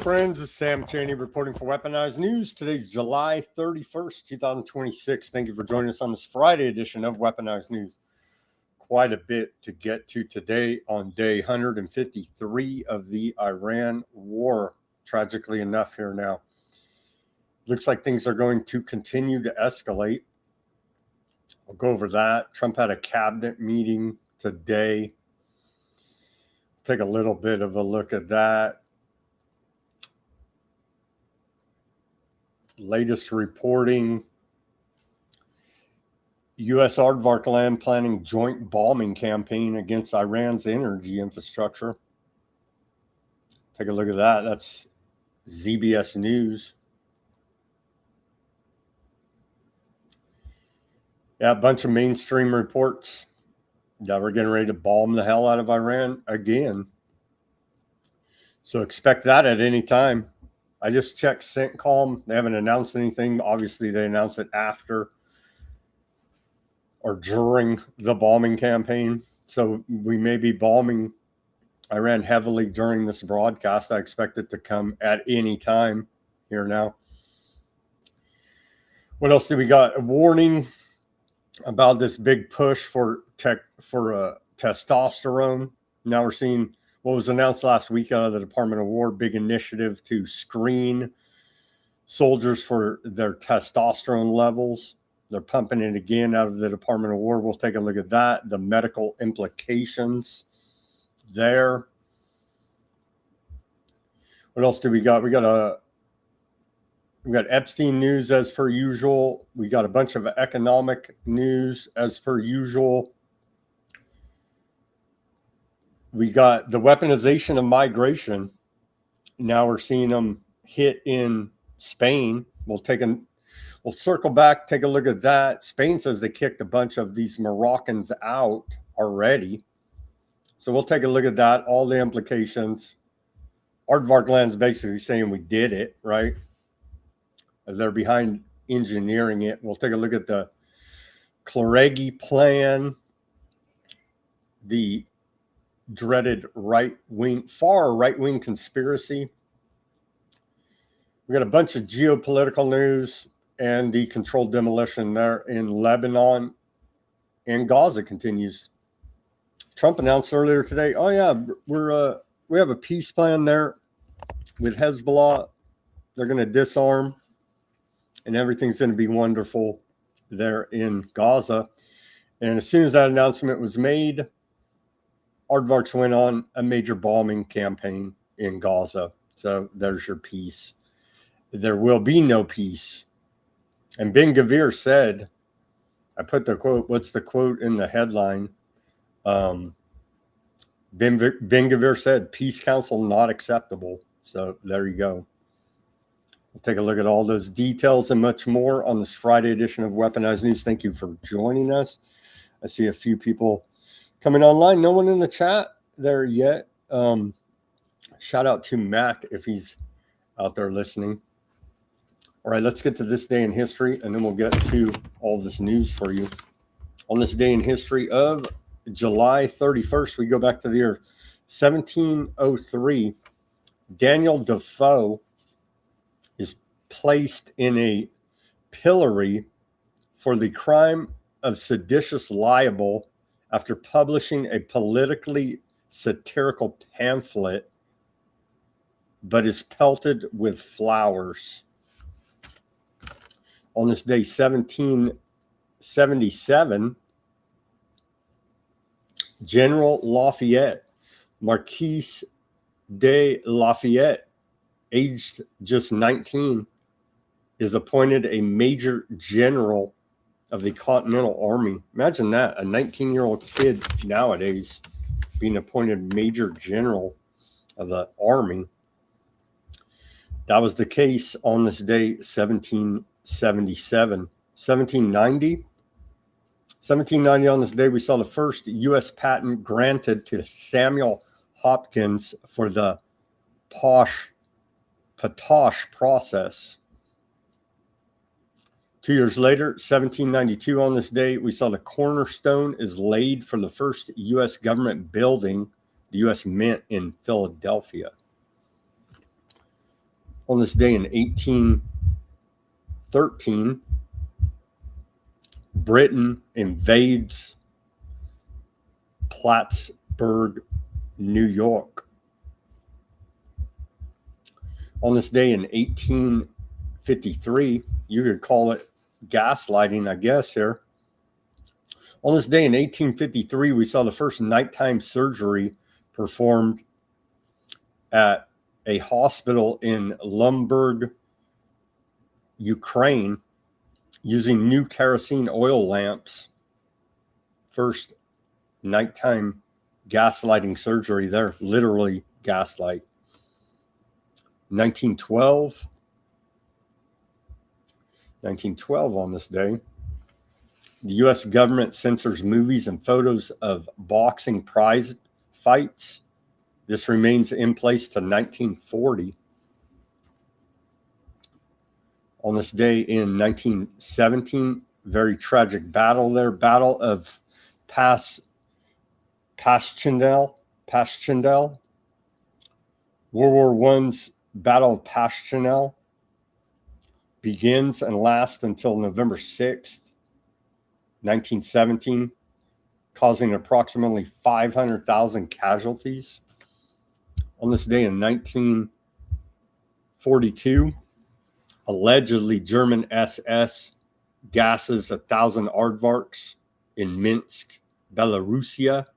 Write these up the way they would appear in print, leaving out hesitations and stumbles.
friends. It's Sam Chaney reporting for Weaponized News. Today's July 31st, 2026. Thank you for joining us on this Friday edition of Weaponized News. Quite a bit to get to today on day 153 of the Iran war. Tragically enough here now. Looks like things are going to continue to escalate. I'll go over that. Trump had a cabinet meeting today. Take a little bit of a look at that. Latest reporting. U.S. aardvark land planning joint bombing campaign against Iran's energy infrastructure. Take a look at that. That's ZBS News. Yeah, a bunch of mainstream reports that we're getting ready to bomb the hell out of Iran again. So expect that at any time. I just checked CENTCOM. They haven't announced anything. Obviously, they announce it after or during the bombing campaign. So we may be bombing Iran heavily during this broadcast. I expect it to come at any time here now. What else do we got? A warning about this big push for testosterone. Now we're seeing what was announced last week out of the Department of War, big initiative to screen soldiers for their testosterone levels. They're pumping it again out of the Department of War. We'll take a look at that, the medical implications there. What else do we got? We got Epstein news as per usual. We got a bunch of economic news as per usual. We got the weaponization of migration. Now we're seeing them hit in Spain. We'll circle back, take a look at that. Spain says they kicked a bunch of these Moroccans out already. So we'll take a look at that, all the implications. Aardvark Land's basically saying we did it, right? They're behind engineering it. We'll take a look at the Claregi plan, the dreaded far right-wing conspiracy. We got a bunch of geopolitical news and the controlled demolition there in Lebanon, and Gaza continues. Trump announced earlier today, oh yeah, we have a peace plan there with Hezbollah. They're going to disarm and everything's going to be wonderful there in Gaza. And as soon as that announcement was made, aardvarks went on a major bombing campaign in Gaza. So there's your peace. There will be no peace. And Ben Gvir said, I put the quote, what's the quote in the headline? Ben Gvir said, peace council not acceptable. So there you go. We'll take a look at all those details and much more on this Friday edition of Weaponized News. Thank you for joining us. I see a few people coming online. No one in the chat there yet. Shout out to Mac if he's out there listening. All right, let's get to this day in history, and then we'll get to all this news for you. On this day in history of July 31st, we go back to the year 1703. Daniel Defoe is placed in a pillory for the crime of seditious libel after publishing a politically satirical pamphlet, but is pelted with flowers. On this day, 1777, General Lafayette, Marquis de Lafayette, aged just 19, is appointed a major general of the Continental Army. Imagine that, a 19-year-old kid nowadays being appointed major general of the Army. That was the case on this day, 1777. 1790 on this day, we saw the first U.S. patent granted to Samuel Hopkins for the Potash process. 2 years later, 1792 on this day, we saw the cornerstone is laid for the first U.S. government building, the U.S. Mint in Philadelphia. On this day in 1813, Britain invades Plattsburgh, New York. On this day in 1853, you could call it gaslighting, I guess, here. On this day in 1853, we saw the first nighttime surgery performed at a hospital in Lemberg, Ukraine, using new kerosene oil lamps. First nighttime gaslighting surgery there, literally gaslight. 1912 on this day, the U.S. government censors movies and photos of boxing prize fights. This remains in place to 1940. On this day in 1917, very tragic battle there, Battle of Passchendaele. World War I's Battle of Passchendaele begins and lasts until November 6th, 1917, causing approximately 500,000 casualties. On this day in 1942, allegedly German SS gases 1,000 aardvarks in Minsk, Belarusia.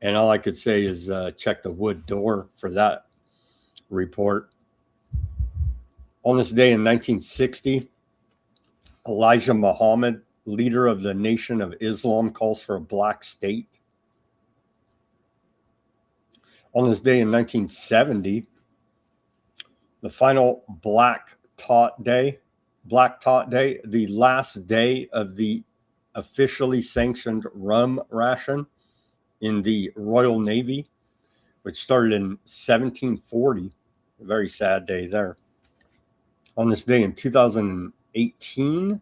And all I could say is check the wood door for that report. On this day in 1960, Elijah Muhammad, leader of the Nation of Islam, calls for a black state. On this day in 1970, the final Black Tot Day, the last day of the officially sanctioned rum ration in the Royal Navy, which started in 1740. A very sad day there. On this day in 2018,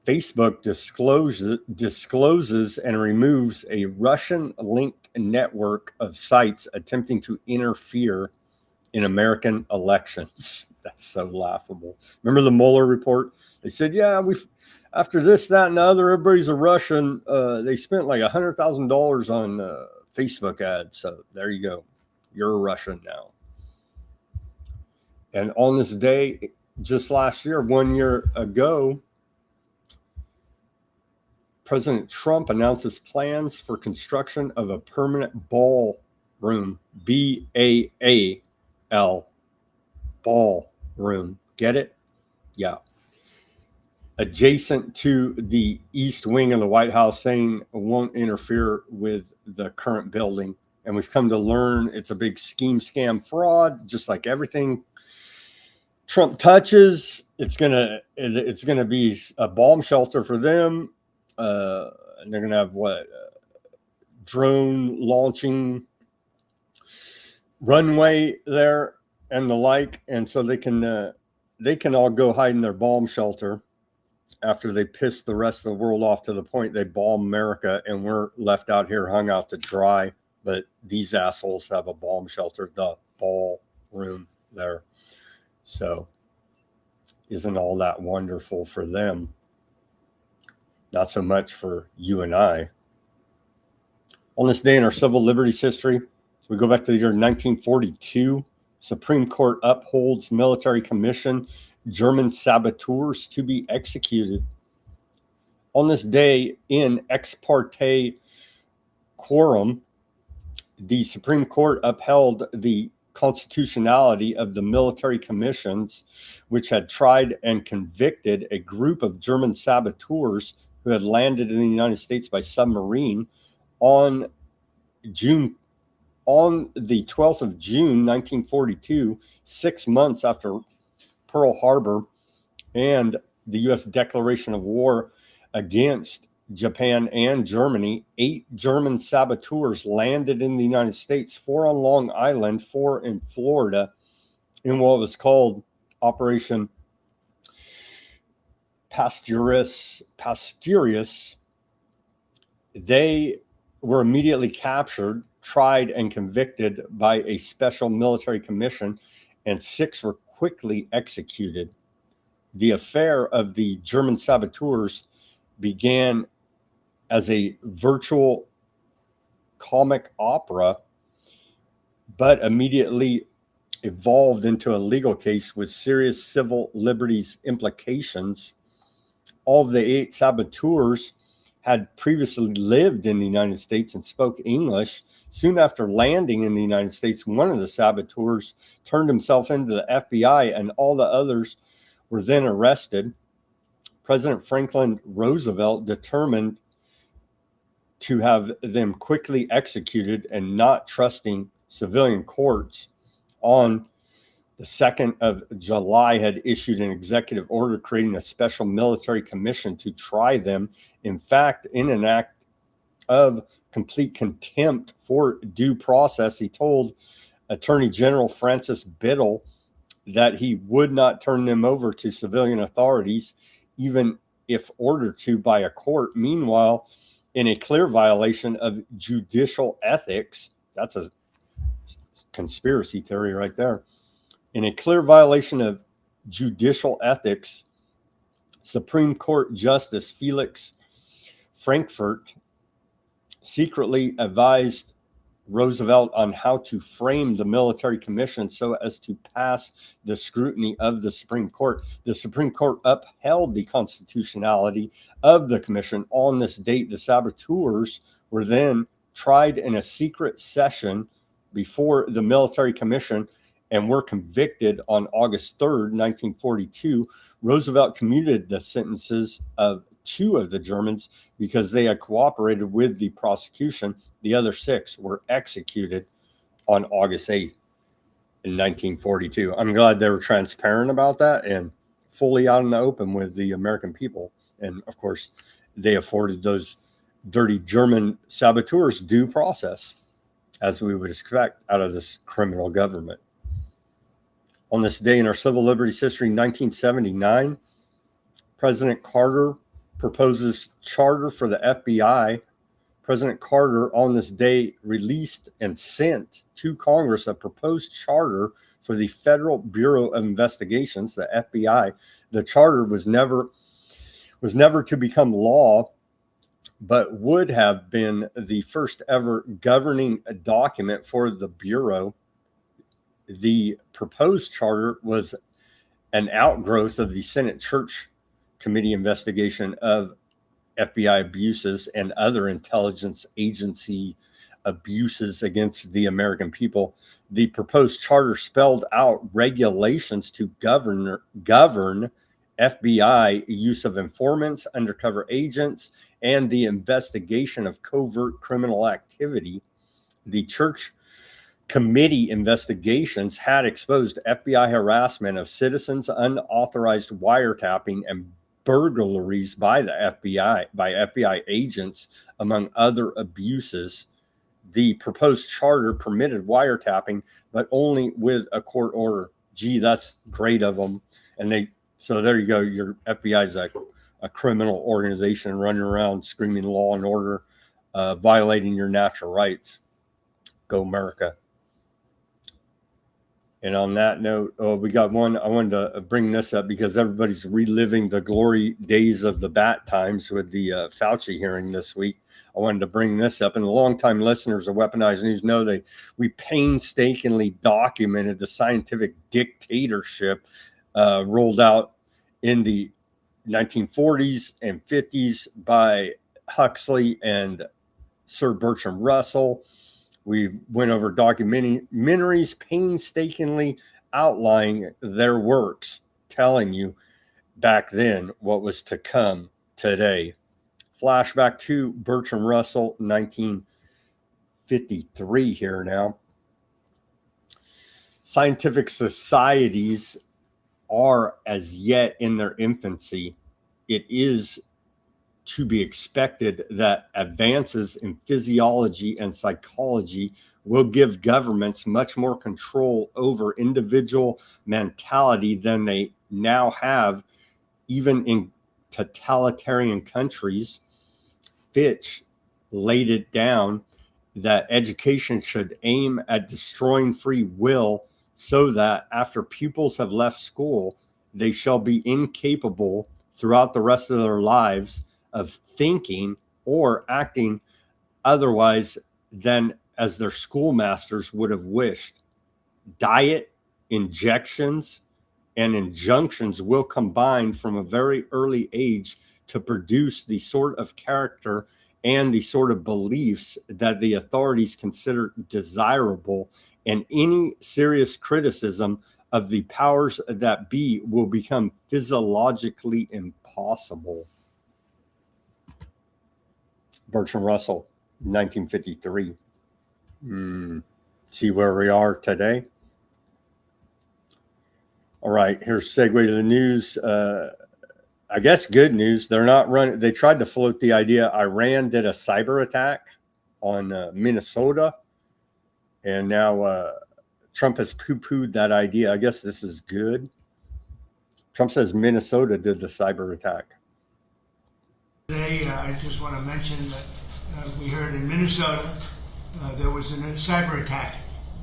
Facebook discloses and removes a Russian-linked network of sites attempting to interfere in American elections. That's so laughable. Remember the Mueller report? They said, yeah, after this, that, and the other, everybody's a Russian. They spent like $100,000 on Facebook ads. So there you go. You're a Russian now. And on this day, just last year, 1 year ago, President Trump announces plans for construction of a permanent ballroom, B-A-A-L, ballroom. Get it? Yeah. Adjacent to the east wing of the White House, saying it won't interfere with the current building. And we've come to learn it's a big scheme, scam, fraud, just like everything Trump touches. It's gonna be a bomb shelter for them. And they're gonna have drone launching runway there and the like, and so they can all go hide in their bomb shelter after they piss the rest of the world off to the point they bomb America, and we're left out here hung out to dry. But these assholes have a bomb shelter, the ballroom there. So isn't all that wonderful for them? Not so much for you and I. On this day in our civil liberties history, we go back to the year 1942. Supreme Court upholds military commission, German saboteurs to be executed. On this day in ex parte quorum, the Supreme Court upheld the constitutionality of the military commissions, which had tried and convicted a group of German saboteurs who had landed in the United States by submarine on the 12th of June, 1942, 6 months after Pearl Harbor and the U.S. declaration of war against Japan and Germany. 8 German saboteurs landed in the United States, 4 on Long Island, 4 in Florida, in what was called Operation Pastorius. They were immediately captured tried and convicted by a special military commission, and 6 were quickly executed. The affair of the German saboteurs began as a virtual comic opera, but immediately evolved into a legal case with serious civil liberties implications. All of the 8 saboteurs had previously lived in the United States and spoke English. Soon after landing in the United States, one of the saboteurs turned himself into the FBI, and all the others were then arrested. President Franklin Roosevelt determined to have them quickly executed, and not trusting civilian courts, on the 2nd of July had issued an executive order creating a special military commission to try them. In fact, in an act of complete contempt for due process, he told Attorney General Francis Biddle that he would not turn them over to civilian authorities, even if ordered to by a court. Meanwhile, in a clear violation of judicial ethics, that's a conspiracy theory right there. In a clear violation of judicial ethics, Supreme Court Justice Felix Frankfurt secretly advised Roosevelt on how to frame the military commission so as to pass the scrutiny of the Supreme Court. The Supreme Court upheld the constitutionality of the commission. On this date, the saboteurs were then tried in a secret session before the military commission and were convicted on August 3rd, 1942. Roosevelt commuted the sentences of 2 of the Germans because they had cooperated with the prosecution. The other 6 were executed on August 8th in 1942. I'm glad they were transparent about that and fully out in the open with the American people. And of course, they afforded those dirty German saboteurs due process, as we would expect out of this criminal government. On this day in our civil liberties history, 1979, President Carter proposes charter for the FBI. President Carter on this day released and sent to Congress a proposed charter for the Federal Bureau of Investigations, the FBI. The charter was never to become law, but would have been the first ever governing document for the Bureau. The proposed charter was an outgrowth of the Senate Church Committee investigation of FBI abuses and other intelligence agency abuses against the American people. The proposed charter spelled out regulations to govern FBI use of informants, undercover agents, and the investigation of covert criminal activity. The Church Committee investigations had exposed FBI harassment of citizens, unauthorized wiretapping, and burglaries by the FBI agents, among other abuses. The proposed charter permitted wiretapping, but only with a court order. Gee, that's great of them. And so there you go. Your FBI is a criminal organization running around screaming law and order, violating your natural rights. Go America. And on that note, we got one. I wanted to bring this up because everybody's reliving the glory days of the bat times with the Fauci hearing this week. I wanted to bring this up. And the longtime listeners of Weaponized News know we painstakingly documented the scientific dictatorship rolled out in the 1940s and 50s by Huxley and Sir Bertrand Russell. We went over documentaries painstakingly outlining their works, telling you back then what was to come today. Flashback to Bertrand Russell, 1953 here now. Scientific societies are as yet in their infancy. It is to be expected that advances in physiology and psychology will give governments much more control over individual mentality than they now have, even in totalitarian countries. Fitch laid it down that education should aim at destroying free will so that after pupils have left school, they shall be incapable throughout the rest of their lives of thinking or acting otherwise than as their schoolmasters would have wished. Diet, injections, and injunctions will combine from a very early age to produce the sort of character and the sort of beliefs that the authorities consider desirable, and any serious criticism of the powers that be will become physiologically impossible. Bertrand Russell, 1953. See where we are today? All right, here's segue to the news. I guess good news. They're not running. They tried to float the idea Iran did a cyber attack on Minnesota, and now Trump has poo-pooed that idea. I guess this is good. Trump says Minnesota did the cyber attack. Today, I just want to mention that we heard in Minnesota there was a cyber attack,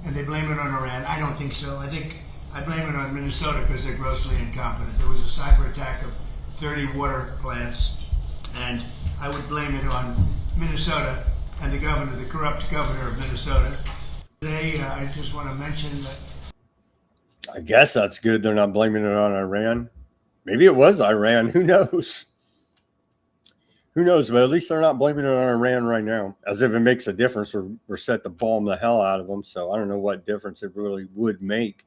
and they blame it on Iran. I don't think so. I blame it on Minnesota because they're grossly incompetent. There was a cyber attack of 30 water plants, and I would blame it on Minnesota and the governor, the corrupt governor of Minnesota. Today, I just want to mention that. I guess that's good. They're not blaming it on Iran. Maybe it was Iran. Who knows? Who knows? But at least they're not blaming it on Iran right now, as if it makes a difference. We're set to bomb the hell out of them. So I don't know what difference it really would make.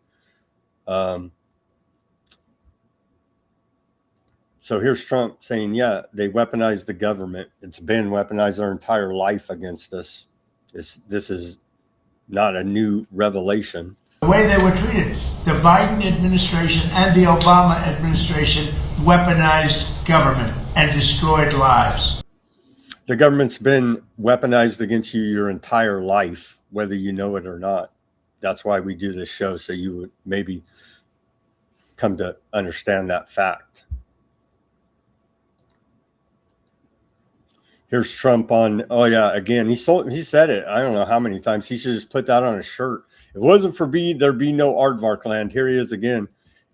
So here's Trump saying, yeah, they weaponized the government. It's been weaponized their entire life against us. This is not a new revelation. The way they were treated, the Biden administration and the Obama administration weaponized government and destroyed lives. The government's been weaponized against you your entire life, whether you know it or not. That's why we do this show, so you would maybe come to understand that fact. Here's Trump on, oh yeah, again, he said it, I don't know how many times. He should just put that on a shirt. If it wasn't for me, there'd be no Aardvark land. Here he is again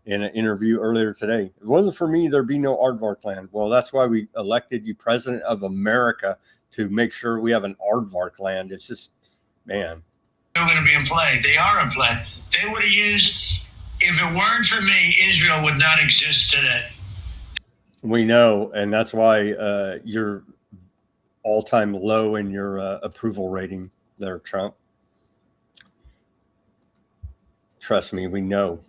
in an interview earlier today. If it wasn't for me, there'd be no Aardvark land. Well, that's why we elected you president of America, to make sure we have an Aardvark land. It's just, man. They're going to be in play. They are in play. They would have used, if it weren't for me, Israel would not exist today. We know, and that's why you're all-time low in your approval rating there, Trump. Trust me, we know.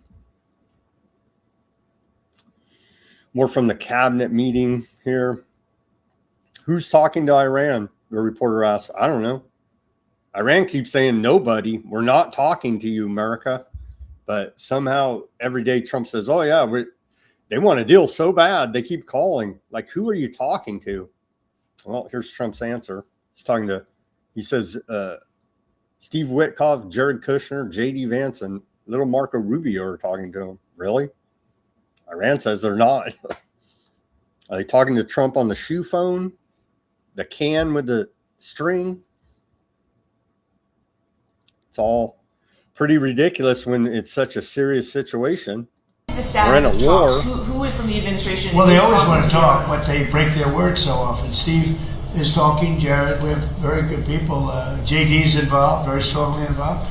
More from the cabinet meeting here. Who's talking to Iran? The reporter asks. I don't know. Iran keeps saying nobody. We're not talking to you, America. But somehow every day Trump says, oh, yeah, they want a deal so bad. They keep calling. Like, who are you talking to? Well, here's Trump's answer. He says, Steve Witkoff, Jared Kushner, J.D. Vance, and little Marco Rubio are talking to him. Really? Iran says they're not. Are they talking to Trump on the shoe phone? The can with the string? It's all pretty ridiculous when it's such a serious situation. We're in a war. Who from the administration? Well, they always want to talk, but they break their word so often. Steve is talking. Jared, we have very good people. JD's involved, very strongly involved.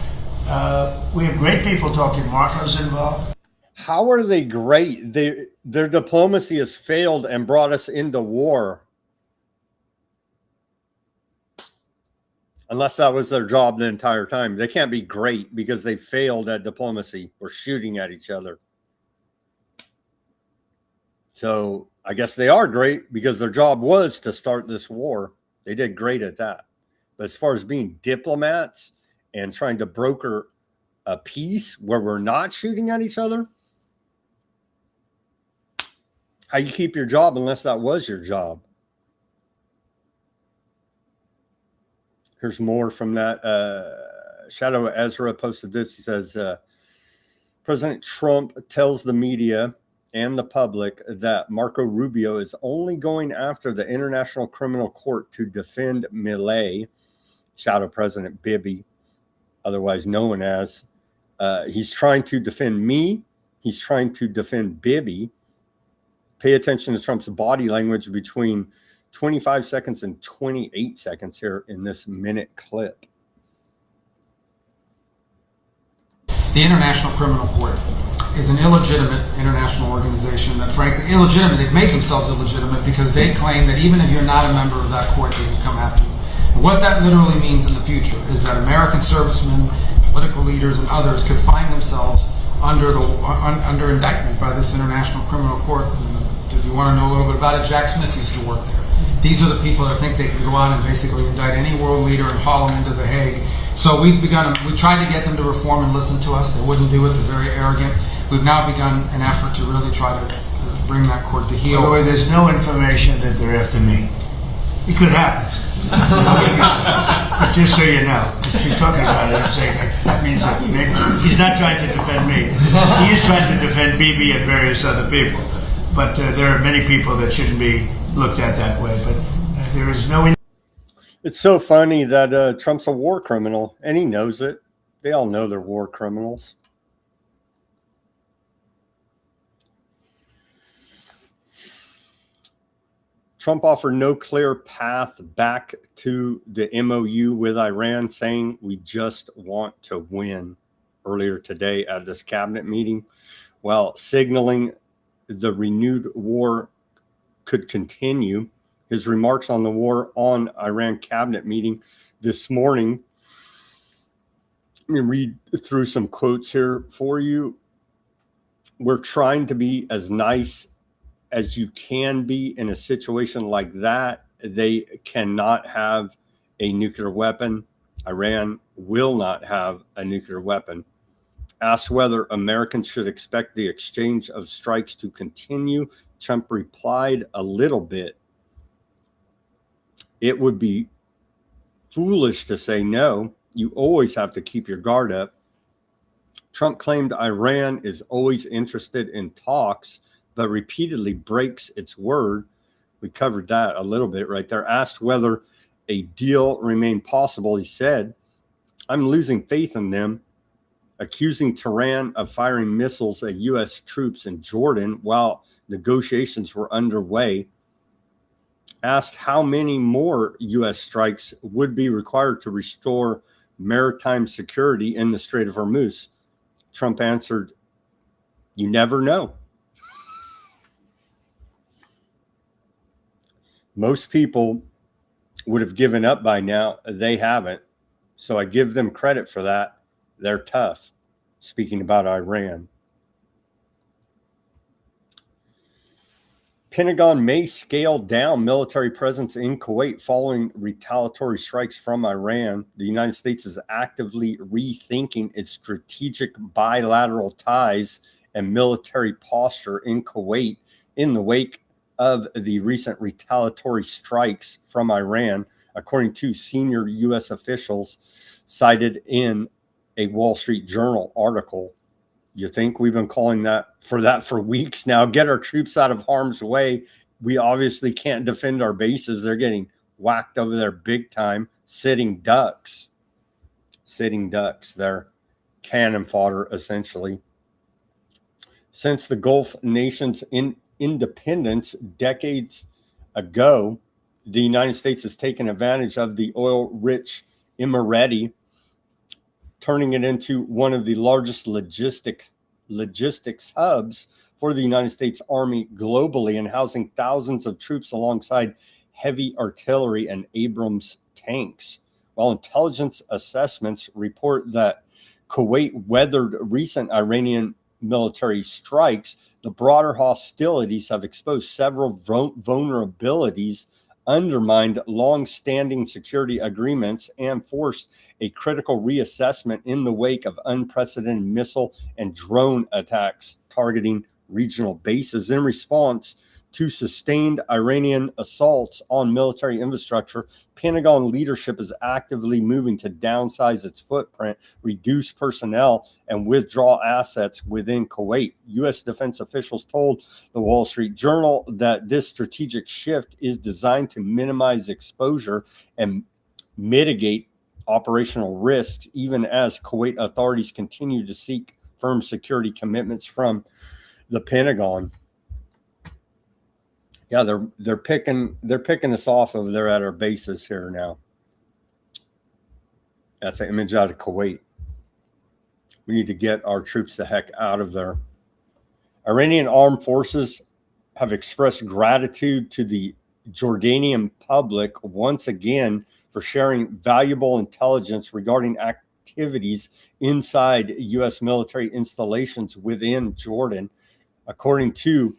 We have great people talking. Marco's involved. How are they great? Their diplomacy has failed and brought us into war. Unless that was their job the entire time. They can't be great because they failed at diplomacy. We're shooting at each other. So I guess they are great because their job was to start this war. They did great at that. But as far as being diplomats and trying to broker a peace where we're not shooting at each other, how you keep your job unless that was your job? Here's more from that. Shadow Ezra posted this. He says, President Trump tells the media and the public that Marco Rubio is only going after the International Criminal Court to defend Milei, Shadow President Bibi, otherwise known as. He's trying to defend me. He's trying to defend Bibi. Pay attention to Trump's body language between 25 seconds and 28 seconds here in this minute clip. The International Criminal Court is an illegitimate international organization that, frankly, illegitimate. They make themselves illegitimate because they claim that even if you're not a member of that court, they can come after you. And what that literally means in the future is that American servicemen, political leaders, and others could find themselves under indictment by this International Criminal Court. And if you want to know a little bit about it, Jack Smith used to work there. These are the people that think they can go out and basically indict any world leader and haul them into The Hague. So we tried to get them to reform and listen to us. They wouldn't do it. They're very arrogant. We've now begun an effort to really try to bring that court to heel. By the way, there's no information that they're after me. It could happen. But just so you know, just keep talking about it. I'm saying that means that maybe he's not trying to defend me. He is trying to defend Bibi and various other people. But there are many people that shouldn't be looked at that way. But there is no. It's so funny that Trump's a war criminal, and he knows it. They all know they're war criminals. Trump offered no clear path back to the MOU with Iran, saying we just want to win earlier today at this cabinet meeting, while signaling the renewed war could continue. His remarks on the war on Iran cabinet meeting this morning. Let me read through some quotes here for you. We're trying to be as nice as you can be in a situation like that. They cannot have a nuclear weapon. Iran will not have a nuclear weapon. Asked whether Americans should expect the exchange of strikes to continue, Trump replied, a little bit. It would be foolish to say no. You always have to keep your guard up. Trump claimed Iran is always interested in talks, but repeatedly breaks its word. We covered that a little bit right there. Asked whether a deal remained possible, he said, I'm losing faith in them, accusing Tehran of firing missiles at U.S. troops in Jordan while negotiations were underway. Asked how many more U.S. strikes would be required to restore maritime security in the Strait of Hormuz. Trump answered, you never know. Most people would have given up by now. They haven't. So I give them credit for that. They're tough. Speaking about Iran. Pentagon may scale down military presence in Kuwait following retaliatory strikes from Iran. The United States is actively rethinking its strategic bilateral ties and military posture in Kuwait in the wake of the recent retaliatory strikes from Iran, according to senior U.S. officials cited in a Wall Street Journal article. You think we've been calling that for weeks now? Get our troops out of harm's way. We obviously can't defend our bases. They're getting whacked over there big time. Sitting ducks. They're cannon fodder, essentially. Since the Gulf nations' independence decades ago, the United States has taken advantage of the oil-rich Emirati, turning it into one of the largest logistics hubs for the United States Army globally and housing thousands of troops alongside heavy artillery and Abrams tanks. While intelligence assessments report that Kuwait weathered recent Iranian military strikes, the broader hostilities have exposed several vulnerabilities, undermined long-standing security agreements, and forced a critical reassessment in the wake of unprecedented missile and drone attacks targeting regional bases. In response to sustained Iranian assaults on military infrastructure, Pentagon leadership is actively moving to downsize its footprint, reduce personnel, and withdraw assets within Kuwait. U.S. defense officials told the Wall Street Journal that this strategic shift is designed to minimize exposure and mitigate operational risks, even as Kuwait authorities continue to seek firm security commitments from the Pentagon. Yeah, they're picking us off over there at our bases here now. That's an image out of Kuwait. We need to get our troops the heck out of there. Iranian armed forces have expressed gratitude to the Jordanian public once again for sharing valuable intelligence regarding activities inside U.S. military installations within Jordan. According to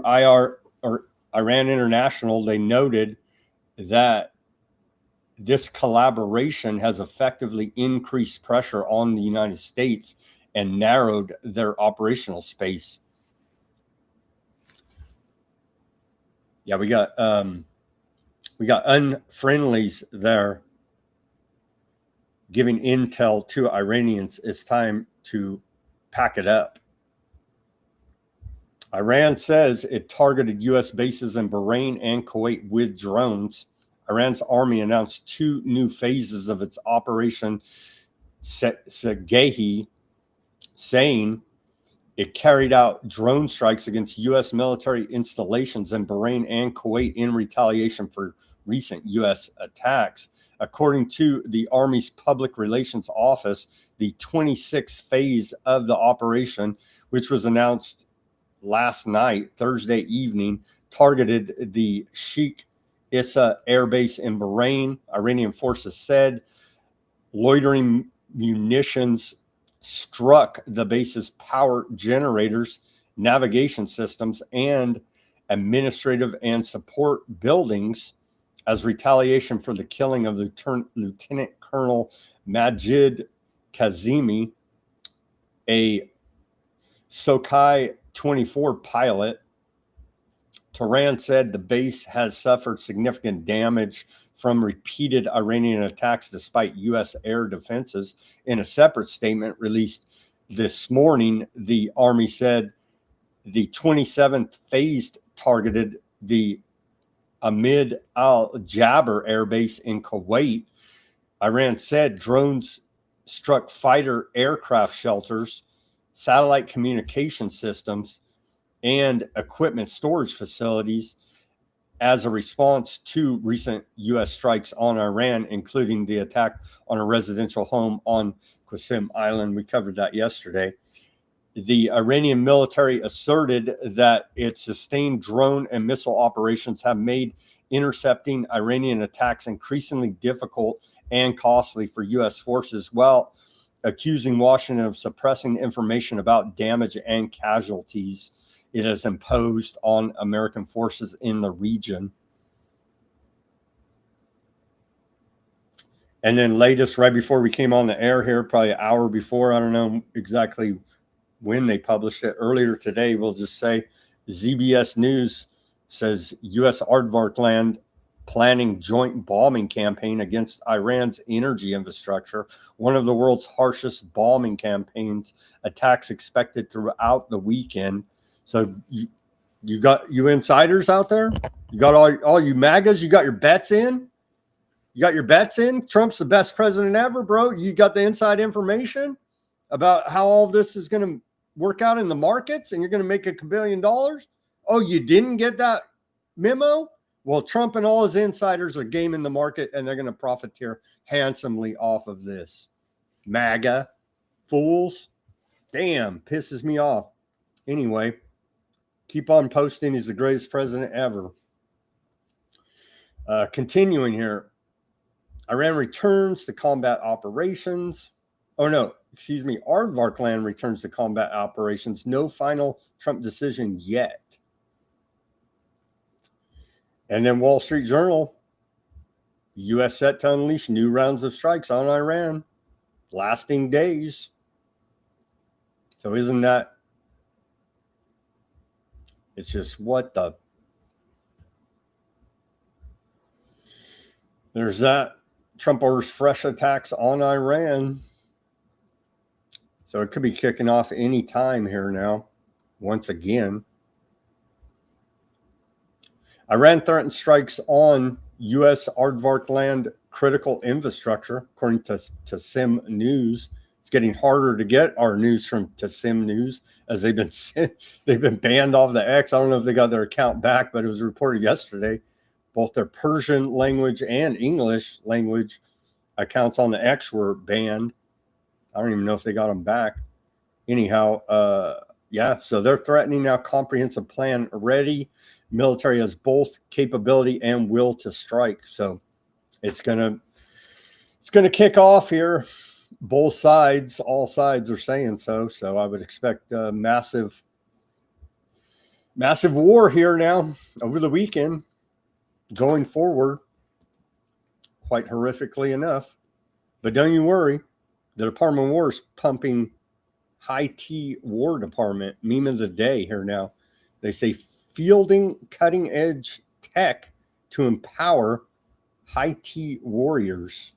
Iran International, they noted that this collaboration has effectively increased pressure on the United States and narrowed their operational space. Yeah, we got unfriendlies there giving intel to Iranians. It's time to pack it up. Iran says it targeted U.S. bases in Bahrain and Kuwait with drones. Iran's army announced 2 new phases of its Operation Segehi, saying it carried out drone strikes against U.S. military installations in Bahrain and Kuwait in retaliation for recent U.S. attacks. According to the Army's Public Relations Office, the 26th phase of the operation, which was announced last night, Thursday evening, targeted the Sheikh Issa Air Base in Bahrain. Iranian forces said loitering munitions struck the base's power generators, navigation systems, and administrative and support buildings as retaliation for the killing of Lieutenant Colonel Majid Kazemi, a Sukhoi 24 pilot. Tehran said the base has suffered significant damage from repeated Iranian attacks despite U.S. air defenses. In a separate statement released this morning, the Army said the 27th phase targeted the Ahmed al-Jaber Air Base in Kuwait. Iran said drones struck fighter aircraft shelters, satellite communication systems, and equipment storage facilities as a response to recent U.S. strikes on Iran, including the attack on a residential home on Qasim Island. We covered that yesterday. The Iranian military asserted that its sustained drone and missile operations have made intercepting Iranian attacks increasingly difficult and costly for U.S. forces, while accusing Washington of suppressing information about damage and casualties it has imposed on American forces in the region. And then latest, right before we came on the air here, probably an hour before, I don't know exactly when they published it, earlier today, we'll just say ZBS News says U.S. aardvark land planning joint bombing campaign against Iran's energy infrastructure, one of the world's harshest bombing campaigns, attacks expected throughout the weekend. So you got you insiders out there? You got all you MAGAs? You got your bets in? You got your bets in? Trump's the best president ever, bro. You got the inside information about how all this is going to work out in the markets and you're going to make $1 billion? Oh, you didn't get that memo? Well, Trump and all his insiders are gaming the market and they're going to profiteer handsomely off of this. MAGA fools. Damn, pisses me off. Anyway, keep on posting. He's the greatest president ever. Continuing here. Iran returns to combat operations. Oh, no, excuse me. Aardvark land returns to combat operations. No final Trump decision yet. And then Wall Street Journal. U.S. set to unleash new rounds of strikes on Iran. Lasting days. So isn't that... It's just what the... There's that. Trump orders fresh attacks on Iran. So it could be kicking off any time here now, once again. Iran threatens strikes on U.S. aardvark land critical infrastructure, according to Sim News. It's getting harder to get our news from Sim News as they've been banned off the X. I don't know if they got their account back, but it was reported yesterday. Both their Persian language and English language accounts on the X were banned. I don't even know if they got them back. Anyhow, so they're threatening now comprehensive plan ready. Military has both capability and will to strike. So it's gonna kick off here. Both sides, all sides are saying so. So I would expect a massive war here now over the weekend, going forward, quite horrifically enough. But don't you worry, the Department of War is pumping High T War Department meme of the day here now. They say fielding cutting edge tech to empower high T warriors.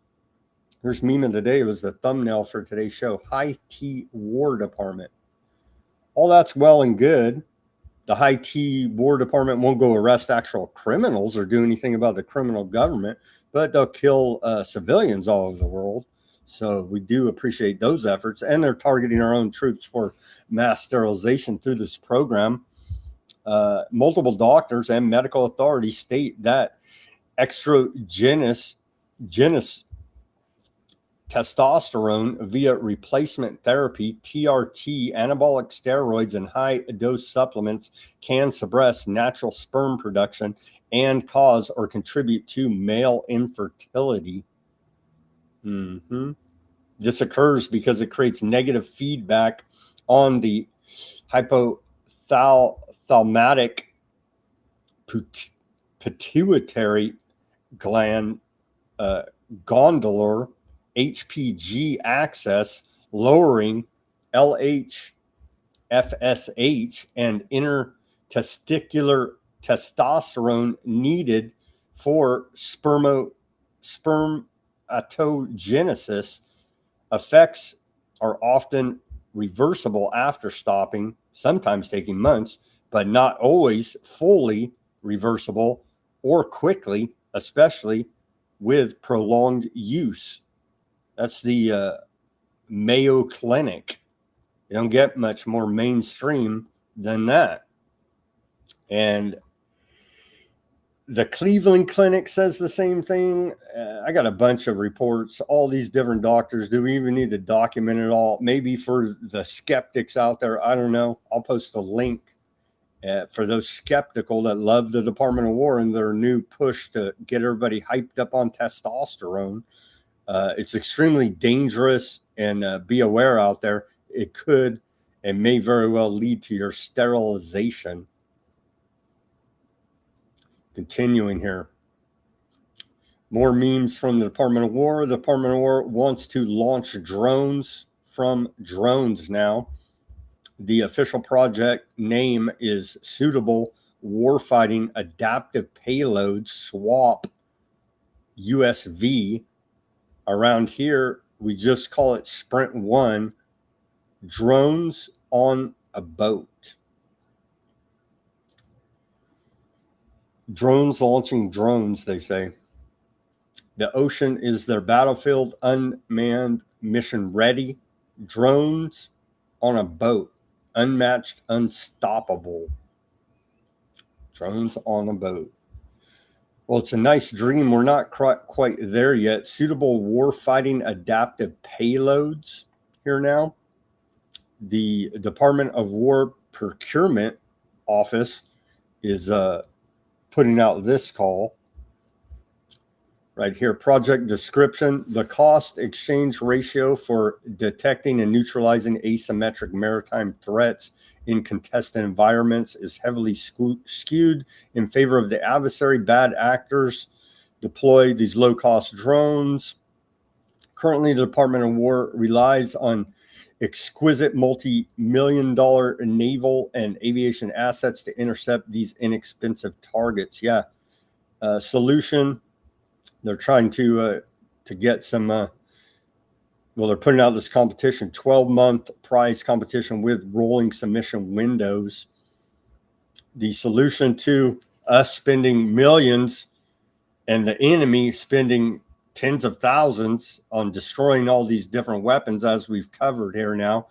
Here's meme of the day. It was the thumbnail for today's show. High T War Department. All that's well and good. The High T War Department won't go arrest actual criminals or do anything about the criminal government, but they'll kill civilians all over the world. So we do appreciate those efforts. And they're targeting our own troops for mass sterilization through this program. Multiple doctors and medical authorities state that exogenous testosterone via replacement therapy, TRT, anabolic steroids, and high-dose supplements can suppress natural sperm production and cause or contribute to male infertility. This occurs because it creates negative feedback on the hypothalamic pituitary gland gondolar HPG axis, lowering LH, FSH, and intertesticular testosterone needed for spermatogenesis. Effects are often reversible after stopping, sometimes taking months, but not always fully reversible or quickly, especially with prolonged use. That's the Mayo Clinic. You don't get much more mainstream than that. And the Cleveland Clinic says the same thing. I got a bunch of reports, all these different doctors. Do we even need to document it all? Maybe for the skeptics out there, I don't know. I'll post a link for those skeptical that love the Department of War and their new push to get everybody hyped up on testosterone. It's extremely dangerous, and be aware out there. It could and may very well lead to your sterilization. Continuing here. More memes from the Department of War. The Department of War wants to launch drones from drones now. The official project name is Suitable Warfighting Adaptive Payload SWAP USV. Around here, we just call it Sprint 1. Drones on a boat. Drones launching drones, they say. The ocean is their battlefield, unmanned, mission ready. Drones on a boat, unmatched, unstoppable. Drones on a boat. Well, it's a nice dream. We're not quite there yet. Suitable warfighting adaptive payloads here now. The Department of War Procurement Office is putting out this call right here. Project description: the cost exchange ratio for detecting and neutralizing asymmetric maritime threats in contested environments is heavily skewed in favor of the adversary. Bad actors deploy these low-cost drones. Currently, the Department of War relies on exquisite multi-million-dollar naval and aviation assets to intercept these inexpensive targets. Yeah. Solution: they're trying to get some, they're putting out this competition, 12-month prize competition with rolling submission windows. The solution to us spending millions and the enemy spending tens of thousands on destroying all these different weapons, as we've covered here now.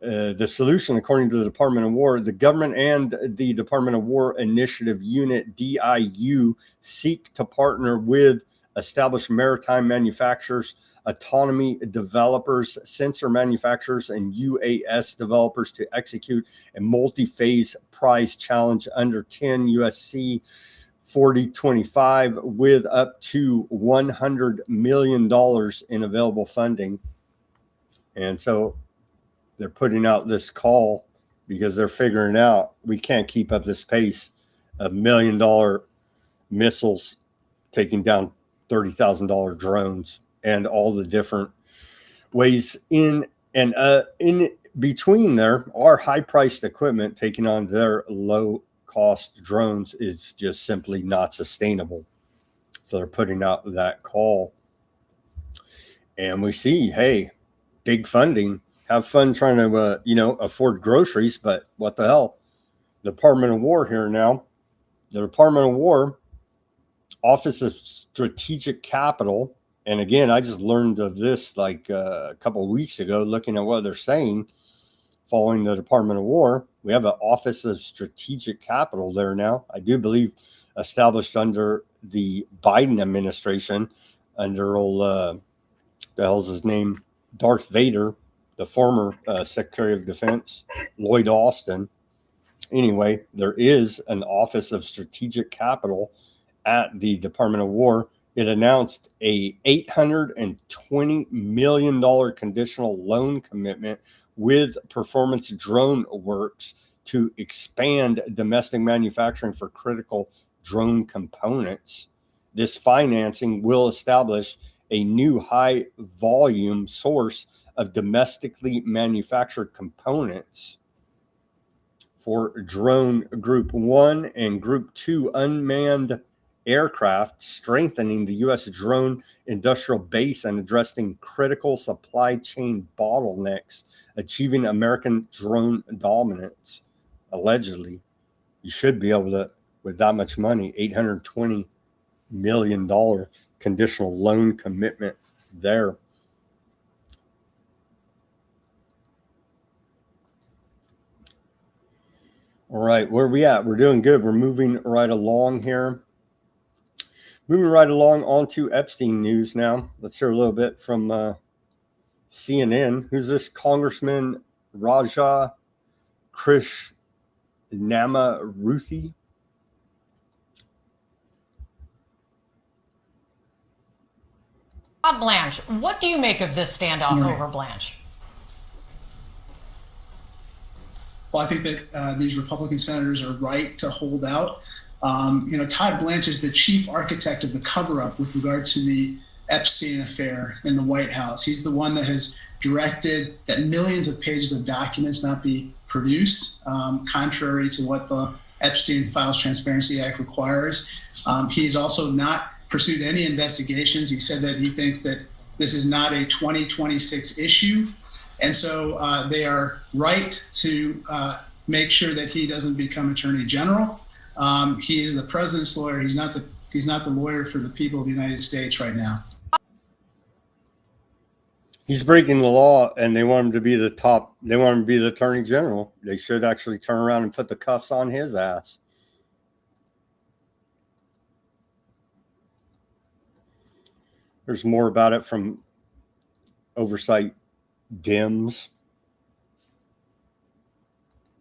The solution, according to the Department of War, the government and the Department of War Initiative Unit, DIU, seek to partner with established maritime manufacturers, autonomy developers, sensor manufacturers, and UAS developers to execute a multi-phase prize challenge under 10 USC 4025 with up to $100 million in available funding. And so they're putting out this call because they're figuring out we can't keep up this pace of $1 million missiles taking down $30,000 drones and all the different ways in between there are high-priced equipment taking on their low-cost drones is just simply not sustainable. So they're putting out that call. And we see, hey, big funding. Have fun trying to, afford groceries, but what the hell? The Department of War here now. The Department of War, Office of Strategic Capital, and again, I just learned of this like a couple of weeks ago, looking at what they're saying following the Department of War. We have an Office of Strategic Capital there now. I do believe established under the Biden administration, under old, the hell's his name? Darth Vader, the former Secretary of Defense, Lloyd Austin. Anyway, there is an Office of Strategic Capital at the Department of War. It announced a $820 million conditional loan commitment with Performance Drone Works to expand domestic manufacturing for critical drone components. This financing will establish a new high volume source of domestically manufactured components for drone Group 1 and Group 2 unmanned aircraft, strengthening the U.S. drone industrial base and addressing critical supply chain bottlenecks, achieving American drone dominance. Allegedly, you should be able to, with that much money, $820 million conditional loan commitment there. All right, where are we at? We're doing good. We're moving right along here. Moving right along onto Epstein news now. Let's hear a little bit from CNN. Who's this? Congressman Raja Krishnamurthy? Todd Blanche, what do you make of this standoff over Blanche? Well, I think that these Republican senators are right to hold out. Todd Blanche is the chief architect of the cover-up with regard to the Epstein affair in the White House. He's the one that has directed that millions of pages of documents not be produced, contrary to what the Epstein Files Transparency Act requires. He's also not pursued any investigations. He said that he thinks that this is not a 2026 issue. And so they are right to make sure that he doesn't become Attorney General. He is the president's lawyer. He's not the lawyer for the people of the United States right now. He's breaking the law, and they want him to be the top. They want him to be the Attorney General. They should actually turn around and put the cuffs on his ass. There's more about it from Oversight Dems.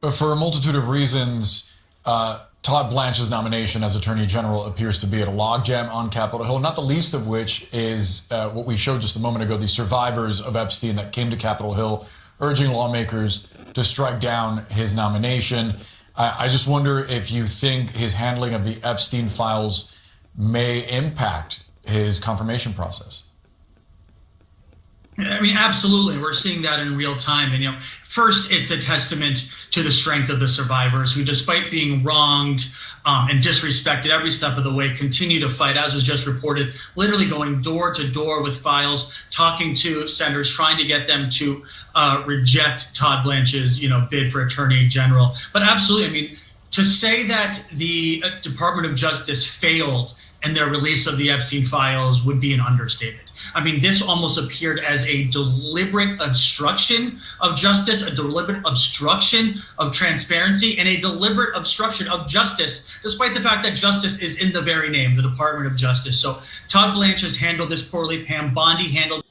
But for a multitude of reasons, Todd Blanche's nomination as Attorney General appears to be at a logjam on Capitol Hill, not the least of which is what we showed just a moment ago, the survivors of Epstein that came to Capitol Hill urging lawmakers to strike down his nomination. I just wonder if you think his handling of the Epstein files may impact his confirmation process. I mean, absolutely. We're seeing that in real time. And, first, it's a testament to the strength of the survivors who, despite being wronged and disrespected every step of the way, continue to fight, as was just reported, literally going door to door with files, talking to senators, trying to get them to reject Todd Blanche's, bid for Attorney General. But absolutely, I mean, to say that the Department of Justice failed and their release of the Epstein files would be an understatement. I mean, this almost appeared as a deliberate obstruction of justice, a deliberate obstruction of transparency, and a deliberate obstruction of justice, despite the fact that justice is in the very name, the Department of Justice. So Todd Blanche has handled this poorly. Pam Bondi handled.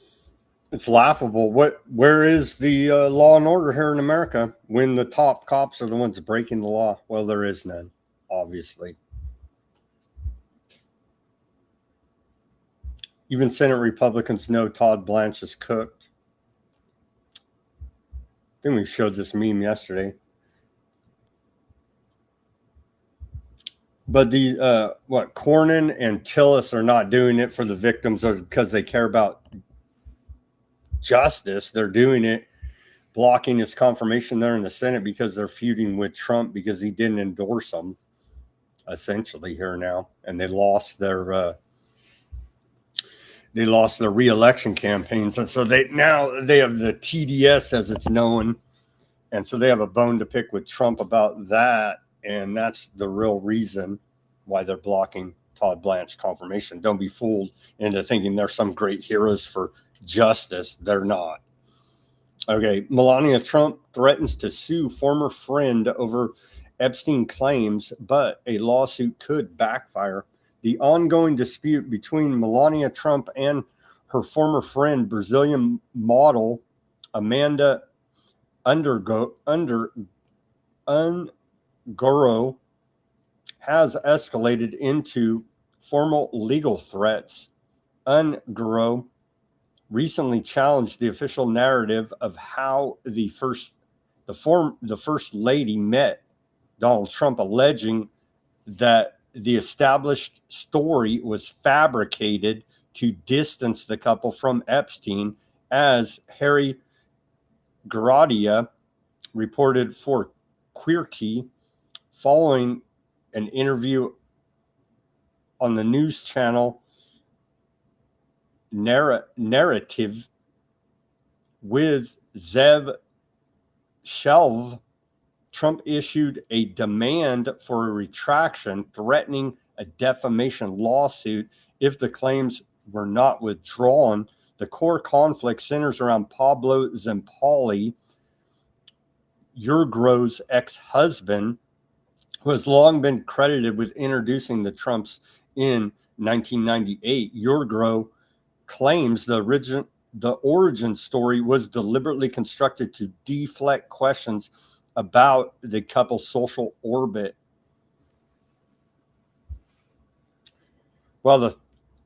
It's laughable. Where is the law and order here in America when the top cops are the ones breaking the law? Well, there is none, obviously. Even Senate Republicans know Todd Blanche is cooked. I think we showed this meme yesterday. But the Cornyn and Tillis are not doing it for the victims or because they care about justice. They're doing it, blocking his confirmation there in the Senate because they're feuding with Trump because he didn't endorse them, essentially here now, and they lost their re-election campaigns, and so they have the TDS as it's known, and so they have a bone to pick with Trump about that, and that's the real reason why they're blocking Todd Blanche confirmation. Don't be fooled into thinking they're some great heroes for justice. They're not. Okay, Melania Trump threatens to sue former friend over Epstein claims, but a lawsuit could backfire. The ongoing dispute between Melania Trump and her former friend, Brazilian model Amanda Ungaro, has escalated into formal legal threats. Ungaro recently challenged the official narrative of how the first lady met Donald Trump, alleging that the established story was fabricated to distance the couple from Epstein, as Harry Garadia reported for Quirky following an interview on the news channel Narrative with Zev Shelv. Trump issued a demand for a retraction, threatening a defamation lawsuit if the claims were not withdrawn. The core conflict centers around Pablo Zempoli, Ugrao's ex-husband, who has long been credited with introducing the Trumps in 1998. Ugrao claims the origin story was deliberately constructed to deflect questions about the couple's social orbit. While the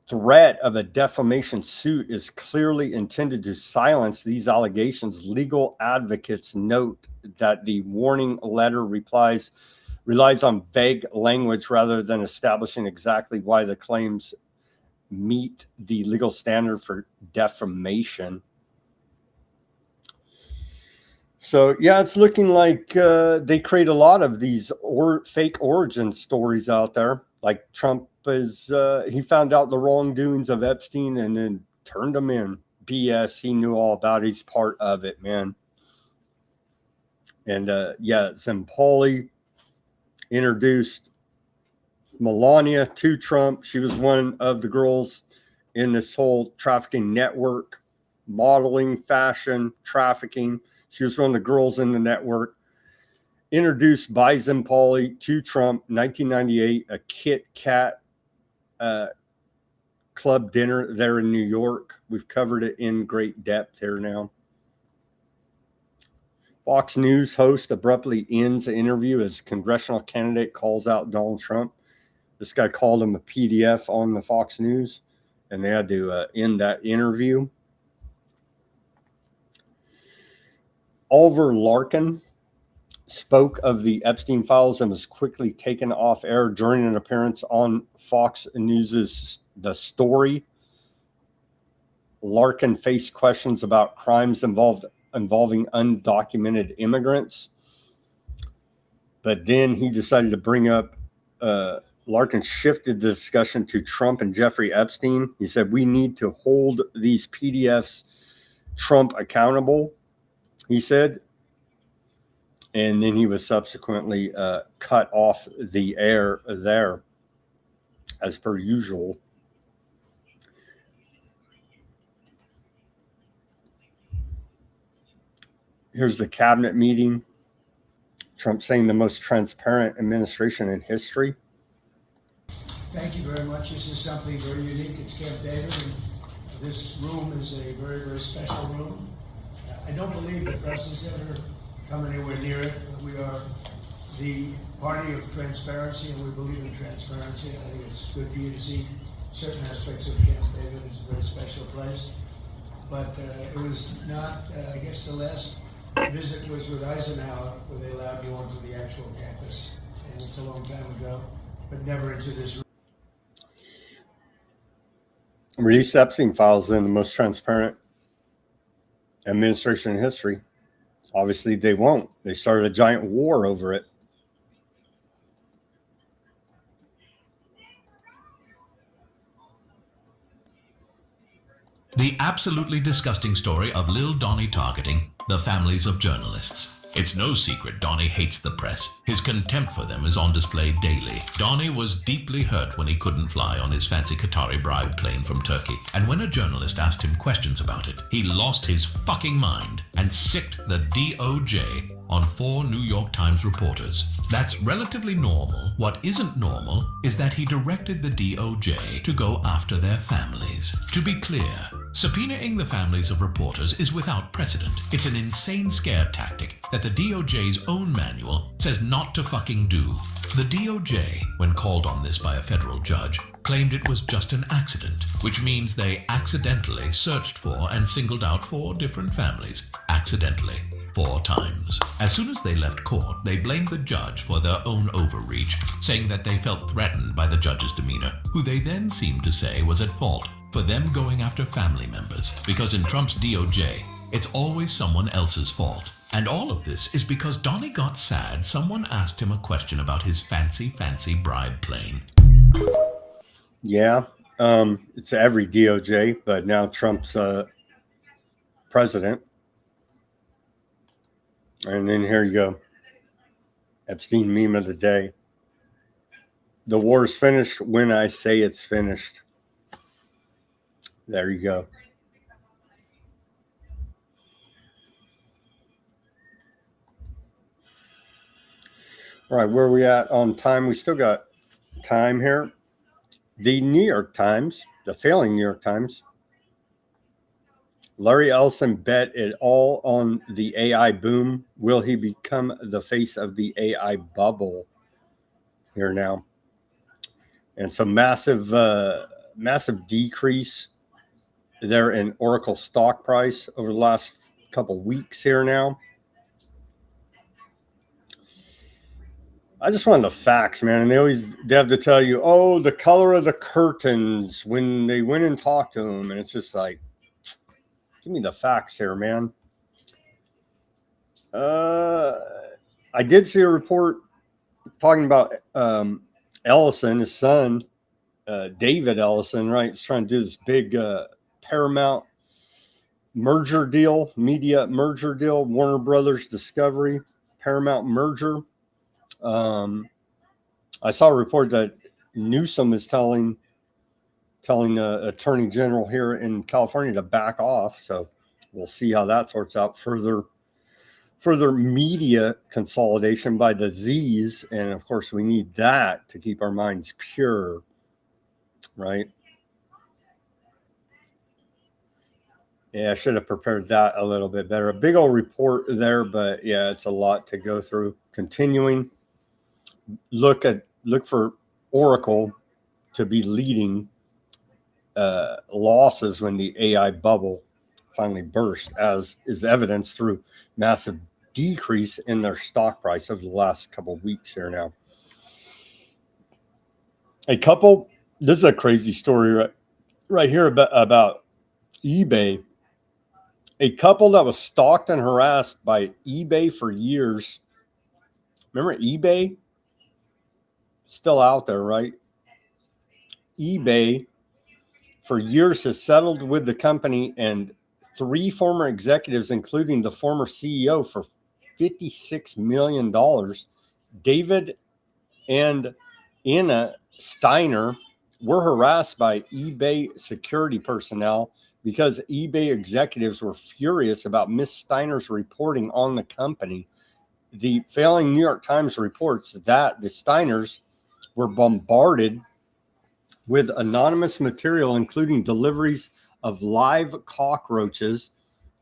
threat of a defamation suit is clearly intended to silence these allegations, legal advocates note that the warning letter relies on vague language rather than establishing exactly why the claims meet the legal standard for defamation. So, yeah, it's looking like they create a lot of these fake origin stories out there. Like Trump he found out the wrongdoings of Epstein and then turned him in. BS, he knew all about it. He's part of it, man. And, Zempoli introduced Melania to Trump. She was one of the girls in this whole trafficking network, modeling, fashion, trafficking. She was one of the girls in the network. Introduced by Zempoli to Trump, 1998, a Kit Kat club dinner there in New York. We've covered it in great depth here now. Fox News host abruptly ends the interview as congressional candidate calls out Donald Trump. This guy called him a PDF on the Fox News, and they had to end that interview. Oliver Larkin spoke of the Epstein files and was quickly taken off air during an appearance on Fox News's The Story. Larkin faced questions about crimes involving undocumented immigrants, but then he decided to bring up Larkin shifted the discussion to Trump and Jeffrey Epstein. He said, we need to hold these PDFs Trump accountable, he said. And then he was subsequently cut off the air there. as per usual. Here's the cabinet meeting. Trump saying the most transparent administration in history. Thank you very much. This is something very unique. It's Camp David, and this room is a very, very special room. I don't believe the press has ever come anywhere near it. We are the party of transparency, and we believe in transparency. I think it's good for you to see certain aspects of Camp David. It's a very special place. But it was not, I guess the last visit was with Eisenhower, where they allowed you onto the actual campus. And it's a long time ago, but never into this room. Release Epstein files in the most transparent administration in history. Obviously, they won't. They started a giant war over it. The absolutely disgusting story of Lil Donnie targeting the families of journalists. It's no secret Donnie hates the press. His contempt for them is on display daily. Donnie was deeply hurt when he couldn't fly on his fancy Qatari bribe plane from Turkey. And when a journalist asked him questions about it, he lost his fucking mind and sicked the DOJ on 4 New York Times reporters. That's relatively normal. What isn't normal is that he directed the DOJ to go after their families. To be clear, subpoenaing the families of reporters is without precedent. It's an insane scare tactic that the DOJ's own manual says not to fucking do. The DOJ, when called on this by a federal judge, claimed it was just an accident, which means they accidentally searched for and singled out 4 different families. Accidentally. 4 times. As soon as they left court, they blamed the judge for their own overreach, saying that they felt threatened by the judge's demeanor, who they then seemed to say was at fault for them going after family members. Because in Trump's DOJ, it's always someone else's fault. And all of this is because Donnie got sad someone asked him a question about his fancy bribe plane. Yeah, it's every DOJ, but now Trump's president. And then here you go. Epstein meme of the day. The war's finished when I say it's finished. There you go. All right, where are we at on time? We still got time here. The New York Times, the failing New York Times. Larry Ellison bet it all on the AI boom. Will he become the face of the AI bubble? Here now. And some massive decrease there in Oracle stock price over the last couple weeks here now. I just wanted the facts, man. And they have to tell you, oh, the color of the curtains when they went and talked to him. And it's just like, give me the facts here, man. I did see a report talking about Ellison, his son, David Ellison, right? He's trying to do this big Paramount merger deal, media merger deal, Warner Brothers Discovery, Paramount merger. I saw a report that Newsom is telling the attorney general here in California to back off. So we'll see how that sorts out. Further media consolidation by the Z's. And of course, we need that to keep our minds pure, right? Yeah, I should have prepared that a little bit better. A big old report there, but yeah, it's a lot to go through. Continuing, look for Oracle to be leading losses when the AI bubble finally burst, as is evidenced through massive decrease in their stock price over the last couple of weeks here now. This is a crazy story right here about eBay. A couple that was stalked and harassed by eBay for years. Remember eBay? Still out there, right? eBay for years has settled with the company and 3 former executives, including the former CEO, for $56 million. David and Anna Steiner were harassed by eBay security personnel because eBay executives were furious about Ms. Steiner's reporting on the company. The failing New York Times reports that the Steiners were bombarded with anonymous material, including deliveries of live cockroaches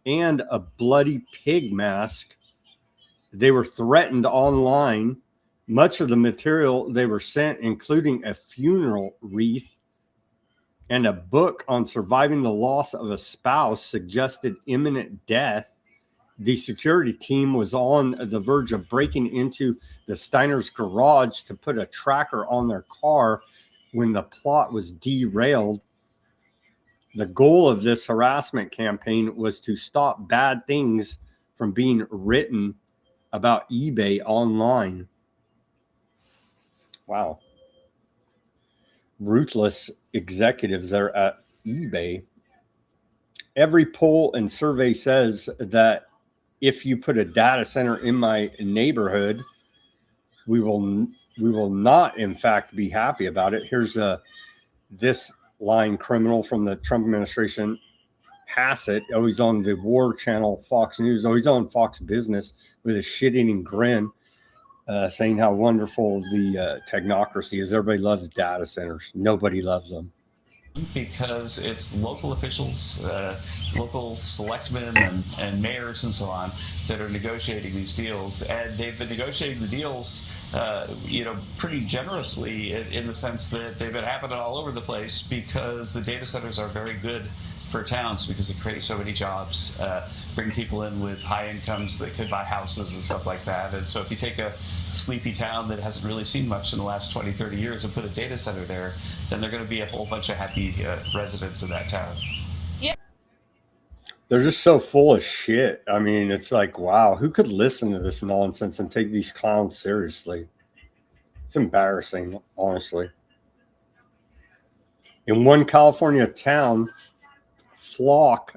and a bloody pig mask. They were threatened online. Much of the material they were sent, including a funeral wreath and a book on surviving the loss of a spouse, suggested imminent death. The security team was on the verge of breaking into the Steiner's garage to put a tracker on their car when the plot was derailed. The goal of this harassment campaign was to stop bad things from being written about eBay online. Wow. Ruthless executives there at eBay. Every poll and survey says that if you put a data center in my neighborhood, we will not, in fact, be happy about it. Here's this lying criminal from the Trump administration, Hassett. Oh, he's on the war channel, Fox News. Oh, he's on Fox Business with a shit-eating grin, saying how wonderful the technocracy is. Everybody loves data centers. Nobody loves them. Because it's local officials, local selectmen and mayors and so on that are negotiating these deals. And they've been negotiating the deals, pretty generously in the sense that they've been happening all over the place because the data centers are very good for towns because they create so many jobs, bring people in with high incomes that could buy houses and stuff like that. And so if you take a sleepy town that hasn't really seen much in the last 20, 30 years and put a data center there, then there are going to be a whole bunch of happy residents in that town. Yeah. They're just so full of shit. I mean, it's like, wow, who could listen to this nonsense and take these clowns seriously? It's embarrassing, honestly. In one California town, Flock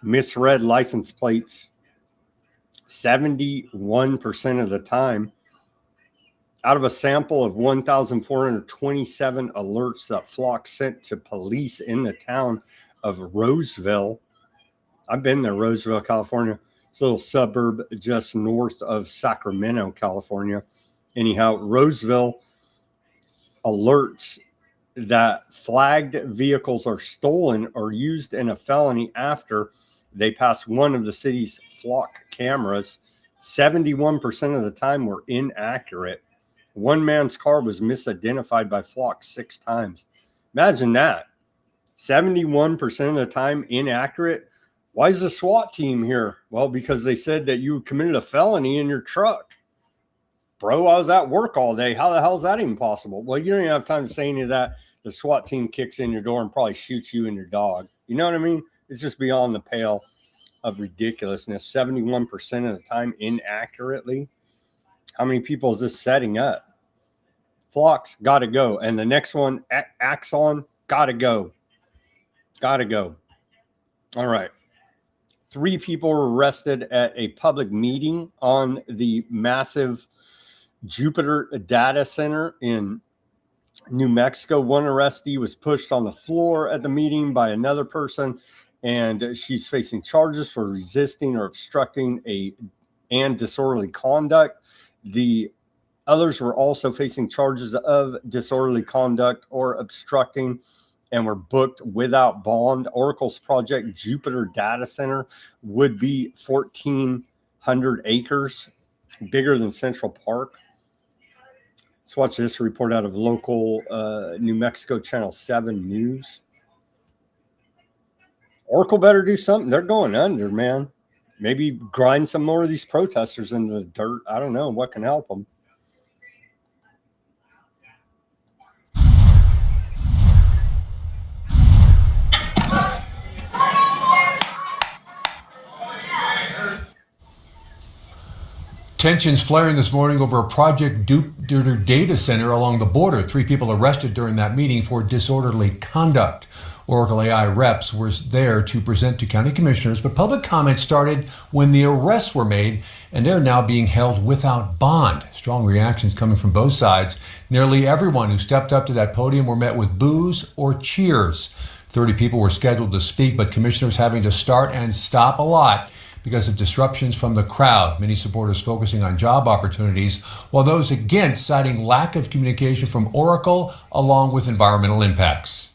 misread license plates 71% of the time. Out of a sample of 1,427 alerts that Flock sent to police in the town of Roseville. I've been there, Roseville, California. It's a little suburb just north of Sacramento, California. Anyhow, Roseville alerts that flagged vehicles are stolen or used in a felony after they pass one of the city's Flock cameras. 71% of the time were inaccurate. One man's car was misidentified by Flock 6 times. Imagine that. 71% of the time inaccurate. Why is the SWAT team here? Well, because they said that you committed a felony in your truck. Bro, I was at work all day. How the hell is that even possible? Well, you don't even have time to say any of that. The SWAT team kicks in your door and probably shoots you and your dog. You know what I mean? It's just beyond the pale of ridiculousness. 71% of the time inaccurately. How many people is this setting up? Flock's got to go. And the next one, Axon, got to go. Got to go. All right. 3 people were arrested at a public meeting on the massive Jupiter data center in New Mexico. One arrestee was pushed on the floor at the meeting by another person, and she's facing charges for resisting or obstructing and disorderly conduct. The others were also facing charges of disorderly conduct or obstructing and were booked without bond. Oracle's project Jupiter data center would be 1,400 acres, bigger than Central Park. Let's watch this report out of local New Mexico Channel 7 News. Oracle better do something. They're going under, man. Maybe grind some more of these protesters into the dirt. I don't know what can help them. Tensions flaring this morning over a Project Jupiter data center along the border. 3 people arrested during that meeting for disorderly conduct. Oracle AI reps were there to present to county commissioners, but public comment started when the arrests were made, and they're now being held without bond. Strong reactions coming from both sides. Nearly everyone who stepped up to that podium were met with boos or cheers. 30 people were scheduled to speak, but commissioners having to start and stop a lot because of disruptions from the crowd. Many supporters focusing on job opportunities, while those against citing lack of communication from Oracle along with environmental impacts.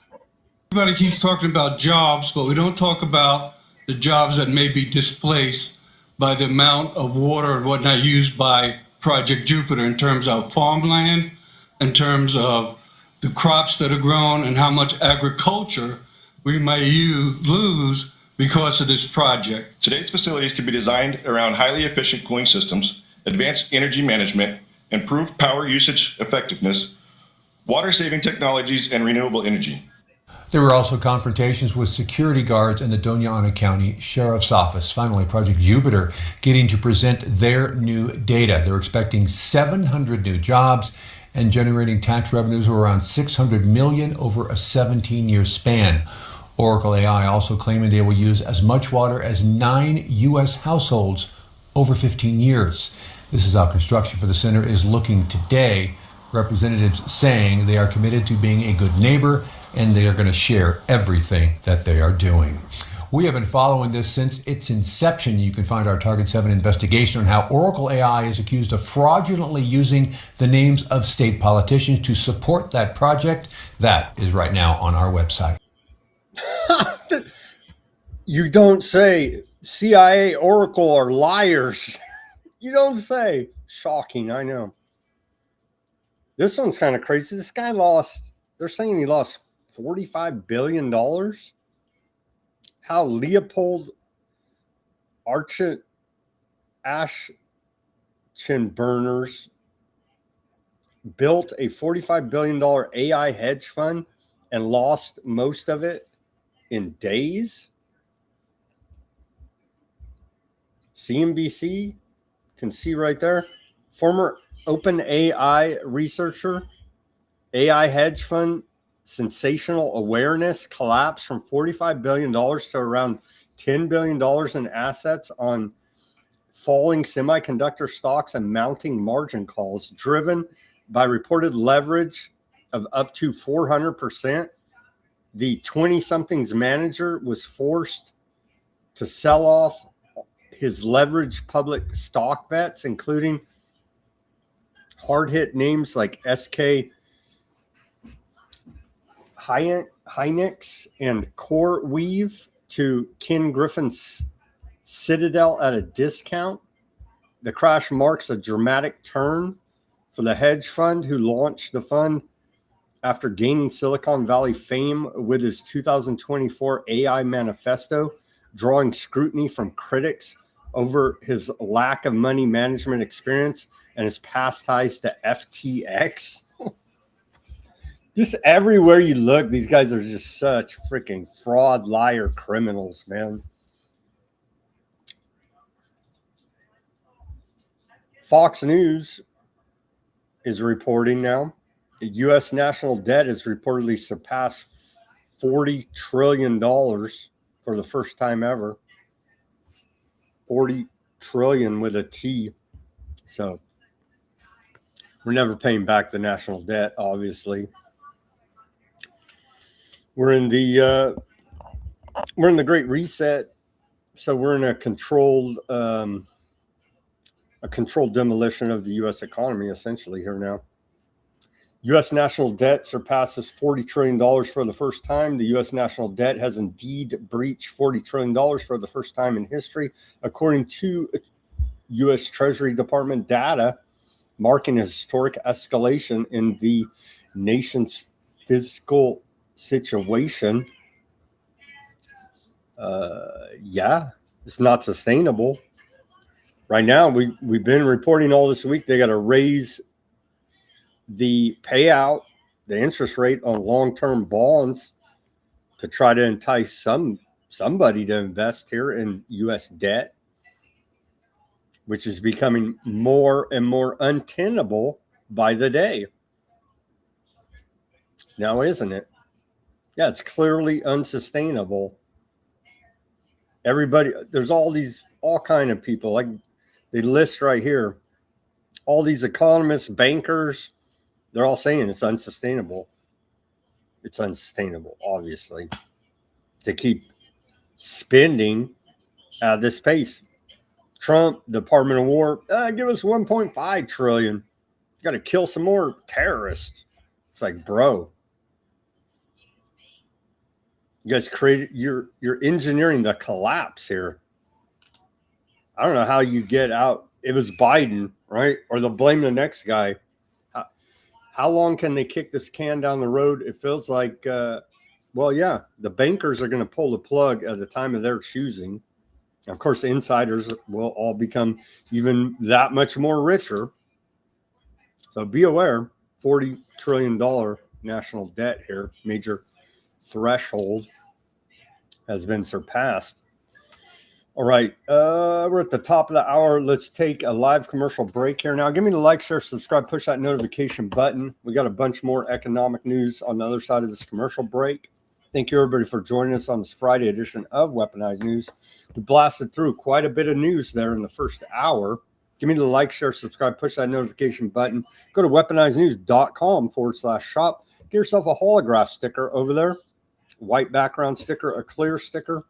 Everybody keeps talking about jobs, but we don't talk about the jobs that may be displaced by the amount of water and whatnot used by Project Jupiter in terms of farmland, in terms of the crops that are grown, and how much agriculture we may lose because of this project. Today's facilities can be designed around highly efficient cooling systems, advanced energy management, improved power usage effectiveness, water-saving technologies, and renewable energy. There were also confrontations with security guards in the Doña Ana County Sheriff's Office. Finally, Project Jupiter getting to present their new data. They're expecting 700 new jobs and generating tax revenues of around $600 million over a 17-year span. Oracle AI also claiming they will use as much water as 9 U.S. households over 15 years. This is how construction for the center is looking today. Representatives saying they are committed to being a good neighbor and they are going to share everything that they are doing. We have been following this since its inception. You can find our Target 7 investigation on how Oracle AI is accused of fraudulently using the names of state politicians to support that project. That is right now on our website. You don't say CIA, Oracle are liars. You don't say. Shocking, I know. This one's kind of crazy. This guy lost, they're saying he lost $45 billion. How Leopold Aschenberners built a $45 billion AI hedge fund and lost most of it in days. CNBC can see right there. Former OpenAI researcher, AI hedge fund sensational awareness collapsed from $45 billion to around $10 billion in assets on falling semiconductor stocks and mounting margin calls, driven by reported leverage of up to 400%. The 20-something's manager was forced to sell off his leveraged public stock bets, including hard-hit names like SK Hynix and CoreWeave, to Ken Griffin's Citadel at a discount. The crash marks a dramatic turn for the hedge fund, who launched the fund after gaining Silicon Valley fame with his 2024 AI manifesto, drawing scrutiny from critics over his lack of money management experience and his past ties to FTX. Just everywhere you look, these guys are just such freaking fraud, liar, criminals, man. Fox News is reporting now the U.S. national debt has reportedly surpassed $40 trillion for the first time ever. 40 trillion with a T. So we're never paying back the national debt, obviously. We're in the Great Reset, so we're in a controlled demolition of the U.S. economy, essentially, here now. U.S. national debt surpasses $40 trillion for the first time. The U.S. national debt has indeed breached $40 trillion for the first time in history, according to U.S. Treasury Department data, marking a historic escalation in the nation's fiscal situation. It's not sustainable. Right now, we've been reporting all this week, they got to raise the payout, the interest rate on long-term bonds to try to entice somebody to invest here in U.S. debt, which is becoming more and more untenable by the day. Now, isn't it? Yeah, it's clearly unsustainable. Everybody, there's all kind of people, like they list right here, all these economists, bankers, they're all saying it's unsustainable. It's unsustainable, obviously, to keep spending at this pace. Trump, Department of War, give us 1.5 trillion. Got to kill some more terrorists. It's like, bro, you guys created, you're engineering the collapse here. I don't know how you get out. It was Biden, right? Or they'll blame the next guy. How long can they kick this can down the road? It feels like, well, yeah, the bankers are going to pull the plug at the time of their choosing. Of course, the insiders will all become even that much more richer. So be aware, $40 trillion national debt here, major threshold has been surpassed. All right, we're at the top of the hour. Let's take a live commercial break here now. Give me the like, share, subscribe, push that notification button. We got a bunch more economic news on the other side of this commercial break. Thank you, everybody, for joining us on this Friday edition of Weaponized News. We blasted through quite a bit of news there in the first hour. Give me the like, share, subscribe, push that notification button. Go to weaponizednews.com/shop. Get yourself a holograph sticker over there. White background sticker, a clear sticker.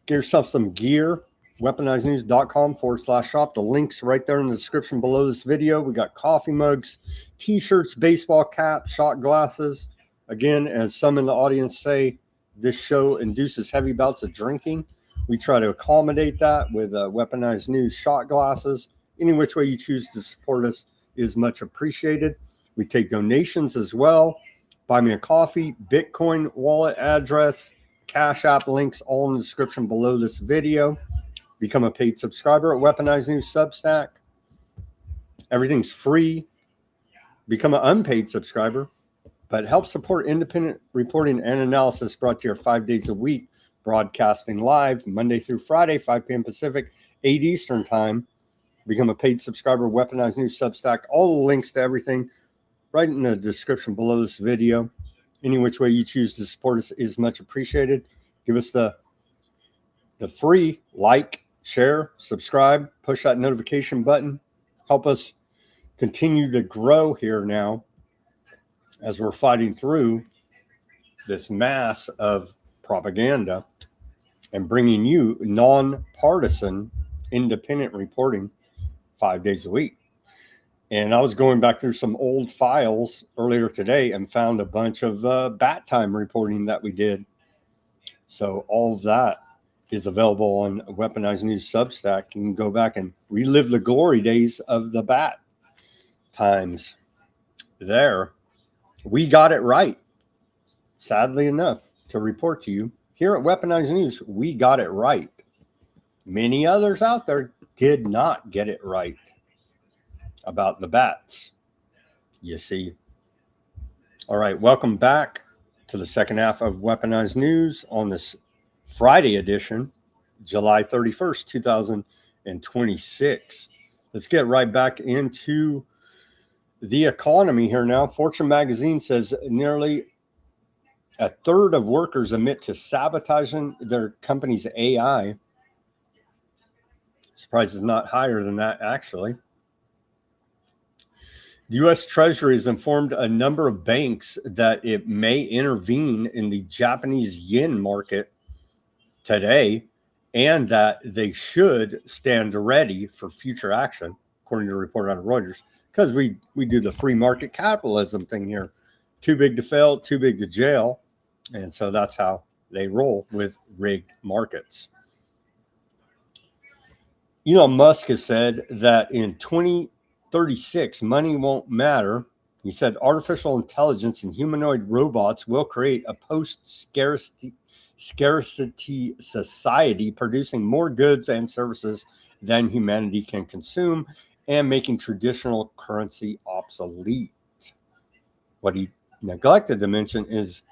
Get yourself some gear. Weaponizednews.com/shop. The link's right there in the description below this video. We got coffee mugs, t-shirts, baseball caps, shot glasses. Again, as some in the audience say, this show induces heavy bouts of drinking. We try to accommodate that with Weaponized News shot glasses. Any which way you choose to support us is much appreciated. We take donations as well. Buy me a coffee, Bitcoin wallet address, Cash App links all in the description below this video. Become a paid subscriber at Weaponized News Substack. Everything's free. Become an unpaid subscriber, but help support independent reporting and analysis brought to you 5 days a week, broadcasting live Monday through Friday, 5 p.m. Pacific, 8 Eastern time. Become a paid subscriber, Weaponized News Substack. All the links to everything right in the description below this video. Any which way you choose to support us is much appreciated. Give us the free like, share, subscribe, push that notification button. Help us continue to grow here now as we're fighting through this mass of propaganda and bringing you nonpartisan, independent reporting 5 days a week. And I was going back through some old files earlier today and found a bunch of bat time reporting that we did. So all of that is available on Weaponized News Substack. You can go back and relive the glory days of the bat times there. We got it right, sadly enough, to report to you. Here at Weaponized News, we got it right. Many others out there did not get it right about the bats, you see. All right, welcome back to the second half of Weaponized News on this Friday edition, July 31st, 2026. Let's get right back into the economy here now. Fortune magazine says nearly a third of workers admit to sabotaging their company's AI. Surprise is not higher than that, actually. The U.S. Treasury has informed a number of banks that it may intervene in the Japanese yen market today and that they should stand ready for future action, according to a report out of Reuters, because we do the free market capitalism thing here. Too big to fail, too big to jail. And so that's how they roll with rigged markets. Elon Musk has said that in 2036, money won't matter. He said artificial intelligence and humanoid robots will create a post-scarcity society, producing more goods and services than humanity can consume and making traditional currency obsolete. What he neglected to mention is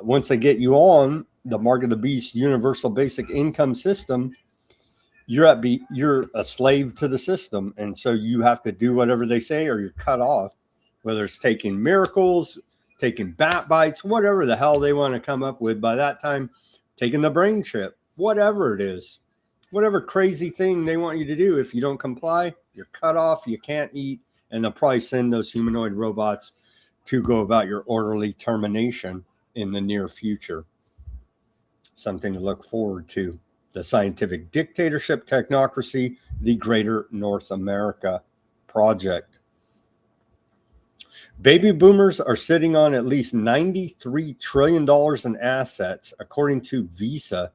once they get you on the mark of the beast universal basic income system, you're a slave to the system, and so you have to do whatever they say or you're cut off, whether it's taking miracles, taking bat bites, whatever the hell they want to come up with. By that time, taking the brain chip, whatever it is, whatever crazy thing they want you to do. If you don't comply, you're cut off, you can't eat, and they'll probably send those humanoid robots to go about your orderly termination in the near future. Something to look forward to. The scientific dictatorship technocracy, the Greater North America Project. Baby boomers are sitting on at least $93 trillion in assets, according to Visa.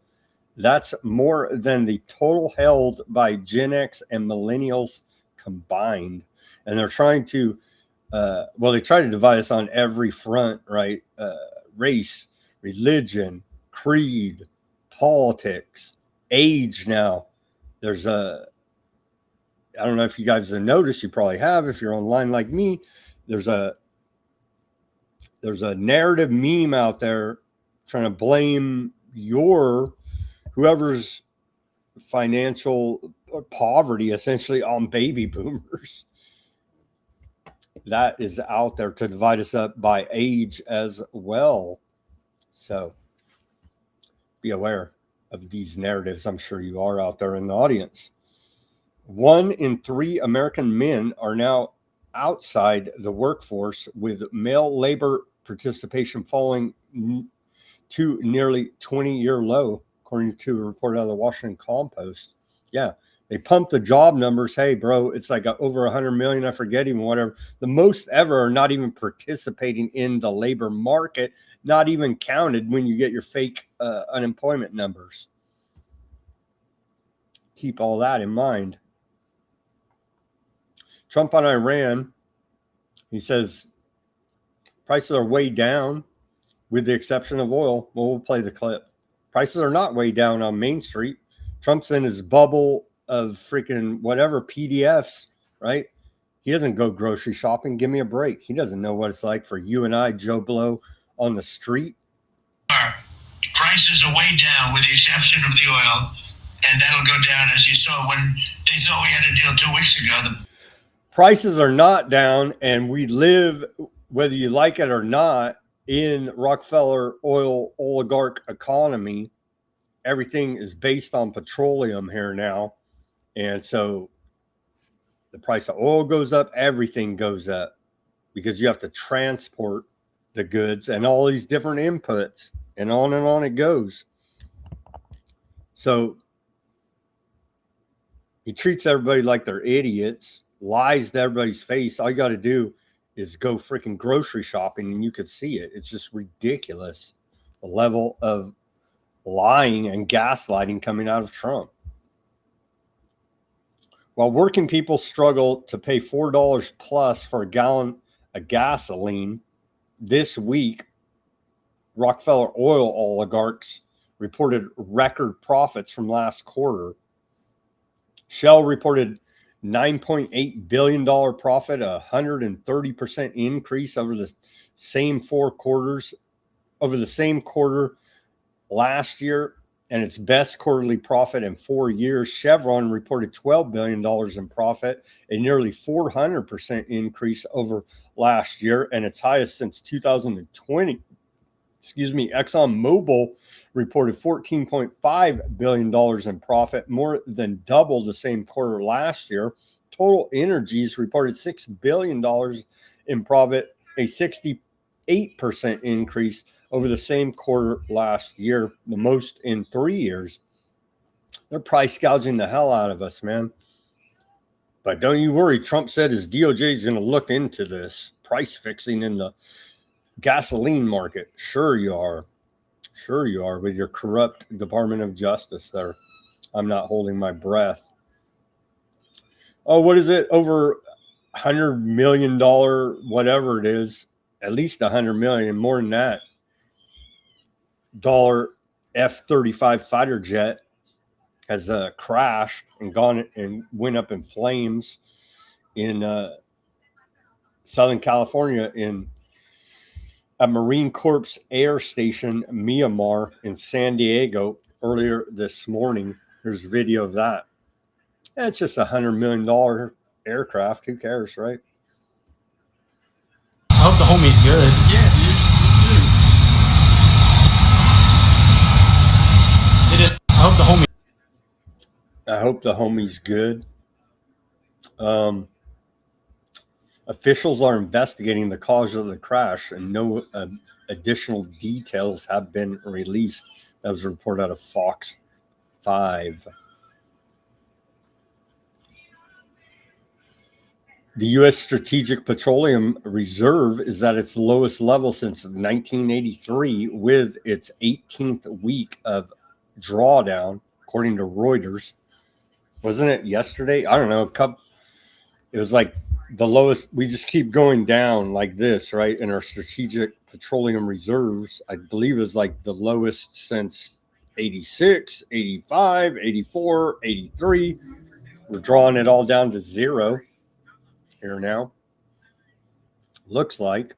That's more than the total held by Gen X and millennials combined. And they're trying to, they try to divide us on every front, right? Race, religion, creed, politics, age now. There's I don't know if you guys have noticed, you probably have if you're online like me. There's a narrative meme out there trying to blame whoever's financial poverty essentially on baby boomers. That is out there to divide us up by age as well. So be aware of these narratives. I'm sure you are out there in the audience. 1 in 3 American men are now outside the workforce, with male labor participation falling to nearly 20-year low, according to a report out of the Washington Compost. Yeah, they pumped the job numbers. Hey, bro, it's like over 100 million. I forget even whatever. The most ever are not even participating in the labor market, not even counted when you get your fake unemployment numbers. Keep all that in mind. Trump on Iran, he says prices are way down with the exception of oil. Well, we'll play the clip. Prices are not way down on Main Street. Trump's in his bubble of freaking whatever PDFs, right? He doesn't go grocery shopping. Give me a break. He doesn't know what it's like for you and I, Joe Blow, on the street. Prices are way down with the exception of the oil, and that'll go down, as you saw when they thought we had a deal 2 weeks ago. Prices are not down, and we live, whether you like it or not, in Rockefeller oil oligarch economy. Everything is based on petroleum here now. And so the price of oil goes up, everything goes up because you have to transport the goods and all these different inputs, and on it goes. So he treats everybody like they're idiots, lies to everybody's face. All you got to do is go freaking grocery shopping and you could see it. It's just ridiculous, the level of lying and gaslighting coming out of Trump. While working people struggle to pay $4 plus for a gallon of gasoline, this week, Rockefeller oil oligarchs reported record profits from last quarter. Shell reported $9.8 billion profit, a 130% increase over the same 4 quarters, over the same quarter last year, and its best quarterly profit in 4 years. Chevron reported $12 billion in profit, a nearly 400% increase over last year, and its highest since 2020. ExxonMobil reported $14.5 billion in profit, more than double the same quarter last year. Total Energies reported $6 billion in profit, a 68% increase over the same quarter last year, the most in 3 years. They're price gouging the hell out of us, man. But don't you worry. Trump said his DOJ is going to look into this price fixing in the gasoline market. Sure you are. Sure you are, with your corrupt Department of Justice there. I'm not holding my breath. Oh, what is it? Over $100 million, whatever it is, at least $100 million, more than that, dollar F-35 fighter jet has crashed and gone and went up in flames in Southern California in a Marine Corps Air Station, Myanmar, in San Diego earlier this morning. There's a video of that. It's just $100 million aircraft. Who cares, right? I hope the homie's good. Yeah, dude. I hope the homie's good. Officials are investigating the cause of the crash, and no additional details have been released. That was a report out of Fox 5. The U.S. Strategic Petroleum Reserve is at its lowest level since 1983, with its 18th week of drawdown, according to Reuters. Wasn't it yesterday? I don't know. It was like the lowest. We just keep going down like this, right? And our strategic petroleum reserves, I believe, is like the lowest since 86, 85, 84, 83. We're drawing it all down to zero here now. Looks like.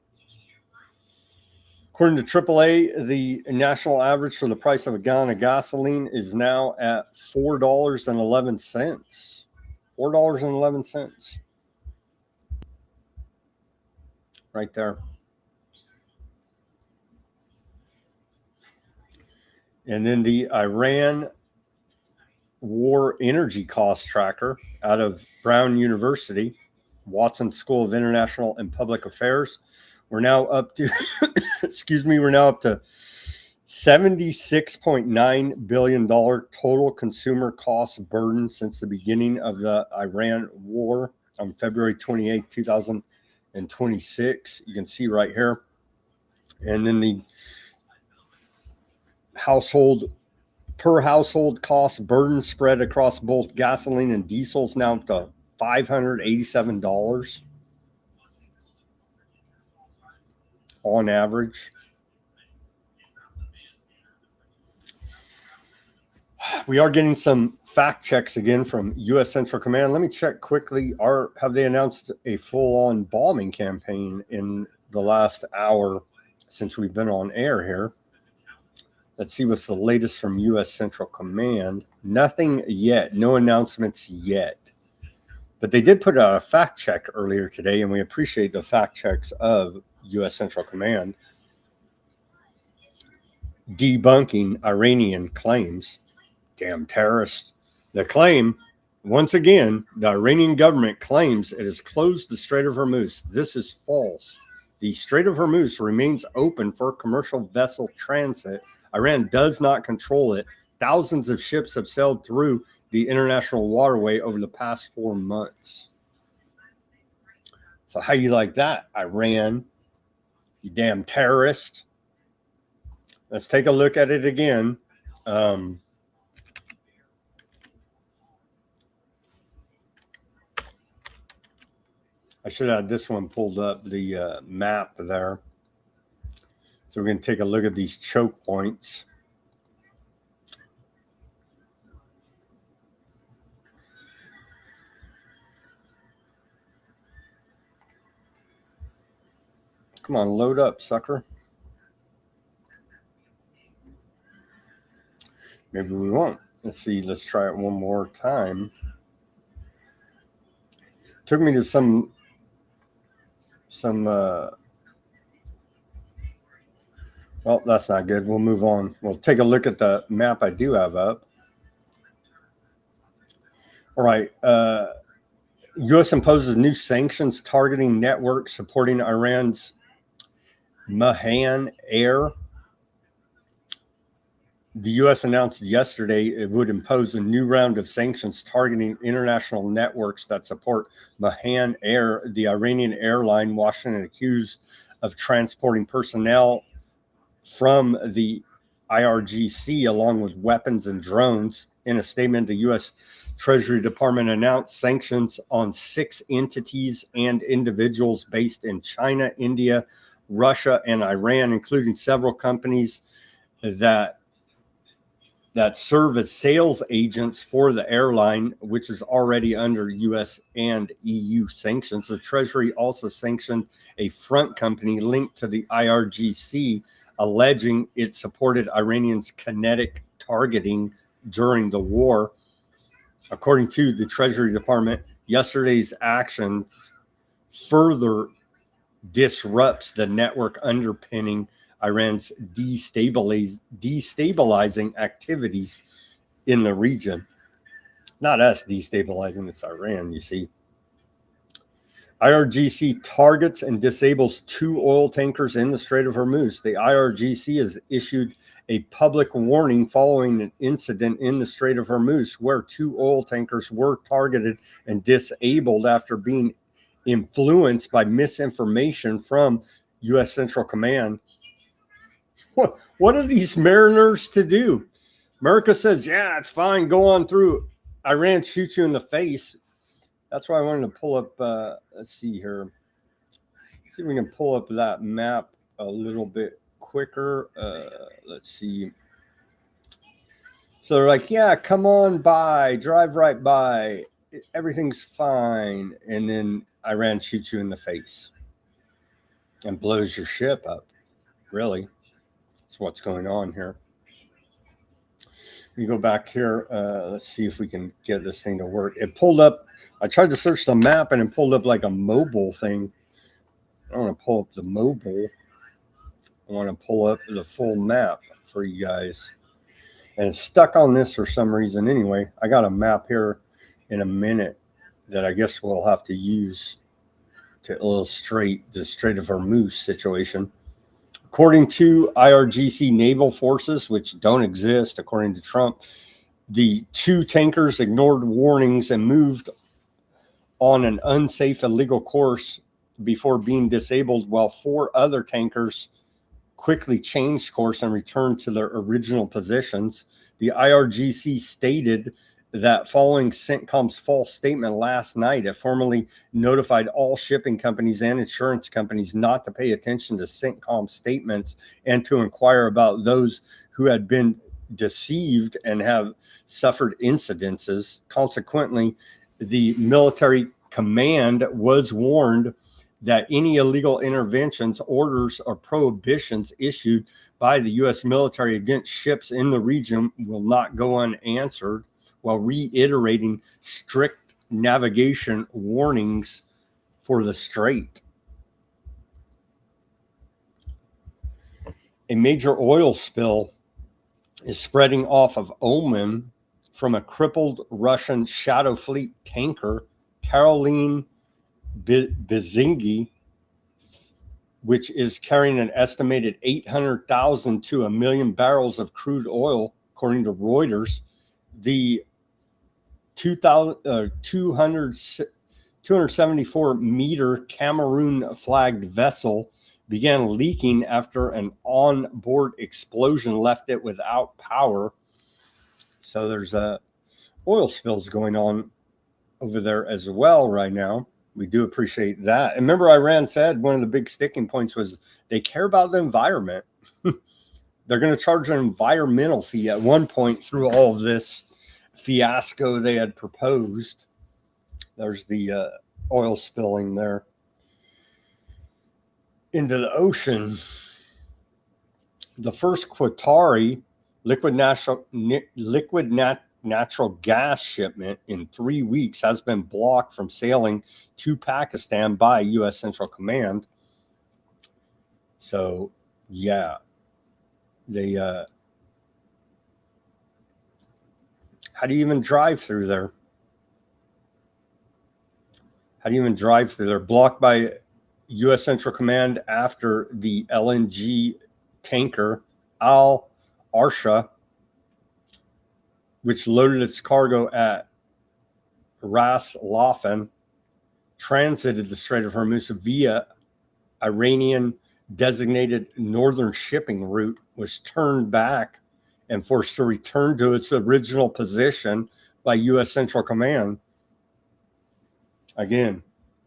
According to AAA, the national average for the price of a gallon of gasoline is now at $4.11. $4.11. Right there. And then the Iran War Energy Cost Tracker out of Brown University, Watson School of International and Public Affairs. We're now up to, we're now up to $76.9 billion total consumer cost burden since the beginning of the Iran war on February 28, 2026. You can see right here. And then the per household cost burden spread across both gasoline and diesel is now up to $587 on average. We are getting some fact checks again from U.S. Central Command. Let me check quickly. Have they announced a full-on bombing campaign in the last hour since we've been on air here? Let's see what's the latest from U.S. Central Command. Nothing yet. No announcements yet. But they did put out a fact check earlier today, and we appreciate the fact checks of U.S. Central Command debunking Iranian claims. Damn terrorists. The claim, once again, the Iranian government claims it has closed the Strait of Hormuz. This is false. The Strait of Hormuz remains open for commercial vessel transit. Iran does not control it. Thousands of ships have sailed through the international waterway over the past 4 months. So how you like that, Iran? You damn terrorist. Let's take a look at it again. I should have this one pulled up, the map there. So we're going to take a look at these choke points. Come on, load up, sucker. Maybe we won't. Let's see. Let's try it one more time. Took me to some well, that's not good. We'll move on. We'll take a look at the map I do have up. All right. U.S. imposes new sanctions targeting networks supporting Iran's Mahan Air. The U.S. announced yesterday it would impose a new round of sanctions targeting international networks that support Mahan Air, the Iranian airline Washington accused of transporting personnel from the IRGC along with weapons and drones. In a statement, the U.S. Treasury Department announced sanctions on 6 entities and individuals based in China, India, Russia, and Iran, including several companies that serve as sales agents for the airline, which is already under U.S. and EU sanctions. The Treasury also sanctioned a front company linked to the IRGC, alleging it supported Iranians' kinetic targeting during the war. According to the Treasury Department, yesterday's action further disrupts the network underpinning Iran's destabilizing activities in the region. Not us destabilizing, it's Iran, you see. IRGC targets and disables 2 oil tankers in the Strait of Hormuz. The IRGC has issued a public warning following an incident in the Strait of Hormuz where 2 oil tankers were targeted and disabled after being influenced by misinformation from U.S. Central Command. What are these mariners to do? America says, yeah, it's fine, go on through. Iran shoots you in the face. That's why I wanted to pull up, let's see here. See if we can pull up that map a little bit quicker. Let's see. So they're like, yeah, come on by, drive right by. Everything's fine. And then Iran shoots you in the face and blows your ship up. Really? That's what's going on here. You go back here. Let's see if we can get this thing to work. It pulled up. I tried to search the map and it pulled up like a mobile thing. I want to pull up the mobile. I want to pull up the full map for you guys. And it's stuck on this for some reason. Anyway, I got a map here in a minute that I guess we'll have to use to illustrate the Strait of Hormuz situation. According to IRGC naval forces, which don't exist, according to Trump, the 2 tankers ignored warnings and moved on an unsafe, illegal course before being disabled, while 4 other tankers quickly changed course and returned to their original positions. The IRGC stated that following CENTCOM's false statement last night, it formally notified all shipping companies and insurance companies not to pay attention to CENTCOM statements and to inquire about those who had been deceived and have suffered incidences. Consequently, the military command was warned that any illegal interventions, orders, or prohibitions issued by the U.S. military against ships in the region will not go unanswered, while reiterating strict navigation warnings for the strait. A major oil spill is spreading off of Oman from a crippled Russian Shadow Fleet tanker, Caroline Bizingi, which is carrying an estimated 800,000 to 1 million barrels of crude oil, according to Reuters. The 274-meter Cameroon-flagged vessel began leaking after an on-board explosion left it without power. So there's oil spills going on over there as well right now. We do appreciate that. And remember, Iran said one of the big sticking points was they care about the environment. They're going to charge an environmental fee at one point through all of this fiasco they had proposed. There's the oil spilling there into the ocean. The first Qatari liquid natural gas shipment in 3 weeks has been blocked from sailing to Pakistan by U.S. Central Command. So, yeah, they how do you even drive through there? How do you even drive through there? Blocked by U.S. Central Command after the LNG tanker Al Arsha, which loaded its cargo at Ras Laffan, transited the Strait of Hormuz via Iranian designated northern shipping route, was turned back and forced to return to its original position by U.S. Central Command. Again,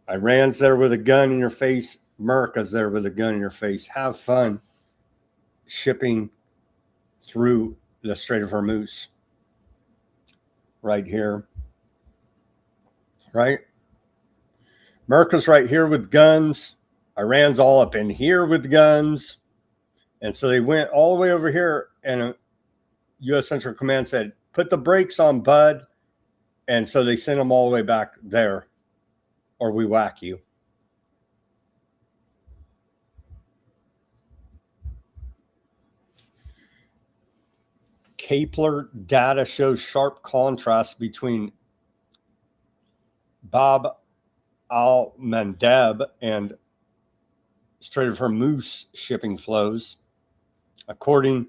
Iran's there with a gun in your face. America's there with a gun in your face. Have fun shipping through the Strait of Hormuz. Right here. Right? America's right here with guns. Iran's all up in here with guns. And so they went all the way over here, and U.S. Central Command said, put the brakes on, bud. And so they sent them all the way back there, or we whack you. Kepler data shows sharp contrast between Bab al-Mandeb and Strait of Hormuz shipping flows. According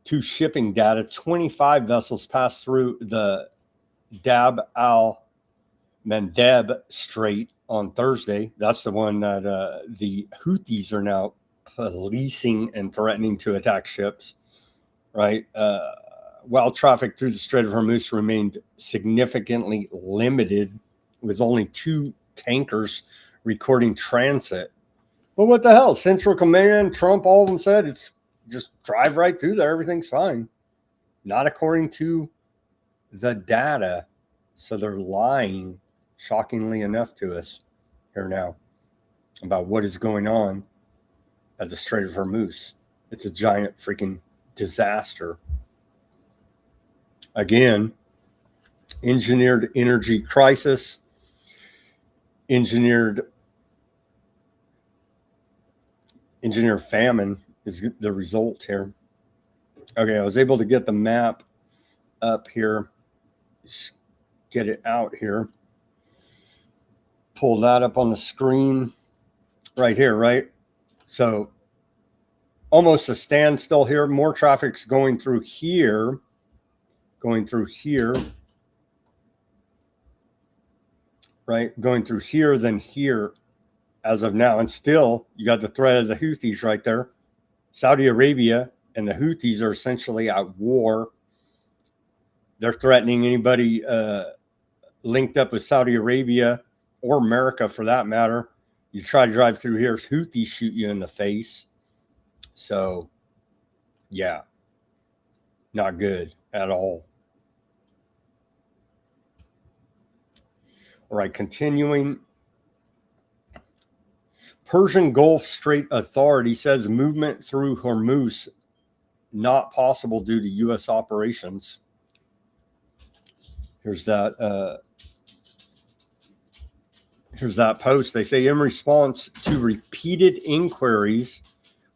to shipping data, 25 vessels passed through the Bab al-Mandeb Strait on Thursday. That's the one that the Houthis are now policing and threatening to attack ships, right? While traffic through the Strait of Hormuz remained significantly limited, with only 2 tankers recording transit. But what the hell? Central Command, Trump, all of them said it's just drive right through there. Everything's fine. Not according to the data. So they're lying, shockingly enough, to us here now about what is going on at the Strait of Hormuz. It's a giant freaking disaster. Again, engineered energy crisis, engineered famine is the result here. Okay, I was able to get the map up here. Just get it out here. Pull that up on the screen right here, right? So almost a standstill here. More traffic's going through here. Right? Going through here than here as of now. And still, you got the threat of the Houthis right there. Saudi Arabia and the Houthis are essentially at war. They're threatening anybody linked up with Saudi Arabia or America for that matter. You try to drive through here, Houthis shoot you in the face. So, yeah, not good at all. All right, continuing. Persian Gulf Strait Authority says movement through Hormuz not possible due to U.S. operations. Here's that post. They say, in response to repeated inquiries,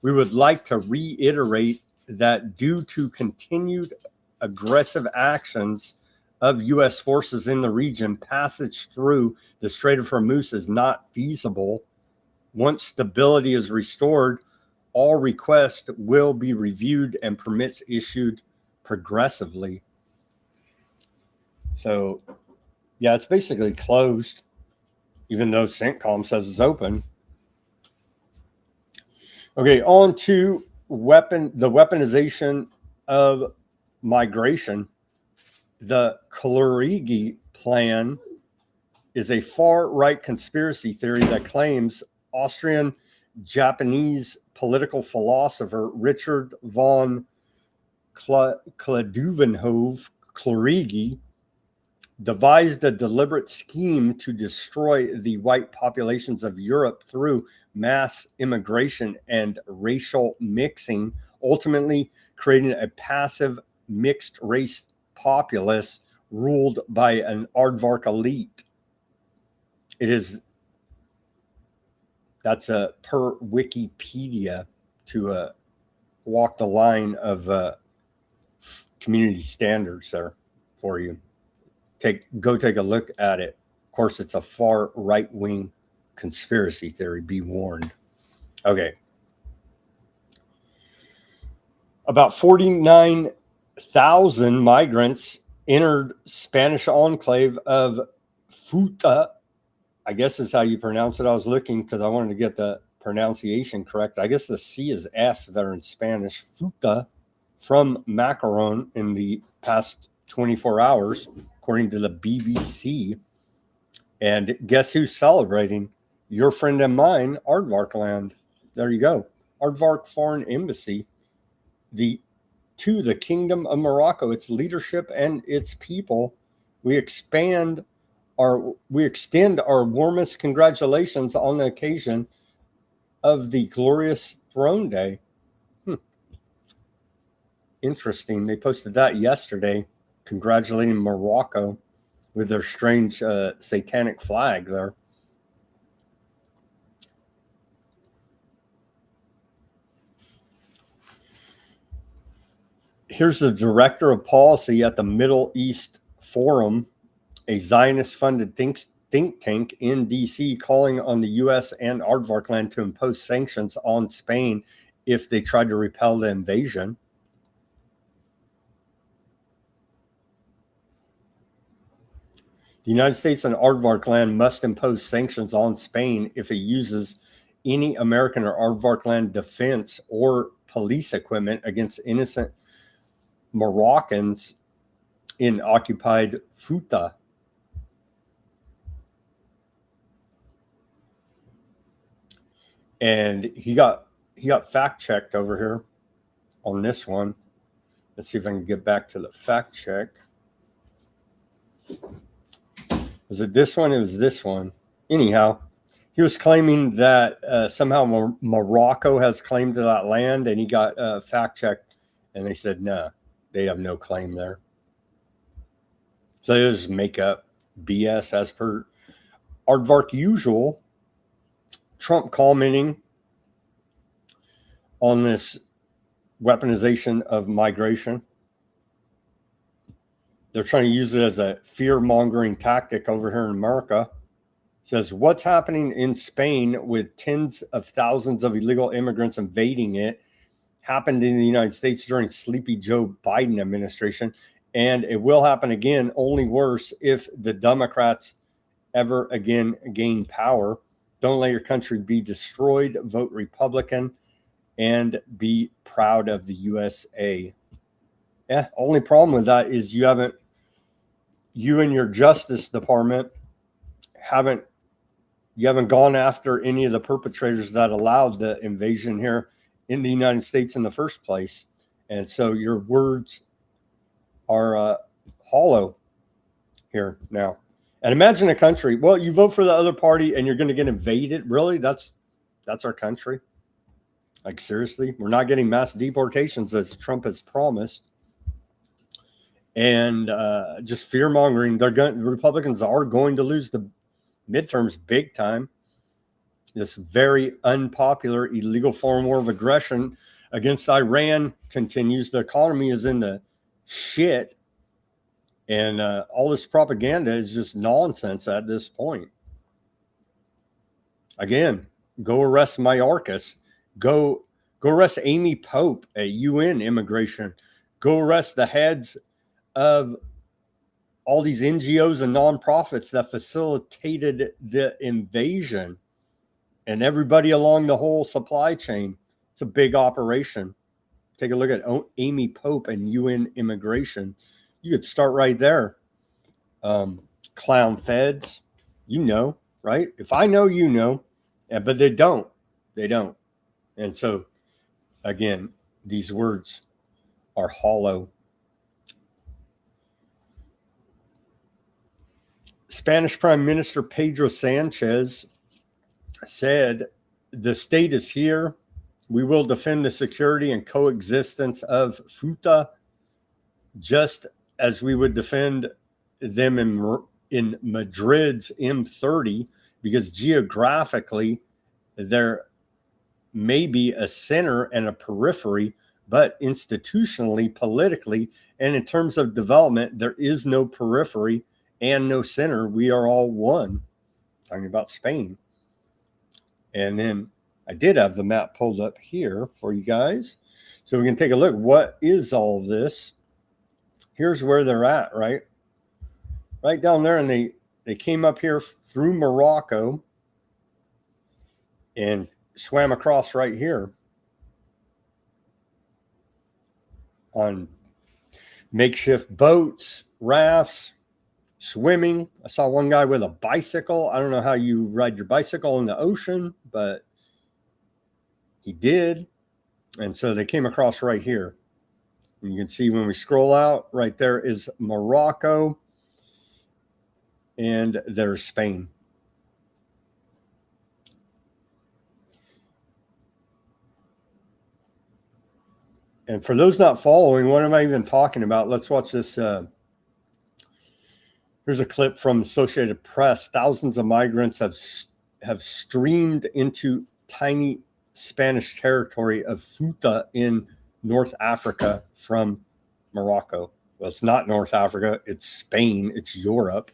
we would like to reiterate that due to continued aggressive actions of U.S. forces in the region, passage through the Strait of Hormuz is not feasible. Once stability is restored, all requests will be reviewed and permits issued progressively. So, yeah, it's basically closed, even though CENTCOM says it's open. Okay, on to the weaponization of migration. The Clarigi Plan is a far-right conspiracy theory that claims Austrian-Japanese political philosopher Richard von Kladuvenhove Clarigi devised a deliberate scheme to destroy the white populations of Europe through mass immigration and racial mixing, ultimately creating a passive mixed race populace ruled by an aardvark elite. That's per Wikipedia to walk the line of community standards there for you. Go take a look at it. Of course, it's a far right-wing conspiracy theory. Be warned. Okay. About 49,000 migrants entered Spanish enclave of Ceuta. I guess is how you pronounce it. I was looking because I wanted to get the pronunciation correct. I guess the C is F there in Spanish. Ceuta from Macaron in the past 24 hours, according to the BBC. And guess who's celebrating? Your friend and mine, Aardvark Land. There you go. Aardvark Foreign Embassy. To the Kingdom of Morocco, its leadership and its people. We extend our warmest congratulations on the occasion of the glorious Throne Day. Interesting. They posted that yesterday, congratulating Morocco with their strange satanic flag there. Here's the director of policy at the Middle East Forum, a Zionist-funded think think tank in D.C. calling on the U.S. and Aardvark land to impose sanctions on Spain if they tried to repel the invasion. The United States and Aardvark land must impose sanctions on Spain if it uses any American or Aardvark land defense or police equipment against innocent Moroccans in occupied Ceuta. And he got fact checked over here on this one. Let's see if I can get back to the fact check. Was it this one? It was this one. Anyhow, he was claiming that somehow Morocco has claim to that land, and he got fact checked, and they said no, they have no claim there. So they just make up BS as per Aardvark usual. Trump commenting on this weaponization of migration. They're trying to use it as a fear-mongering tactic over here in America. It says, what's happening in Spain with tens of thousands of illegal immigrants invading it happened in the United States during Sleepy Joe Biden administration, and it will happen again, only worse if the Democrats ever again gain power. Don't let your country be destroyed. Vote Republican and be proud of the USA. Yeah, only problem with that is you and your Justice Department haven't gone after any of the perpetrators that allowed the invasion here in the United States in the first place. And so your words are hollow here now. And imagine a country, well, you vote for the other party and you're going to get invaded. Really? That's our country. Like, seriously, we're not getting mass deportations as Trump has promised. And just fear mongering. Republicans are going to lose the midterms big time. This very unpopular, illegal foreign war of aggression against Iran continues. The economy is in the shit. And all this propaganda is just nonsense at this point. Again, go arrest Mayorkas. Go arrest Amy Pope at UN Immigration. Go arrest the heads of all these NGOs and nonprofits that facilitated the invasion and everybody along the whole supply chain. It's a big operation. Take a look at Amy Pope and UN Immigration. You could start right there. Clown feds, you know, right? If I know, you know, but they don't. They don't. And so, again, these words are hollow. Spanish Prime Minister Pedro Sanchez said, the state is here. We will defend the security and coexistence of Ceuta just as we would defend them in Madrid's M30, because geographically there may be a center and a periphery, but institutionally, politically, and in terms of development, there is no periphery and no center. We are all one. Talking about Spain. And then I did have the map pulled up here for you guys, so we can take a look. What is all of this? Here's where they're at, right? Right down there, and they came up here through Morocco and swam across right here on makeshift boats, rafts, swimming. I saw one guy with a bicycle. I don't know how you ride your bicycle in the ocean, but he did. And so they came across right here. And you can see when we scroll out, right there is Morocco, and there's Spain. And for those not following, what am I even talking about? Let's watch this. Here's a clip from Associated Press. Thousands of migrants have streamed into tiny Spanish territory of Ceuta in North Africa from Morocco. Well, it's not North Africa. It's Spain. It's Europe.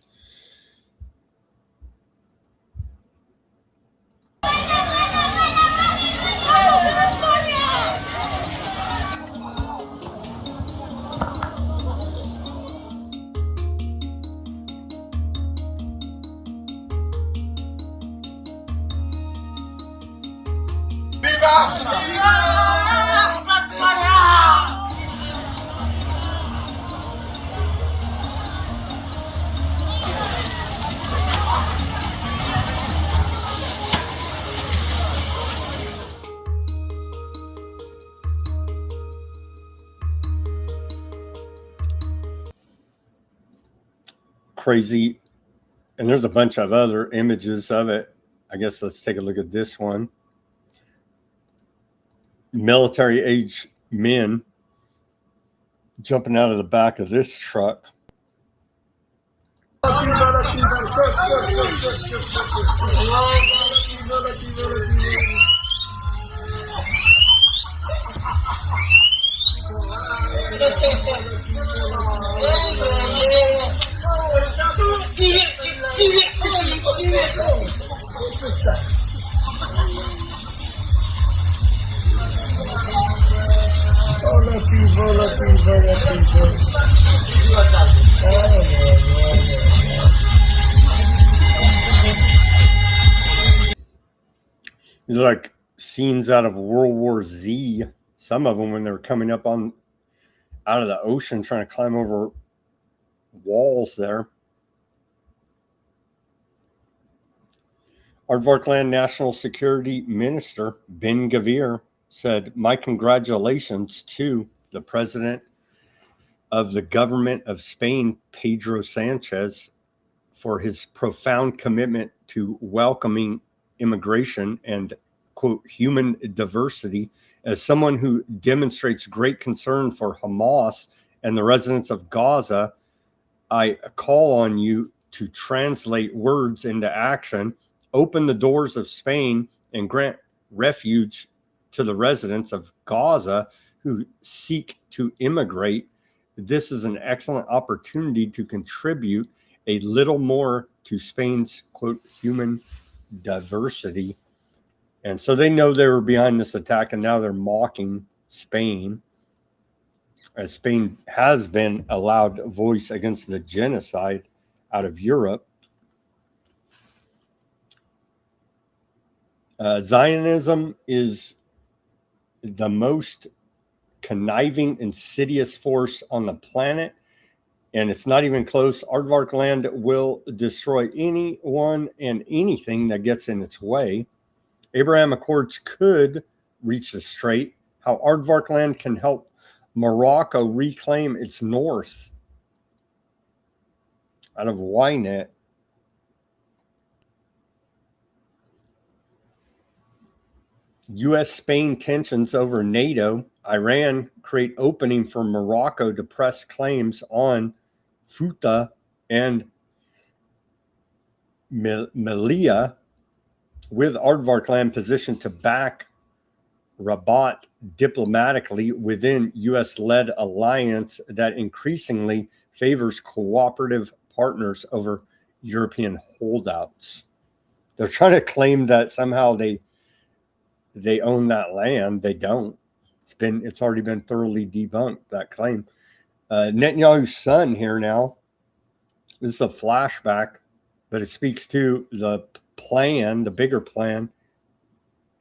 Crazy. And there's a bunch of other images of it. I guess let's take a look at this one. Military age men jumping out of the back of this truck. These are like scenes out of World War Z. Some of them when they were coming up out of the ocean trying to climb over walls there. Aardvarkland National Security Minister Ben Gvir said, "My congratulations to the President of the Government of Spain, Pedro Sanchez, for his profound commitment to welcoming immigration and, quote, human diversity. As someone who demonstrates great concern for Hamas and the residents of Gaza, I call on you to translate words into action, open the doors of Spain, and grant refuge to the residents of Gaza who seek to immigrate. This is an excellent opportunity to contribute a little more to Spain's, quote, human diversity." And so they know they were behind this attack, and now they're mocking Spain, as Spain has been a loud voice against the genocide out of Europe. Zionism is the most conniving, insidious force on the planet, and it's not even close. Aardvarkland will destroy anyone and anything that gets in its way. Abraham Accords could reach the strait. How Aardvarkland can help Morocco reclaim its north. Out of Ynet. U.S.-Spain tensions over NATO. Iran create opening for Morocco to press claims on Fouta and Melilla, with Aardvarkland positioned to back Rabat diplomatically within U.S.-led alliance that increasingly favors cooperative partners over European holdouts. They're trying to claim that somehow they own that land. They don't. It's already been thoroughly debunked, that claim. Netanyahu's son here now. This is a flashback, but it speaks to the plan, the bigger plan.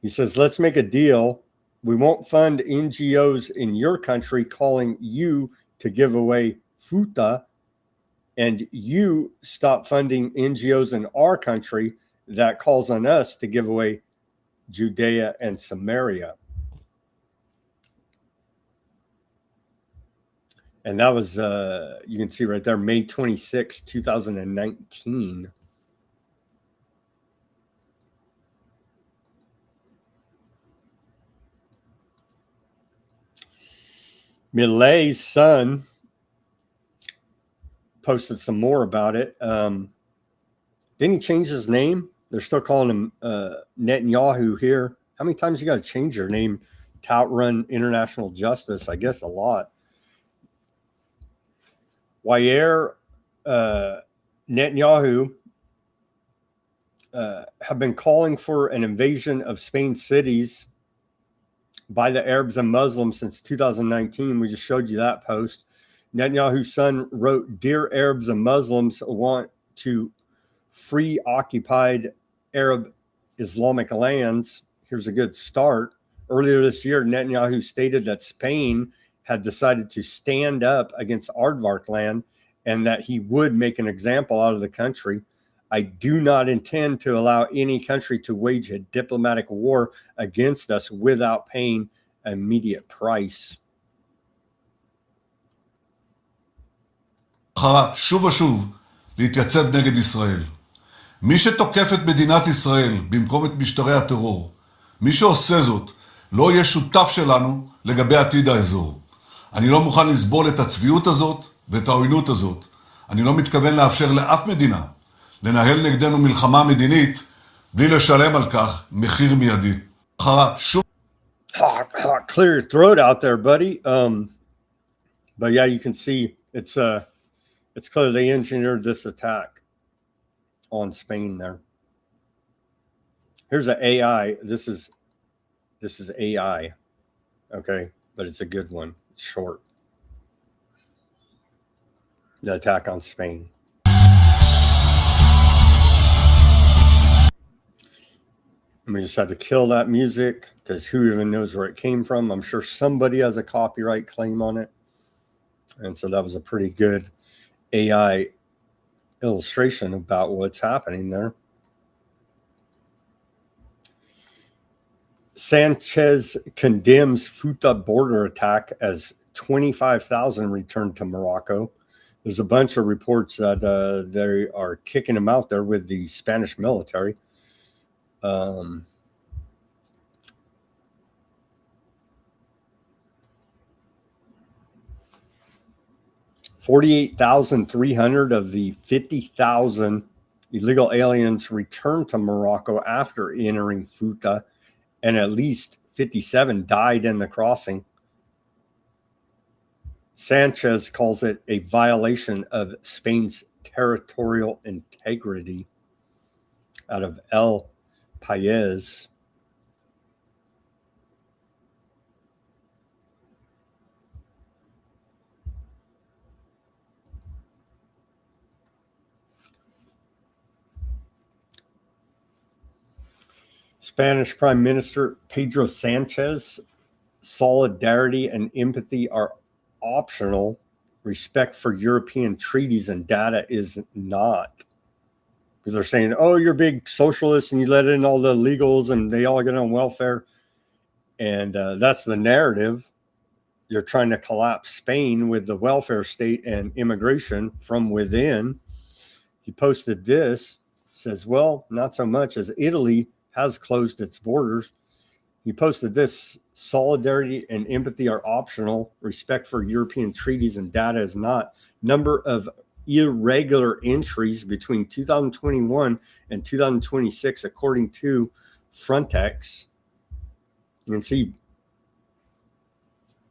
He says, let's make a deal. We won't fund NGOs in your country calling you to give away Fouta, and you stop funding NGOs in our country that calls on us to give away Judea and Samaria. And that was, you can see right there, May 26, 2019. Milei's son posted some more about it. Didn't he change his name? They're still calling him Netanyahu here. How many times you got to change your name to outrun international justice? I guess a lot. Yair Netanyahu have been calling for an invasion of Spain's cities by the Arabs and Muslims since 2019. We just showed you that post. Netanyahu's son wrote, "Dear Arabs and Muslims, want to free occupied Arab Islamic lands. Here's a good start. Earlier this year, Netanyahu stated that Spain had decided to stand up against Aardvark land and that he would make an example out of the country. I do not intend to allow any country to wage a diplomatic war against us without paying an immediate price. בחרה שוב ושוב להתייצב נגד ישראל. מי שתוקף את מדינת ישראל במקום את משטרי הטרור, מי שעושה זאת, לא יהיה שותף שלנו לגבי עתיד האזור. אני לא מוכן לסבול את הצביעות הזאת ואת העוינות הזאת. אני לא מתכוון לאפשר לאף מדינה לנהל נגדנו מלחמה מדינית בלי לשלם על כך מחיר מיידי. בחרה שוב... Clear your throat out there, buddy. But yeah, you can see it's clear they engineered this attack on Spain there. Here's an AI. This is AI. Okay, but it's a good one. It's short. The attack on Spain. And we just had to kill that music because who even knows where it came from? I'm sure somebody has a copyright claim on it. And so that was a pretty good AI illustration about what's happening there. Sanchez condemns Futa border attack as 25,000 returned to Morocco. There's a bunch of reports that they are kicking him out there with the Spanish military. 48,300 of the 50,000 illegal aliens returned to Morocco after entering Futa, and at least 57 died in the crossing. Sanchez calls it a violation of Spain's territorial integrity. Out of El País. Spanish Prime Minister Pedro Sanchez, solidarity and empathy are optional. Respect for European treaties and data is not. Because they're saying, oh, you're big socialists and you let in all the illegals and they all get on welfare. And that's the narrative. You're trying to collapse Spain with the welfare state and immigration from within. He posted this, says, well, not so much as Italy has closed its borders. He posted this, solidarity and empathy are optional. Respect for European treaties and data is not. Number of irregular entries between 2021 and 2026, according to Frontex. You can see,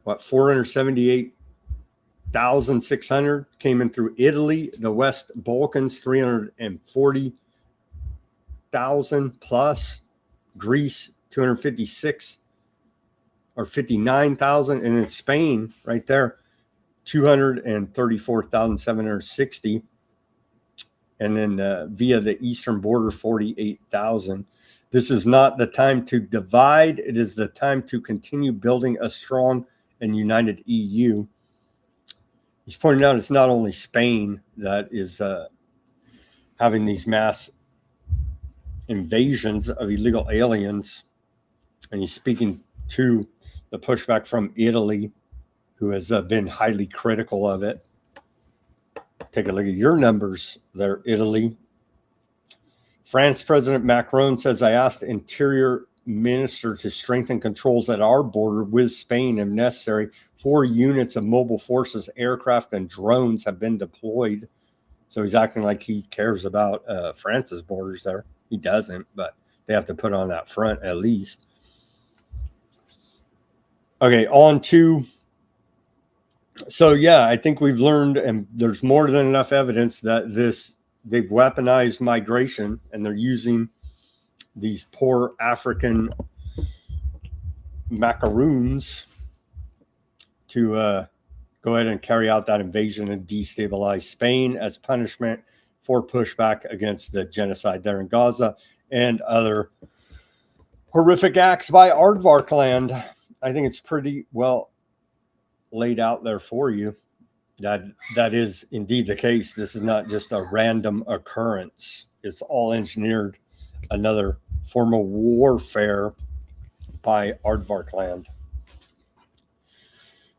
478,600 came in through Italy, the West Balkans, 340,000 plus, Greece, 256 or 59,000, and in Spain, right there, 234,760, and then via the eastern border, 48,000. This is not the time to divide. It is the time to continue building a strong and united EU. He's pointing out it's not only Spain that is having these mass invasions of illegal aliens, and he's speaking to the pushback from Italy, who has been highly critical of it. Take a look at your numbers there, Italy. France President Macron says, I asked Interior Minister to strengthen controls at our border with Spain if necessary. 4 units of mobile forces, aircraft, and drones have been deployed. So he's acting like he cares about France's borders there. He doesn't, but they have to put on that front at least. Okay, on to... So, yeah, I think we've learned, and there's more than enough evidence that they've weaponized migration, and they're using these poor African macaroons to go ahead and carry out that invasion and destabilize Spain as punishment for pushback against the genocide there in Gaza and other Horrific acts by Aardvarkland. I think it's pretty well laid out there for you. That is indeed the case. This is not just a random occurrence. It's all engineered. Another form of warfare by Aardvarkland.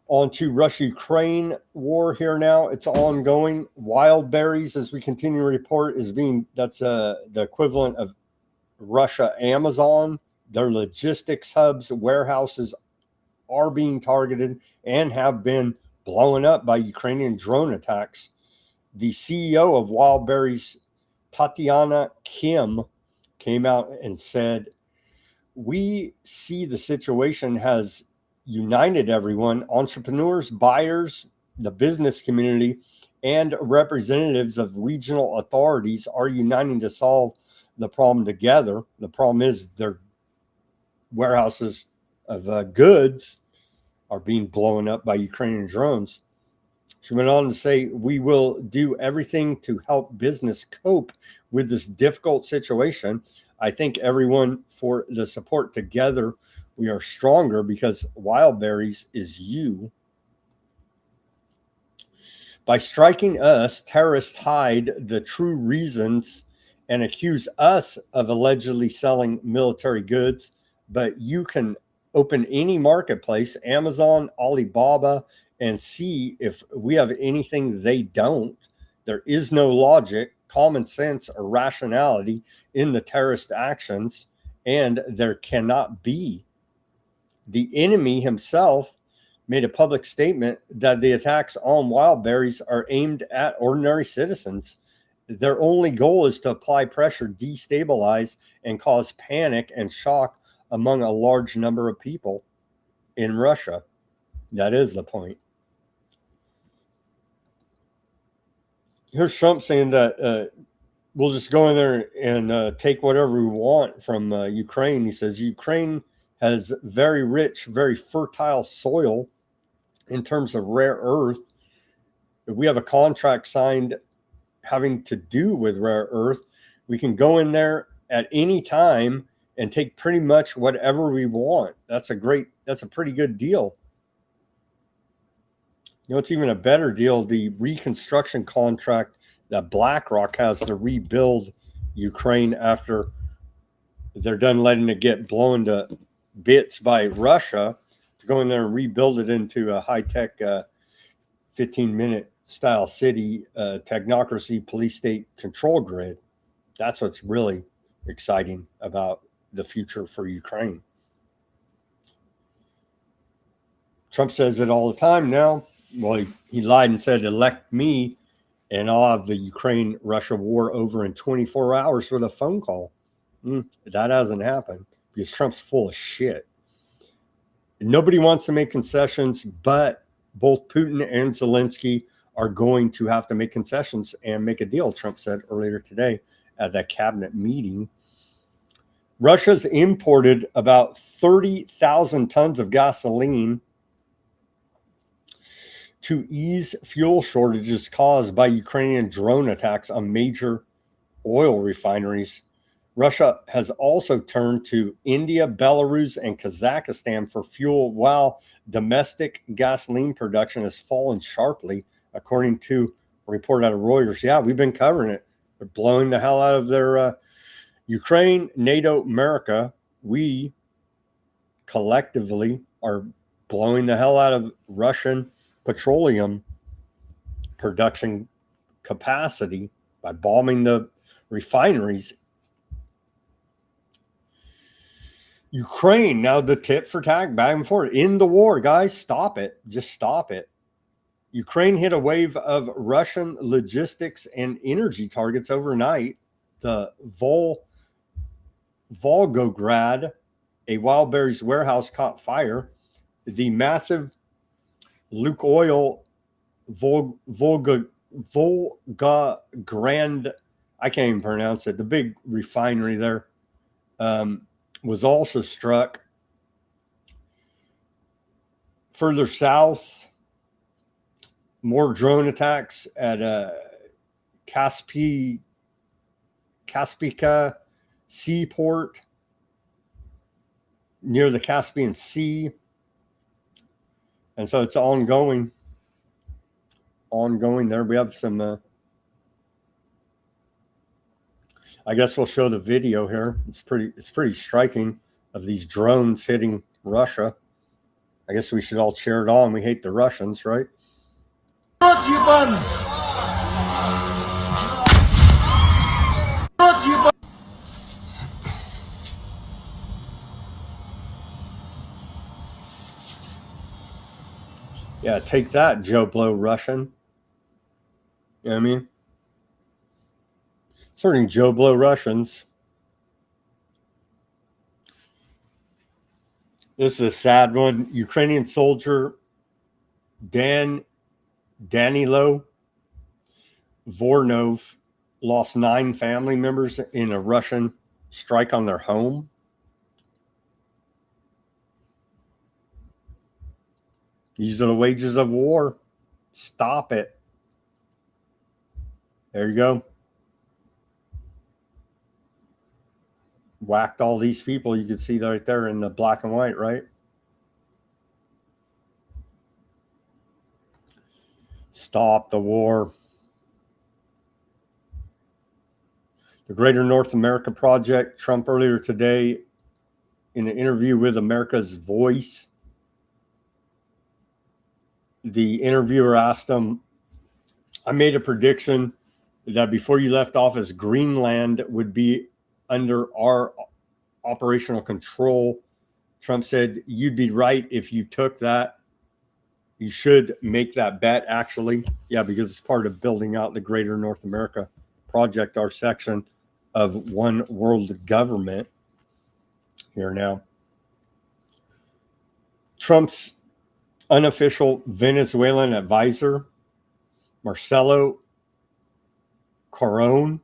On to Russia-Ukraine war here now. It's ongoing. Wild berries, as we continue to report, that's the equivalent of Russia Amazon. Their logistics hubs, warehouses are being targeted and have been blown up by Ukrainian drone attacks. The CEO of Wild Berries, Tatiana Kim, came out and said, "We see the situation has united everyone, entrepreneurs, buyers, the business community, and representatives of regional authorities are uniting to solve the problem together. The problem is their warehouses of goods are being blown up by Ukrainian drones." She went on to say, "We will do everything to help business cope with this difficult situation. I thank everyone for the support. Together, we are stronger because Wild Berries is you. By striking us, terrorists hide the true reasons and accuse us of allegedly selling military goods. But you can open any marketplace, Amazon, Alibaba, and see if we have anything they don't. There is no logic, common sense, or rationality in the terrorist actions, and there cannot be." The enemy himself made a public statement that the attacks on Wild Berries are aimed at ordinary citizens. Their only goal is to apply pressure, destabilize, and cause panic and shock among a large number of people in Russia. That is the point. Here's Trump saying that we'll just go in there and take whatever we want from Ukraine. He says Ukraine has very rich, very fertile soil in terms of rare earth. If we have a contract signed having to do with rare earth, we can go in there at any time and take pretty much whatever we want. That's a pretty good deal. You know, it's even a better deal. The reconstruction contract that BlackRock has to rebuild Ukraine after they're done letting it get blown to bits by Russia, to go in there and rebuild it into a high-tech 15-minute style city, technocracy, police state control grid. That's what's really exciting about the future for Ukraine. Trump says it all the time now. Well, he lied and said, elect me, and I'll have the Ukraine-Russia war over in 24 hours with a phone call. That hasn't happened because Trump's full of shit. Nobody wants to make concessions, but both Putin and Zelensky are going to have to make concessions and make a deal, Trump said earlier today at that cabinet meeting. Russia's imported about 30,000 tons of gasoline to ease fuel shortages caused by Ukrainian drone attacks on major oil refineries. Russia has also turned to India, Belarus, and Kazakhstan for fuel, while domestic gasoline production has fallen sharply, according to a report out of Reuters. Yeah, we've been covering it. They're blowing the hell out of their Ukraine, NATO, America. We collectively are blowing the hell out of Russian petroleum production capacity by bombing the refineries. Ukraine, now the tit for tat, back and forth. In the war, guys, stop it. Just stop it. Ukraine hit a wave of Russian logistics and energy targets overnight. The Volgograd, a Wild Berries warehouse, caught fire. The massive Lukoil Volgograd, I can't even pronounce it, the big refinery there, was also struck. Further south, more drone attacks at Kaspika seaport. near the Caspian Sea. And so it's ongoing. There we have some, I guess we'll show the video here. It's pretty striking of these drones hitting Russia. I guess we should all cheer it on. We hate the Russians, right? Yeah, take that, Joe Blow Russian. You know what I mean? Certain Joe Blow Russians. This is a sad one. Ukrainian soldier Danilo Voronov lost 9 family members in a Russian strike on their home. These are the wages of war. Stop it. There you go. Whacked all these people. You can see that right there in the black and white, right? Stop the war. The Greater North America Project. Trump earlier today in an interview with America's Voice. The interviewer asked him, I made a prediction that before you left office, Greenland would be under our operational control. Trump said, you'd be right if you took that. You should make that bet, actually. Yeah, because it's part of building out the Greater North America Project, our section of one world government here now. Trump's unofficial Venezuelan advisor, Marcelo Carone,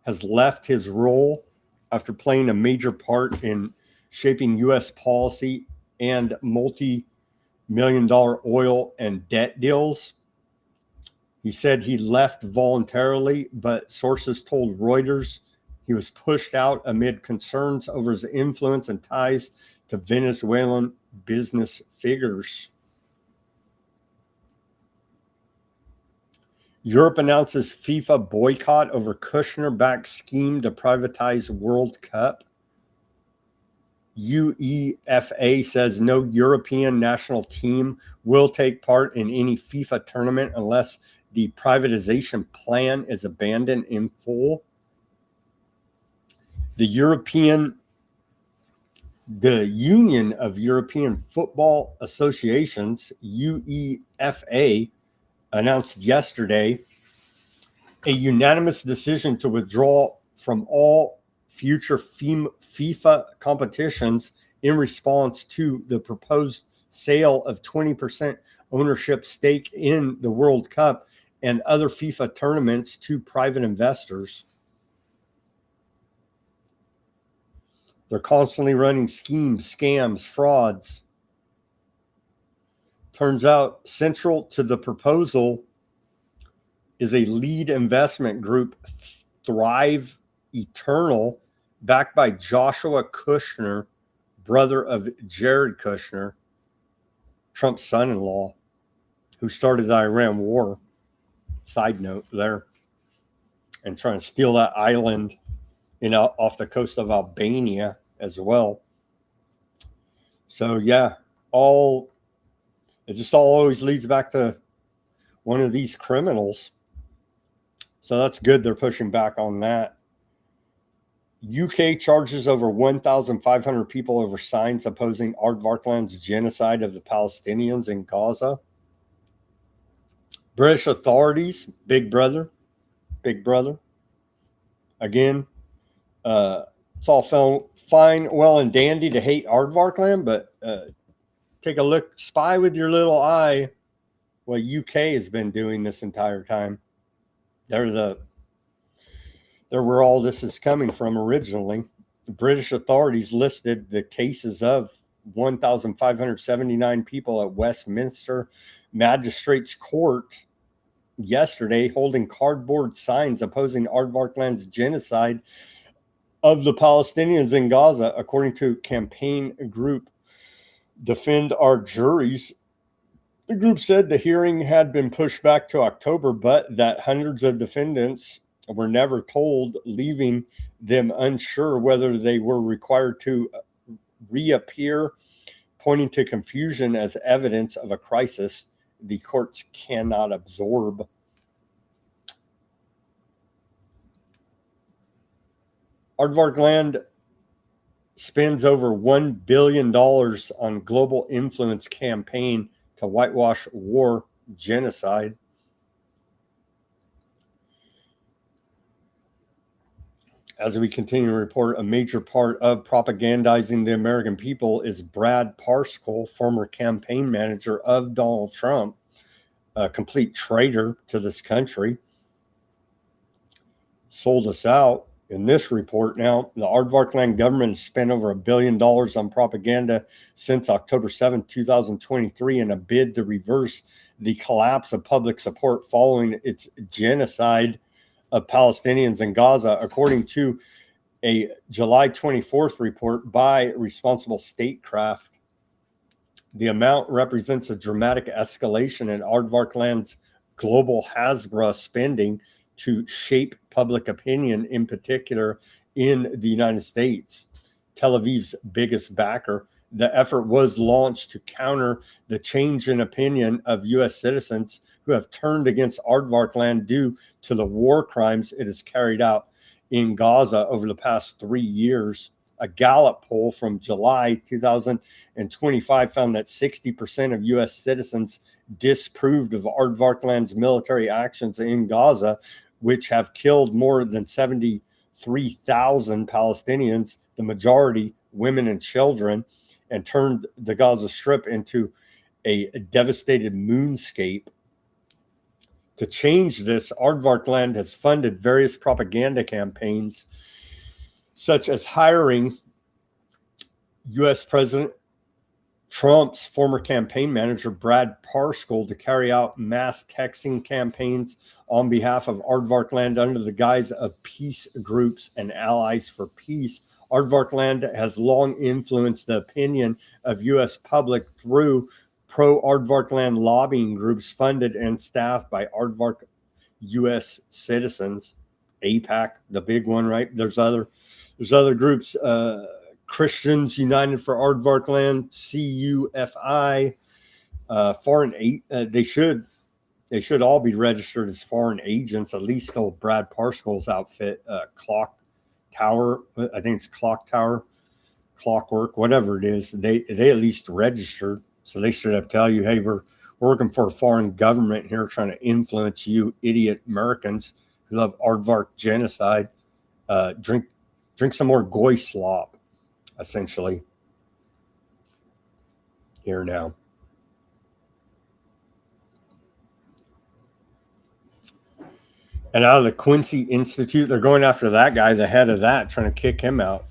has left his role after playing a major part in shaping U.S. policy and multi-million-dollar oil and debt deals. He said he left voluntarily, but sources told Reuters he was pushed out amid concerns over his influence and ties to Venezuelan business figures. Europe announces FIFA boycott over Kushner-backed scheme to privatize World Cup. UEFA says no European national team will take part in any FIFA tournament unless the privatization plan is abandoned in full. The Union of European Football Associations, UEFA, announced yesterday a unanimous decision to withdraw from all future FIFA competitions in response to the proposed sale of 20% ownership stake in the World Cup and other FIFA tournaments to private investors. They're constantly running schemes, scams, frauds. Turns out central to the proposal is a lead investment group, Thrive Eternal, backed by Joshua Kushner, brother of Jared Kushner, Trump's son-in-law, who started the Iran war. Side note there. And trying to steal that island off the coast of Albania as well. So yeah, it just all always leads back to one of these criminals. So that's good. They're pushing back on that. UK charges over 1,500 people over signs opposing Aardvarkland's genocide of the Palestinians in Gaza. British authorities, big brother. Again, it's all fine, well, and dandy to hate Aardvarkland, but take a look, spy with your little eye what UK has been doing this entire time. They're where all this is coming from originally. The British authorities listed the cases of 1,579 people at Westminster Magistrates Court yesterday holding cardboard signs opposing Aardvarkland's genocide of the Palestinians in Gaza, according to campaign group Defend Our Juries. The group said the hearing had been pushed back to October, but that hundreds of defendants were never told, leaving them unsure whether they were required to reappear, pointing to confusion as evidence of a crisis the courts cannot absorb. Aardvark Land spends over $1 billion on global influence campaign to whitewash war genocide. As we continue to report, a major part of propagandizing the American people is Brad Parscale, former campaign manager of Donald Trump, a complete traitor to this country. Sold us out. In this report now, the Aardvark Land government has spent over $1 billion on propaganda since October 7, 2023 in a bid to reverse the collapse of public support following its genocide of Palestinians in Gaza, according to a July 24th report by Responsible Statecraft. The amount represents a dramatic escalation in Aardvark Land's global Hasbro spending to shape public opinion, in particular in the United States, Tel Aviv's biggest backer. The effort was launched to counter the change in opinion of U.S. citizens who have turned against Aardvark Land due to the war crimes it has carried out in Gaza over the past 3 years. A Gallup poll from July 2025 found that 60% of U.S. citizens disapproved of Aardvark Land's military actions in Gaza, which have killed more than 73,000 Palestinians, the majority women and children, and turned the Gaza Strip into a devastated moonscape. To change this, Aardvark Land has funded various propaganda campaigns, such as hiring U.S. President Trump's former campaign manager, Brad Parscale, to carry out mass texting campaigns on behalf of Aardvark Land under the guise of peace groups and allies for peace. Aardvark Land has long influenced the opinion of U.S. public through pro-Aardvark Land lobbying groups funded and staffed by Aardvark U.S. citizens. AIPAC, the big one, right? There's other groups, Christians United for Aardvark Land, CUFI, foreign they should all be registered as foreign agents, at least old Brad Parscale's outfit, Clock Tower, I think it's Clock Tower, Clockwork, whatever it is, they at least registered, so they should have tell you, hey, we're working for a foreign government here trying to influence you idiot Americans who love Aardvark genocide. Drink some more goy slop, essentially. Here now. And out of the Quincy Institute, they're going after that guy, the head of that, trying to kick him out.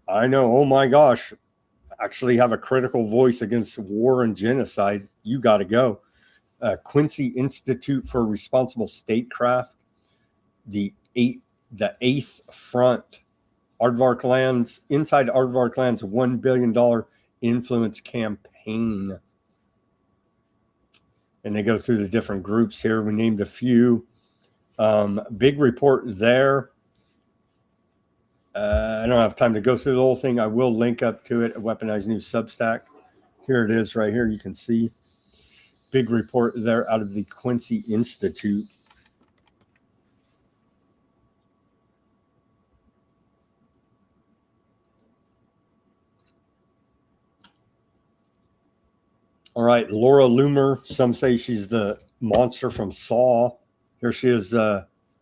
I know, oh my gosh, actually have a critical voice against war and genocide. You got to go. Quincy Institute for Responsible Statecraft, the Eighth Front, Aardvark Land's inside Aardvark Land's $1 billion influence campaign. And they go through the different groups here. We named a few. Big report there. I don't have time to go through the whole thing. I will link up to it at Weaponized News Substack. Here it is right here. You can see big report there out of the Quincy Institute. All right, Laura Loomer. Some say she's the monster from Saw. Here she is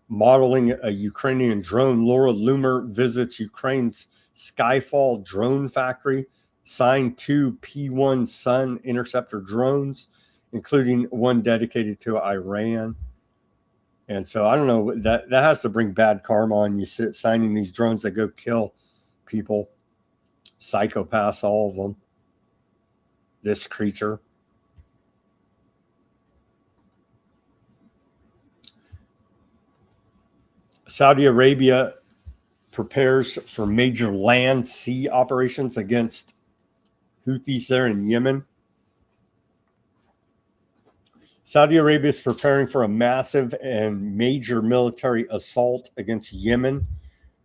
modeling a Ukrainian drone. Laura Loomer visits Ukraine's Skyfall drone factory, signed 2 P-1 Sun interceptor drones, including one dedicated to Iran. And so I don't know, that has to bring bad karma on you, signing these drones that go kill people. Psychopaths, all of them. This creature. Saudi Arabia prepares for major land sea operations against Houthis there in Yemen. Saudi Arabia is preparing for a massive and major military assault against Yemen,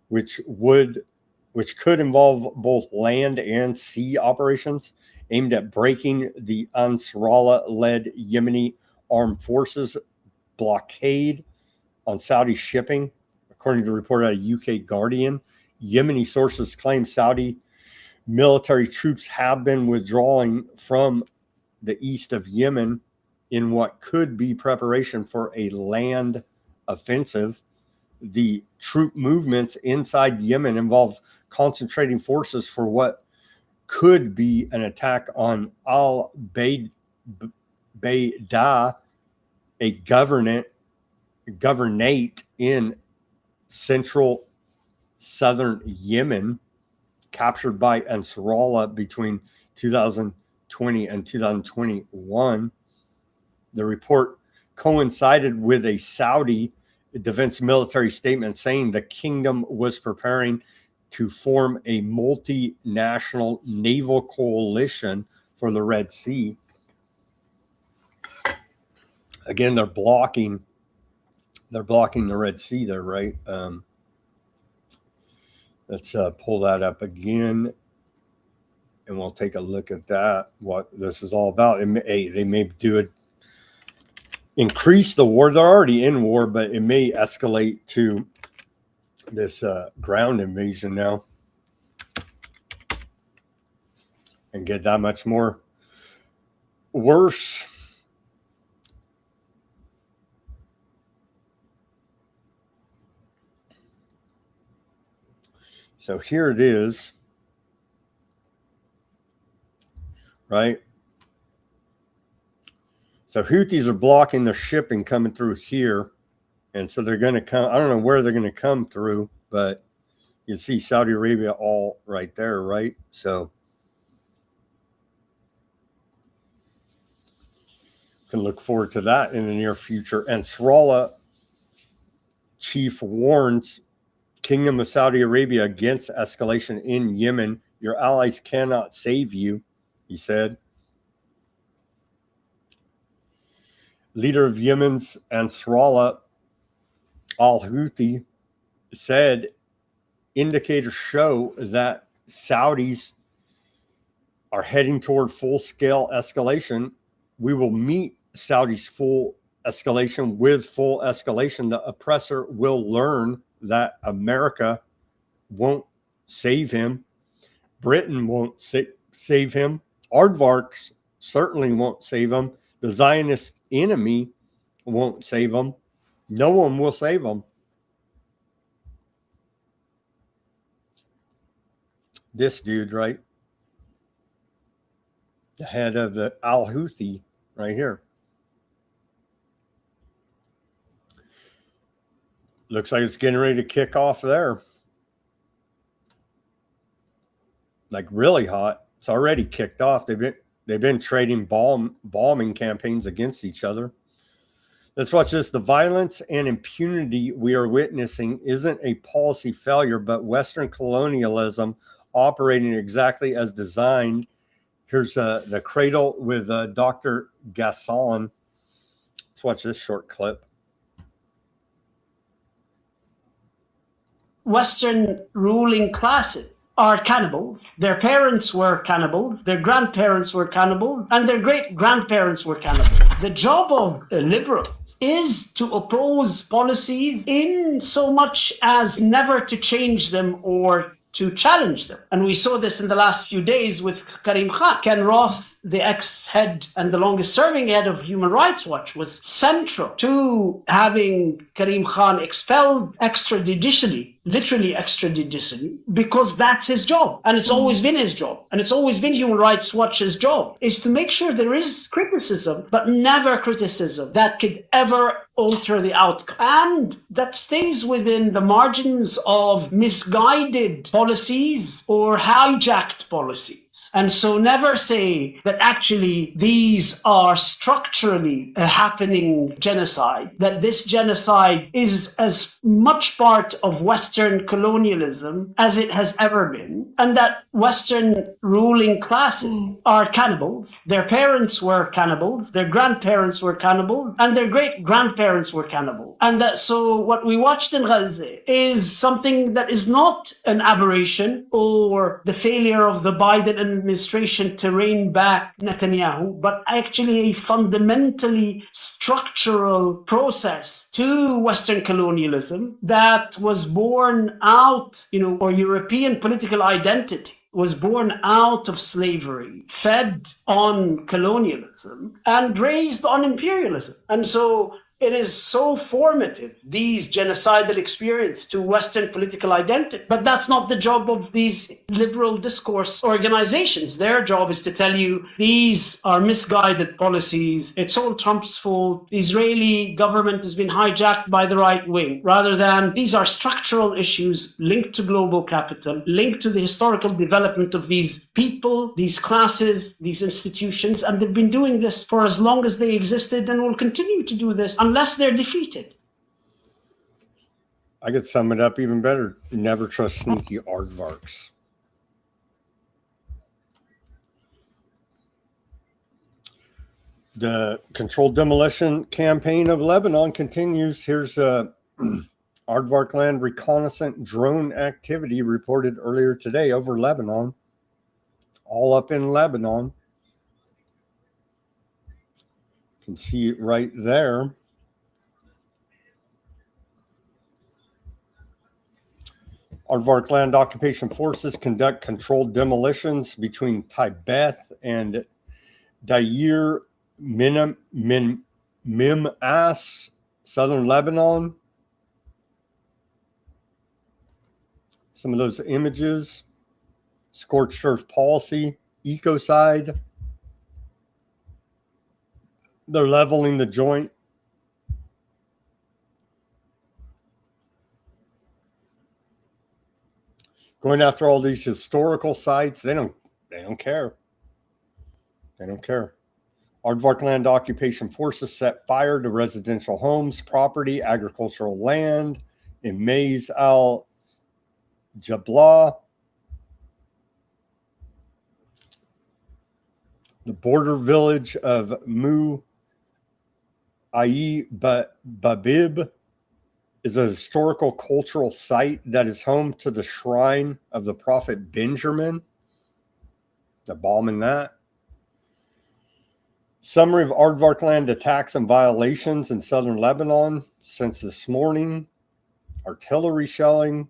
which could involve both land and sea operations aimed at breaking the Ansarallah-led Yemeni armed forces blockade on Saudi shipping. According to a report out of UK Guardian, Yemeni sources claim Saudi military troops have been withdrawing from the east of Yemen in what could be preparation for a land offensive. The troop movements inside Yemen involve concentrating forces for what could be an attack on al-Bayda, a governorate in central southern Yemen, captured by Ansarallah between 2020 and 2021. The report coincided with a Saudi defense military statement saying the kingdom was preparing to form a multinational naval coalition for the Red Sea. Again, they're blocking the Red Sea there, right? Let's pull that up again, and we'll take a look at that, what this is all about. They may do it, increase the war. They're already in war, but it may escalate to this ground invasion now and get that much more worse. So here it is, right? So Houthis are blocking the shipping coming through here. And so they're going to come. I don't know where they're going to come through, but you see Saudi Arabia all right there, right? So can look forward to that in the near future. And Nasrallah chief warns Kingdom of Saudi Arabia against escalation in Yemen. Your allies cannot save you, he said. Leader of Yemen's Nasrallah al-Houthi said indicators show that Saudis are heading toward full-scale escalation. We will meet Saudi's full escalation with full escalation. The oppressor will learn that America won't save him. Britain won't save him. Aardvarks certainly won't save him. The Zionist enemy won't save him. No one will save him. This dude, right? The head of the al-Houthi right here. Looks like it's getting ready to kick off there. Like really hot. It's already kicked off. They've been trading bombing campaigns against each other. Let's watch this. The violence and impunity we are witnessing isn't a policy failure, but Western colonialism operating exactly as designed. Here's the cradle with Dr. Gasson. Let's watch this short clip. Western ruling classes are cannibals. Their parents were cannibals, their grandparents were cannibals, and their great-grandparents were cannibals. The job of liberals is to oppose policies in so much as never to change them or to challenge them. And we saw this in the last few days with Karim Khan. Ken Roth, the ex-head and the longest-serving head of Human Rights Watch, was central to having Karim Khan expelled extrajudicially, literally extrajudicially, because that's his job. And it's always been his job. And it's always been Human Rights Watch's job, is to make sure there is criticism, but never criticism that could ever alter the outcome, and that stays within the margins of misguided policies or hijacked policies. And so never say that actually these are structurally a happening genocide, that this genocide is as much part of Western colonialism as it has ever been, and that Western ruling classes are cannibals. Their parents were cannibals, their grandparents were cannibals, and their great-grandparents were cannibals. And that so what we watched in Gaza is something that is not an aberration or the failure of the Biden administration to rein back Netanyahu, but actually a fundamentally structural process to Western colonialism that was born out, or European political identity was born out of slavery, fed on colonialism, and raised on imperialism. And so it is so formative, these genocidal experience to Western political identity. But that's not the job of these liberal discourse organizations. Their job is to tell you these are misguided policies. It's all Trump's fault. The Israeli government has been hijacked by the right wing, rather than these are structural issues linked to global capital, linked to the historical development of these people, these classes, these institutions. And they've been doing this for as long as they existed and will continue to do this unless they're defeated. I could sum it up even better. Never trust sneaky aardvarks. The controlled demolition campaign of Lebanon continues. Here's aardvark land reconnaissance drone activity reported earlier today over Lebanon. All up in Lebanon. You can see it right there. Aardvark land occupation forces conduct controlled demolitions between Tibeth and Deir Mimas, southern Lebanon. Some of those images: scorched earth policy, ecocide. They're leveling the joint. Going after all these historical sites, they don't care. They don't care. Aardvark land occupation forces set fire to residential homes, property, agricultural land in Mays al Jabla. The border village of Mu Ayi Babib is a historical cultural site that is home to the shrine of the prophet Benjamin. They're bombing that. Summary of Aardvark land attacks and violations in southern Lebanon since this morning. Artillery shelling.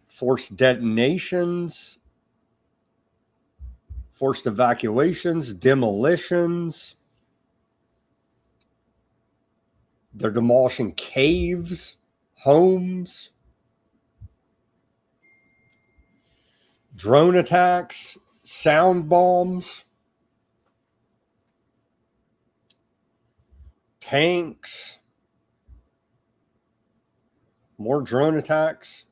Forced detonations. Forced evacuations. Demolitions. They're demolishing caves, homes, drone attacks, sound bombs, tanks, more drone attacks.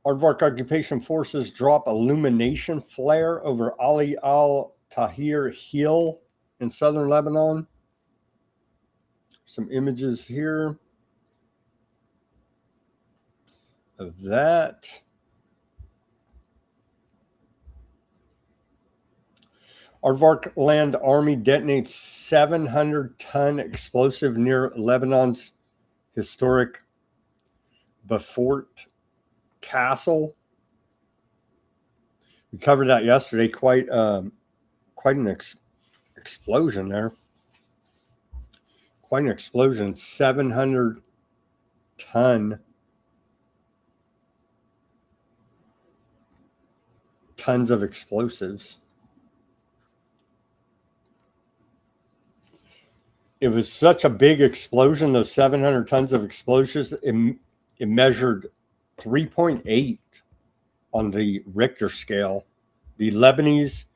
Aardvark occupation forces drop illumination flare over Ali al-Tahir Hill in southern Lebanon. Some images here of that. Aardvark Land Army detonates 700-ton explosive near Lebanon's historic Beaufort Castle. We covered that yesterday. Quite an explosion there. Quite an explosion. 700 tons of explosives. It was such a big explosion, those 700 tons of explosives, it measured 3.8 on the Richter scale. The Lebanese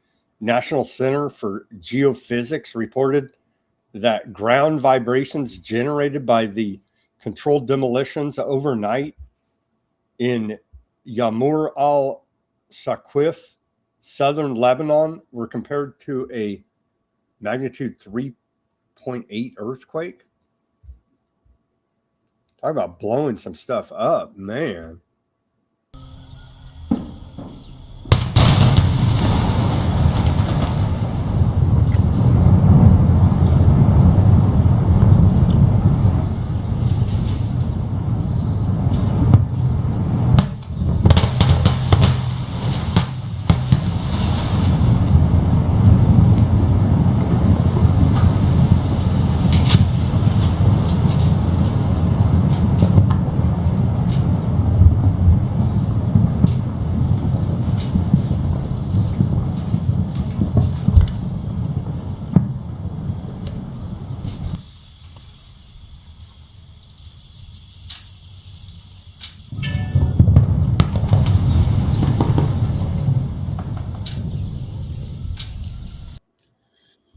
National Center for Geophysics reported that ground vibrations generated by the controlled demolitions overnight in Yamur al-Saqif, southern Lebanon, were compared to a magnitude 3.8 earthquake. Talk about blowing some stuff up, man.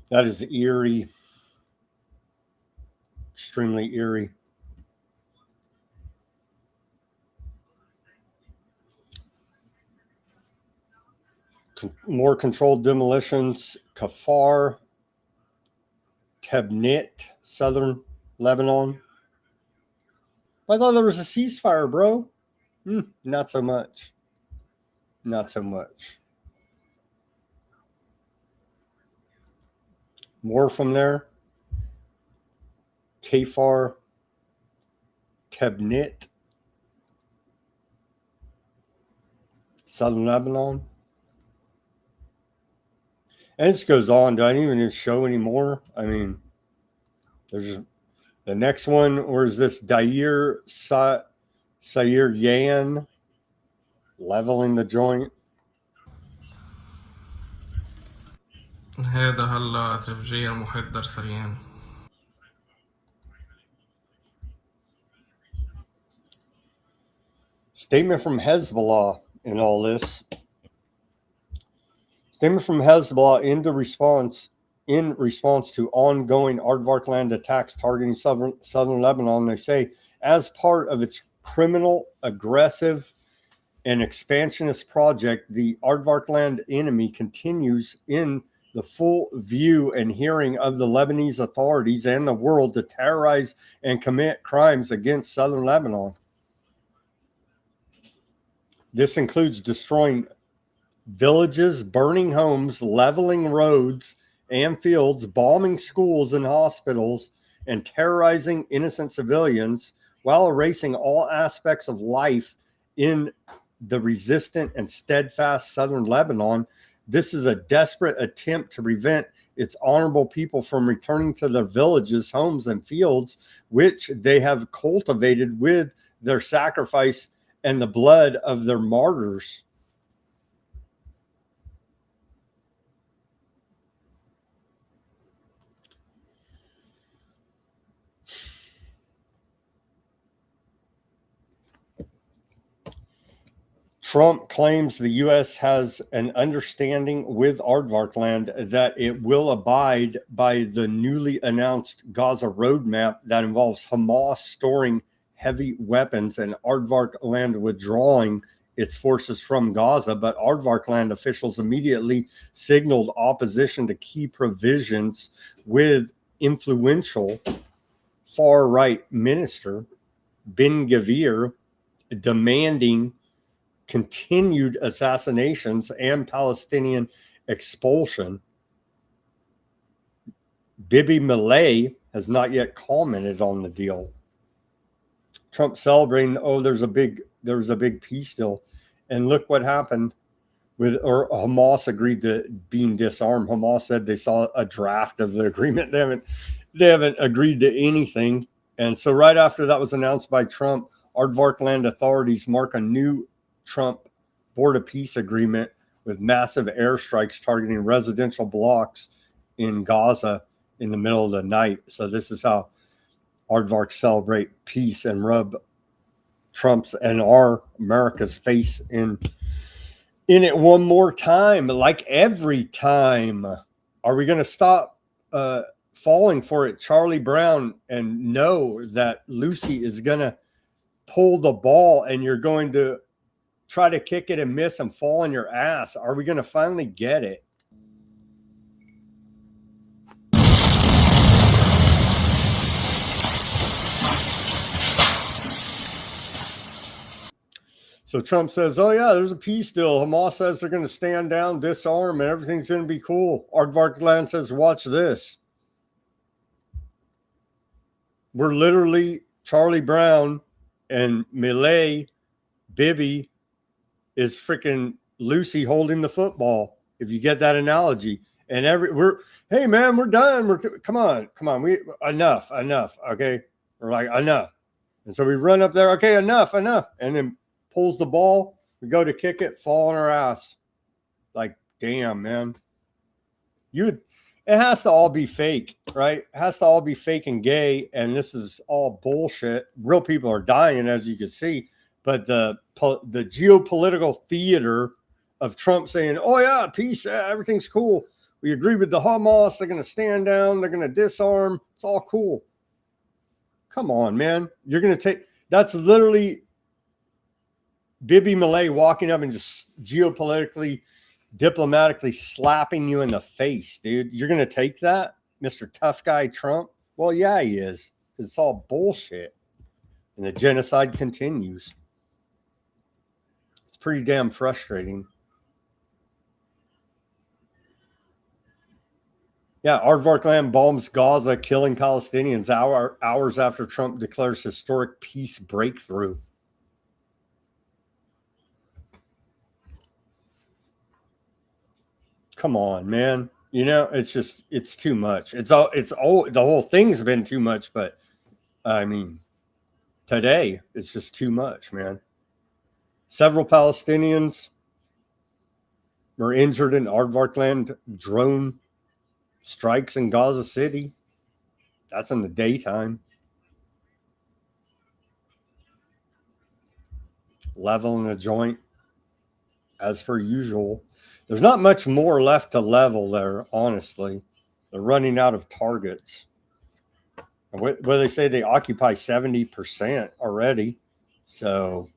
That is eerie, extremely eerie. More controlled demolitions, Kafar, Tebnit, southern Lebanon. I thought there was a ceasefire, bro. Not so much. Not so much. More from there. Kafar, Tebnit, southern Lebanon. And this goes on. Do I even need to show anymore? I mean, there's the next one. Or is this Dair Sayer Yan leveling the joint? هذا هلا تفجير محضر سريان. Statement from Hezbollah in all this. Statement from Hezbollah in response to ongoing Aardvark land attacks targeting southern Lebanon. They say, as part of its criminal, aggressive, and expansionist project, the Aardvark land enemy continues in the full view and hearing of the Lebanese authorities and the world to terrorize and commit crimes against southern Lebanon. This includes destroying villages, burning homes, leveling roads and fields, bombing schools and hospitals, and terrorizing innocent civilians while erasing all aspects of life in the resistant and steadfast southern Lebanon. This is a desperate attempt to prevent its honorable people from returning to their villages, homes, and fields, which they have cultivated with their sacrifice and the blood of their martyrs. Trump claims the U.S. has an understanding with Aardvark land that it will abide by the newly announced Gaza roadmap that involves Hamas storing heavy weapons and Aardvark land withdrawing its forces from Gaza. But Aardvark land officials immediately signaled opposition to key provisions, with influential far-right minister Ben-Gvir demanding continued assassinations and Palestinian expulsion. Bibi Malay has not yet commented on the deal. Trump celebrating, there's a big peace deal. And look what happened or Hamas agreed to being disarmed. Hamas said they saw a draft of the agreement. They haven't agreed to anything. And so right after that was announced by Trump, Aardvark land authorities mark a new Trump Board of Peace agreement with massive airstrikes targeting residential blocks in Gaza in the middle of the night. So this is how Aardvark celebrate peace and rub Trump's and our America's face in in it one more time, like every time. Are we going to stop falling for it, Charlie Brown, and know that Lucy is going to pull the ball and you're going to try to kick it and miss and fall on your ass? Are we going to finally get it? So Trump says, oh, yeah, there's a peace deal. Hamas says they're going to stand down, disarm, and everything's going to be cool. Aardvark Land says, watch this. We're literally Charlie Brown and Millet Bibi is freaking Lucy holding the football, if you get that analogy. And hey, man, we're done. Come on. Enough. Okay. We're like, enough. And so we run up there. Okay, enough. And then pulls the ball. We go to kick it, fall on our ass. Like, damn, man. It has to all be fake, right? It has to all be fake and gay. And this is all bullshit. Real people are dying, as you can see. But the geopolitical theater of Trump saying, oh, yeah, peace, everything's cool. We agree with the Hamas. They're going to stand down. They're going to disarm. It's all cool. Come on, man. You're going to that's literally Bibi Millet walking up and just geopolitically, diplomatically slapping you in the face, dude. You're going to take that, Mr. Tough Guy Trump? Well, yeah, he is. It's all bullshit. And the genocide continues. It's pretty damn frustrating. Yeah, Aardvark Land bombs Gaza, killing Palestinians hours after Trump declares historic peace breakthrough. Come on, man. You know, it's too much. The whole thing's been too much, but I mean, today it's just too much, man. Several Palestinians were injured in Aardvark Land drone strikes in Gaza City. That's in the daytime. Leveling a joint as per usual. There's not much more left to level there, honestly. They're running out of targets. What they say, they occupy 70% already. So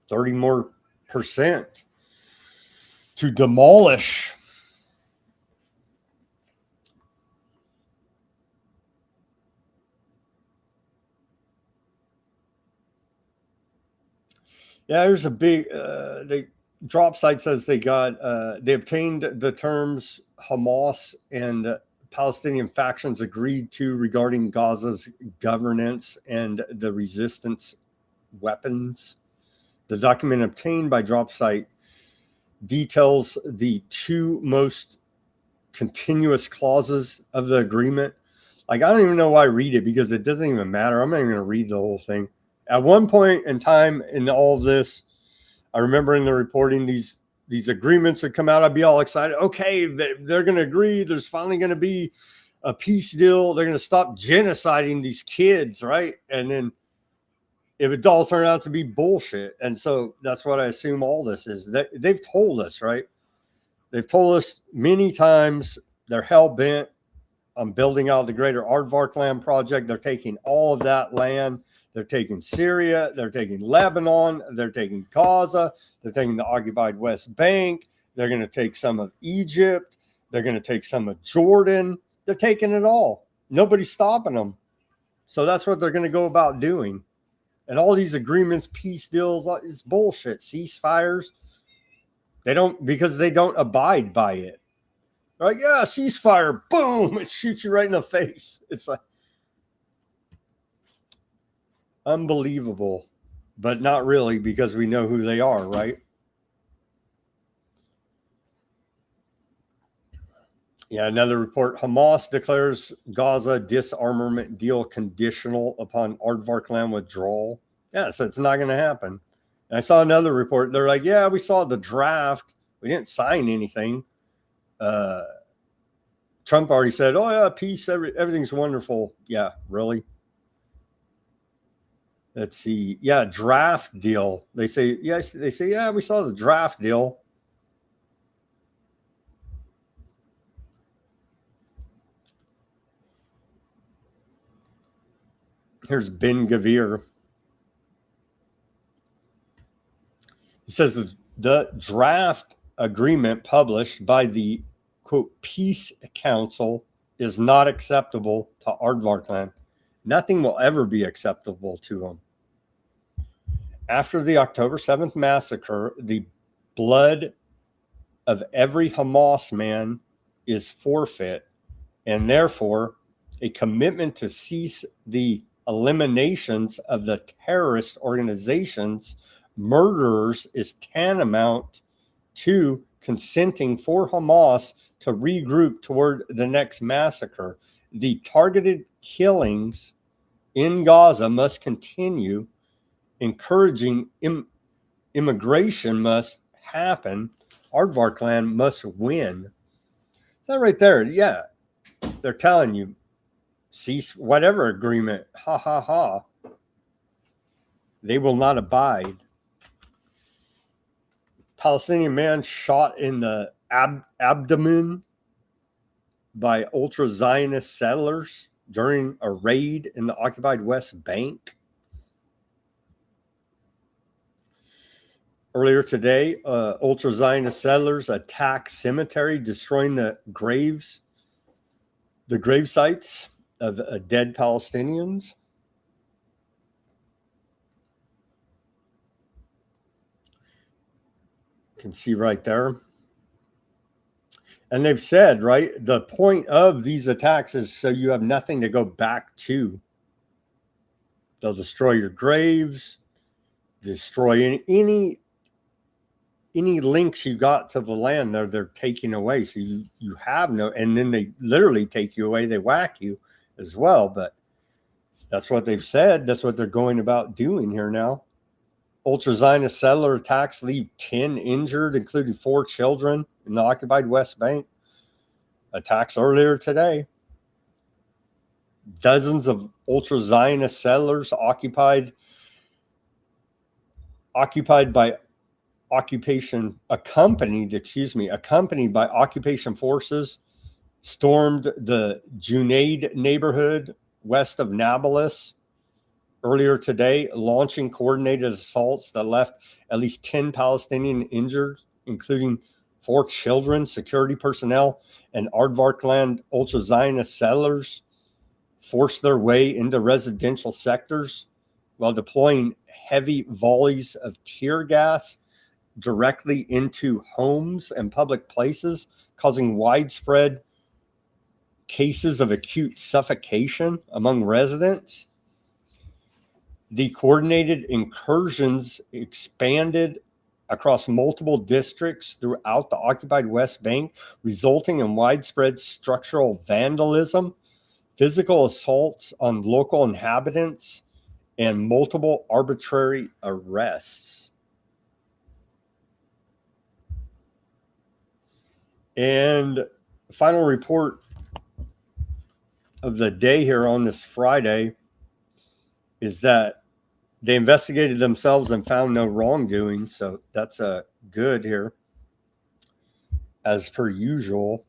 30 more percent to demolish. Yeah, there's a big drop site says they obtained the terms Hamas and Palestinian factions agreed to regarding Gaza's governance and the resistance weapons. The document obtained by drop site details the two most continuous clauses of the agreement. Like, I don't even know why I read it, because it doesn't even matter. I'm not even going to read the whole thing. At one point in time in all of this, I remember in the reporting, these agreements would come out. I'd be all excited. Okay, they're going to agree. There's finally going to be a peace deal. They're going to stop genociding these kids, right? And then it would all turn out to be bullshit. And so that's what I assume all this is. They've told us, right? They've told us many times they're hell-bent on building out the greater Aardvark Land project. They're taking all of that land. They're taking Syria. They're taking Lebanon. They're taking Gaza. They're taking the occupied West Bank. They're going to take some of Egypt. They're going to take some of Jordan. They're taking it all. Nobody's stopping them. So that's what they're going to go about doing. And all these agreements, peace deals, it's bullshit. Ceasefires. Because they don't abide by it. They're like, yeah, ceasefire. Boom. It shoots you right in the face. It's like, unbelievable, but not really, because we know who they are, right? Yeah, another report. Hamas declares Gaza disarmament deal conditional upon Aardvark Land withdrawal. Yeah, so it's not going to happen. And I saw another report. They're like, yeah, we saw the draft. We didn't sign anything. Trump already said, oh, yeah, peace, everything's wonderful. Yeah, really? Let's see. Yeah, draft deal. They say, yeah, we saw the draft deal. Here's Ben Gavir. He says the draft agreement published by the, quote, Peace Council is not acceptable to Aardvark Land. Nothing will ever be acceptable to them. After the October 7th massacre, the blood of every Hamas man is forfeit, and therefore a commitment to cease the eliminations of the terrorist organizations murderers is tantamount to consenting for Hamas to regroup toward the next massacre. The targeted killings in Gaza must continue. Encouraging immigration must happen. Aardvark Land must win. Is that right there? Yeah. They're telling you, cease whatever agreement. Ha, ha, ha. They will not abide. Palestinian man shot in the abdomen by ultra-Zionist settlers during a raid in the occupied West Bank. Earlier today, ultra-Zionist settlers attacked cemetery, destroying the grave sites of dead Palestinians. You can see right there. And they've said, right, the point of these attacks is so you have nothing to go back to. They'll destroy your graves, destroy any links you got to the land they're taking away. So you have no, and then they literally take you away. They whack you as well. But that's what they've said. That's what they're going about doing here now. Ultra-Zionist settler attacks leave 10 injured, including 4 children in the occupied West Bank. Attacks earlier today. Dozens of ultra-Zionist settlers accompanied by occupation forces stormed the Junaid neighborhood west of Nablus earlier today, launching coordinated assaults that left at least 10 Palestinians injured, including 4 children. Security personnel and Aardvark Land ultra-Zionist settlers forced their way into residential sectors while deploying heavy volleys of tear gas directly into homes and public places, causing widespread cases of acute suffocation among residents. The coordinated incursions expanded across multiple districts throughout the occupied West Bank, resulting in widespread structural vandalism, physical assaults on local inhabitants, and multiple arbitrary arrests. And final report of the day here on this Friday is that they investigated themselves and found no wrongdoing. So that's good here, as per usual.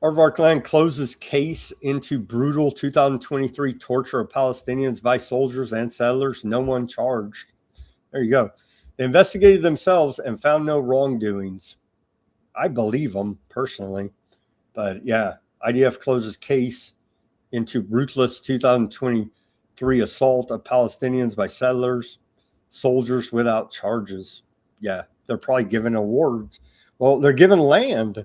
Aardvark Land closes case into brutal 2023 torture of Palestinians by soldiers and settlers. No one charged. There you go. They investigated themselves and found no wrongdoings. I believe them personally. But yeah, IDF closes case into ruthless 2023 assault of Palestinians by settlers, soldiers without charges. Yeah, they're probably given awards. Well, they're given land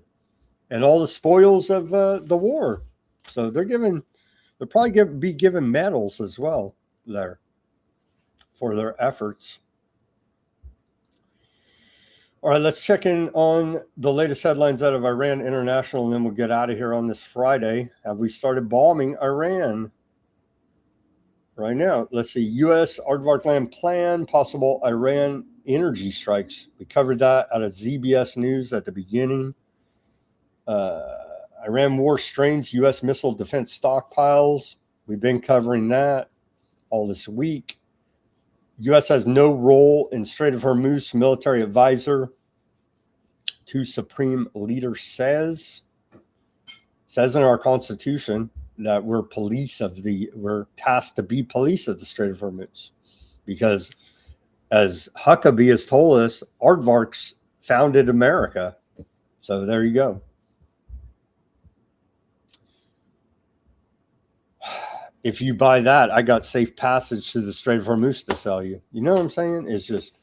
and all the spoils of the war. So they'll probably be given medals as well there for their efforts. All right, let's check in on the latest headlines out of Iran International, and then we'll get out of here on this Friday. Have we started bombing Iran right now? Let's see. U.S. Aardvark Land plan, possible Iran energy strikes. We covered that out of ZBS News at the beginning. Iran war strains U.S. missile defense stockpiles. We've been covering that all this week. U.S. has no role in Strait of Hormuz, military advisor to Supreme Leader says in our Constitution that we're tasked to be police of the Strait of Hormuz, because as Huckabee has told us, aardvarks founded America. So there you go. If you buy that, I got safe passage to the Strait of Hormuz to sell you. You know what I'm saying? It's just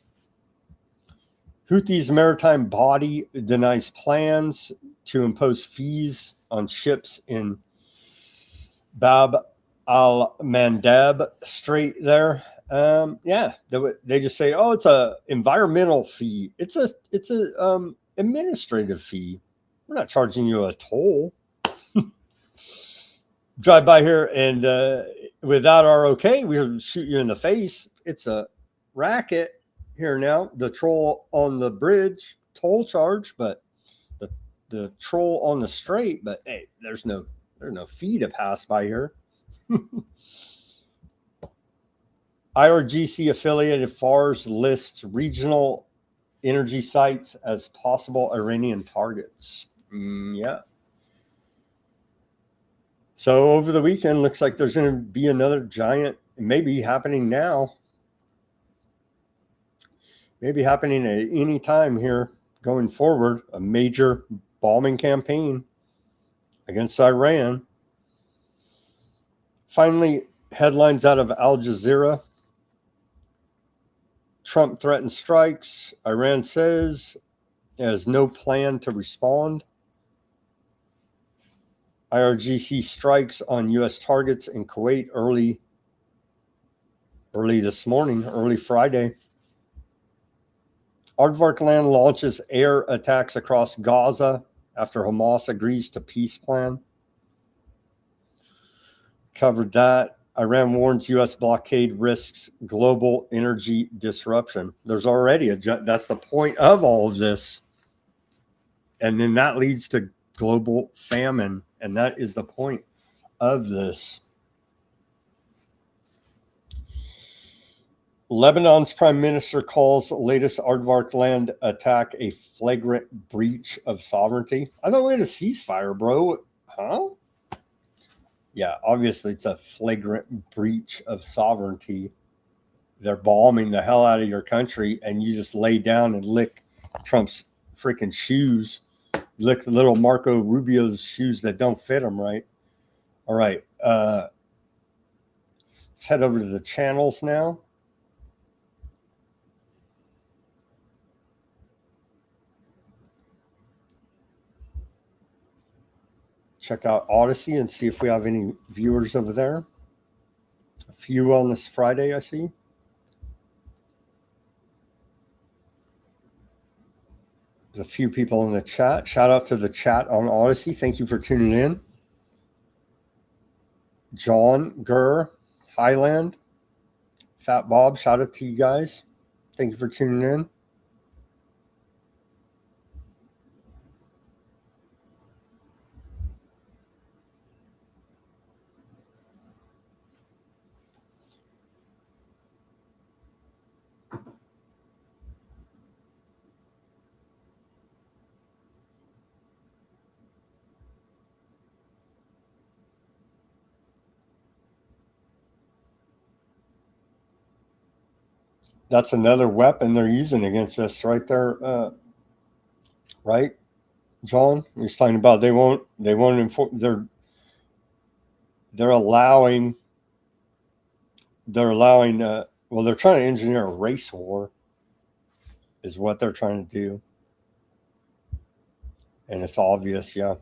Houthis' maritime body denies plans to impose fees on ships in Bab al-Mandeb Strait there. Yeah, they just say, oh, it's a environmental fee. It's a administrative fee. We're not charging you a toll. Drive by here and without our okay, we'll shoot you in the face. It's a racket here now. The troll on the bridge, toll charge, but the troll on the strait. But hey, there's no fee to pass by here. IRGC affiliated FARS lists regional energy sites as possible Iranian targets. Yeah. So over the weekend, looks like there's going to be another giant, maybe happening now, maybe happening at any time here going forward, a major bombing campaign against Iran. Finally, headlines out of Al Jazeera. Trump threatens strikes. Iran says it has no plan to respond. IRGC strikes on U.S. targets in Kuwait early this morning, early Friday. Aardvark Land launches air attacks across Gaza after Hamas agrees to peace plan. Covered that. Iran warns U.S. blockade risks global energy disruption. There's already that's the point of all of this. And then that leads to global famine. And that is the point of this. Lebanon's prime minister calls latest Aardvark Land attack a flagrant breach of sovereignty. I thought we had a ceasefire, bro. Huh? Yeah, obviously it's a flagrant breach of sovereignty. They're bombing the hell out of your country, and you just lay down and lick Trump's freaking shoes. Lick the little Marco Rubio's shoes that don't fit him right. All right. Let's head over to the channels now. Check out Odysee and see if we have any viewers over there. A few on this Friday, I see. There's a few people in the chat. Shout out to the chat on Odysee. Thank you for tuning in. John Gurr, Highland, Fat Bob, shout out to you guys. Thank you for tuning in. That's another weapon they're using against us right there. Right, John? He's talking about they won't enforce. They're allowing. Well, they're trying to engineer a race war. Is what they're trying to do, and it's obvious, yeah.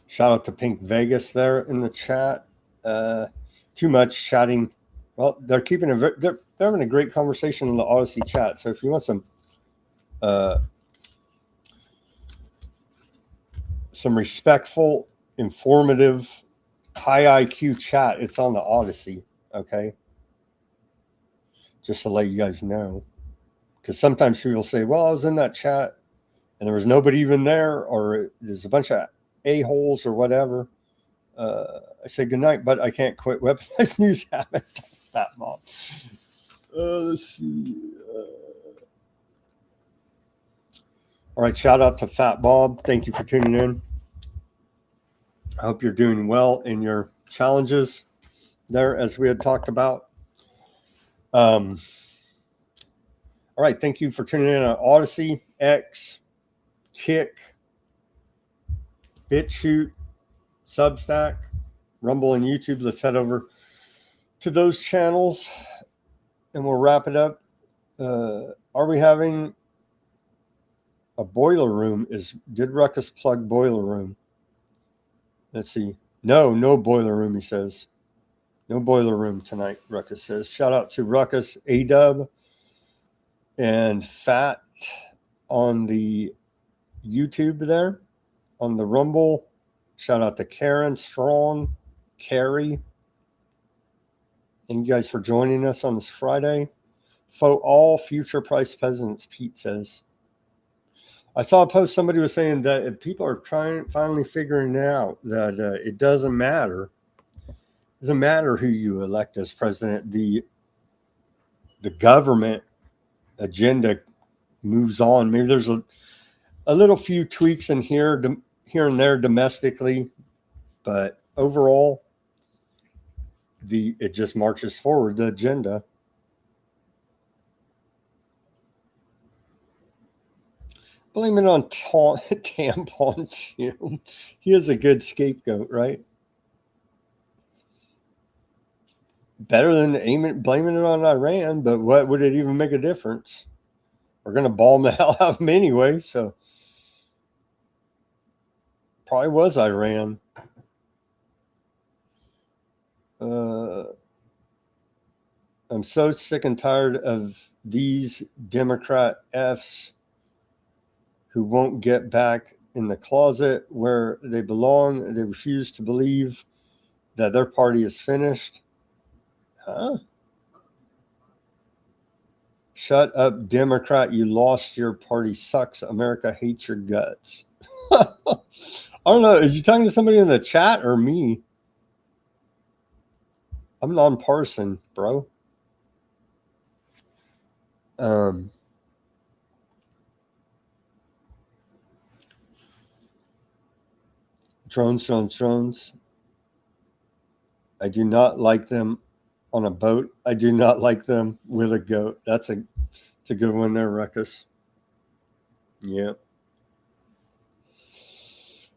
Shout out to Pink Vegas there in the chat. Too much chatting. Well, they're keeping they're having a great conversation in the Odysee chat. So if you want some respectful, informative, high IQ chat, it's on the Odysee. Okay, just to let you guys know, because sometimes people say, "Well, I was in that chat and there was nobody even there," or there's a bunch of a-holes or whatever. I say goodnight, but I can't quit Weaponized News. That mob. Let's see. All right, shout out to Fat Bob. Thank you for tuning in. I hope you're doing well in your challenges there, as we had talked about. All right, thank you for tuning in on Odysee, X, Kick, Bitchute, Substack, Rumble, and YouTube. Let's head over to those channels and we'll wrap it up. Are we having a boiler room? Did Ruckus plug boiler room? Let's see. No boiler room, he says. No boiler room tonight, Ruckus says. Shout out to Ruckus, A-Dub, and Fat on the YouTube there. On the Rumble, shout out to Karen, Strong, Carrie. Thank you guys for joining us on this Friday. For all future price peasants, Pete says. I saw a post, somebody was saying that if people are finally figuring out that it doesn't matter. It doesn't matter who you elect as president. The government agenda moves on. Maybe there's a little few tweaks in here and there domestically, but overall, it just marches forward, the agenda. Blame it on Tampon Tim. He is a good scapegoat, right? Better than blaming it on Iran, but what would it even make a difference? We're going to bomb the hell out of them anyway, so probably was Iran. I'm so sick and tired of these Democrat Fs who won't get back in the closet where they belong. They refuse to believe that their party is finished. Huh? Shut up, Democrat. You lost. Your party sucks. America hates your guts. I don't know. Is you talking to somebody in the chat or me? I'm nonpartisan, bro. Drones. I do not like them on a boat. I do not like them with a goat. It's a good one there, Ruckus. Yeah.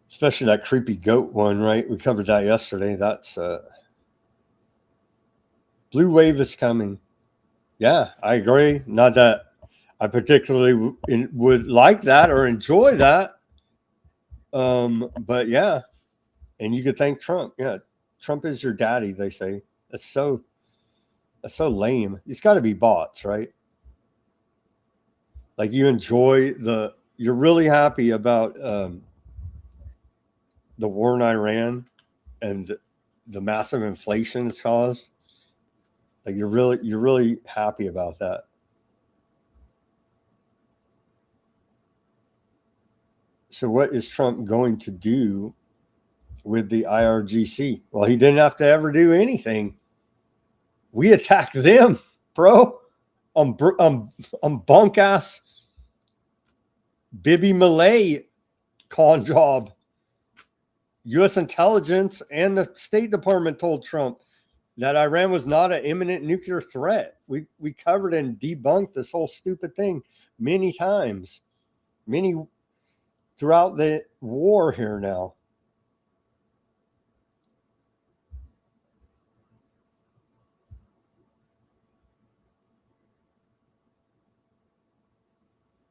Especially that creepy goat one, right? We covered that yesterday. That's blue wave is coming. Yeah, I agree. Not that I particularly would like that or enjoy that. But yeah, and you could thank Trump. Yeah, Trump is your daddy, they say. That's so lame. It's got to be bots, right? Like you enjoy you're really happy about the war in Iran and the massive inflation it's caused. Like you're really happy about that. So what is Trump going to do with the IRGC? Well, he didn't have to ever do anything. We attacked them, bro. On bunk ass Bibi Malay con job. U.S. intelligence and the State Department told Trump that Iran was not an imminent nuclear threat. We covered and debunked this whole stupid thing many times, throughout the war here now.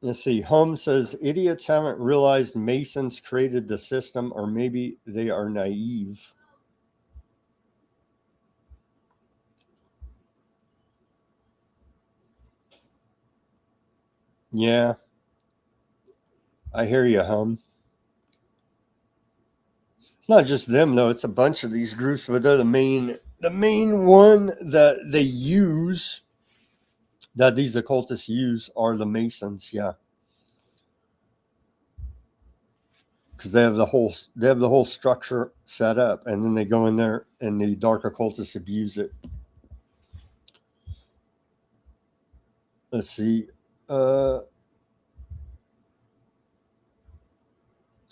Let's see. Holmes says idiots haven't realized Masons created the system, or maybe they are naive. Yeah. I hear you, Hum. It's not just them though, it's a bunch of these groups, but they're the main one that they use, that these occultists use, are the Masons, yeah. Because they have the whole structure set up, and then they go in there and the dark occultists abuse it. Let's see.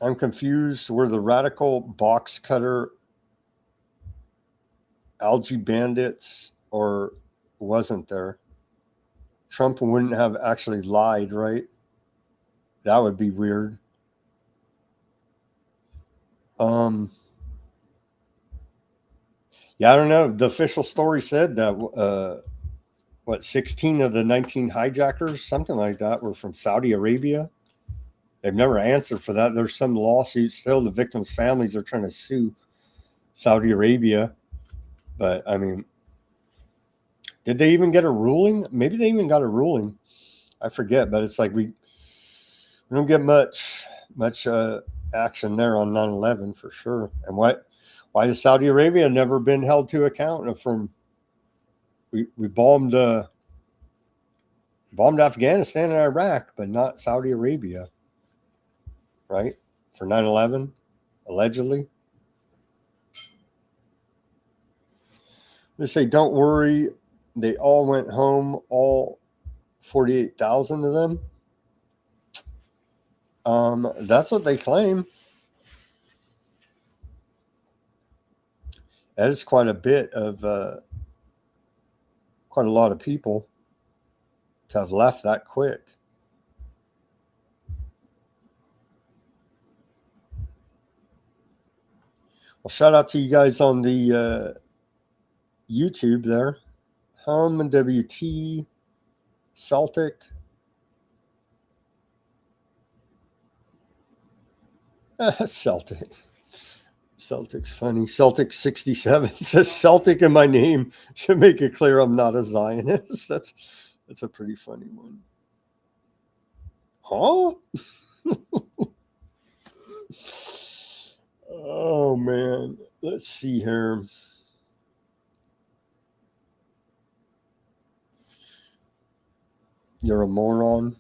I'm confused. Were the radical box cutter algae bandits, or wasn't there? Trump wouldn't have actually lied, right? That would be weird. Yeah, I don't know. The official story said that 16 of the 19 hijackers, something like that, were from Saudi Arabia. They've never answered for that. There's some lawsuits still. The victims' families are trying to sue Saudi Arabia. But, I mean, did they even get a ruling? Maybe they even got a ruling. I forget, but it's like we don't get much action there on 9/11 for sure. And why has Saudi Arabia never been held to account from we bombed Afghanistan and Iraq, but not Saudi Arabia, right? For 9/11, allegedly. They say, don't worry, they all went home, all 48,000 of them. That's what they claim. That is quite a bit of quite a lot of people to have left that quick. Well, shout out to you guys on the YouTube there. Hum and WT, Celtic. Celtic. Celtic's funny. Celtic 67 says Celtic in my name should make it clear I'm not a Zionist. That's a pretty funny one. Huh? Oh man. Let's see here. You're a moron.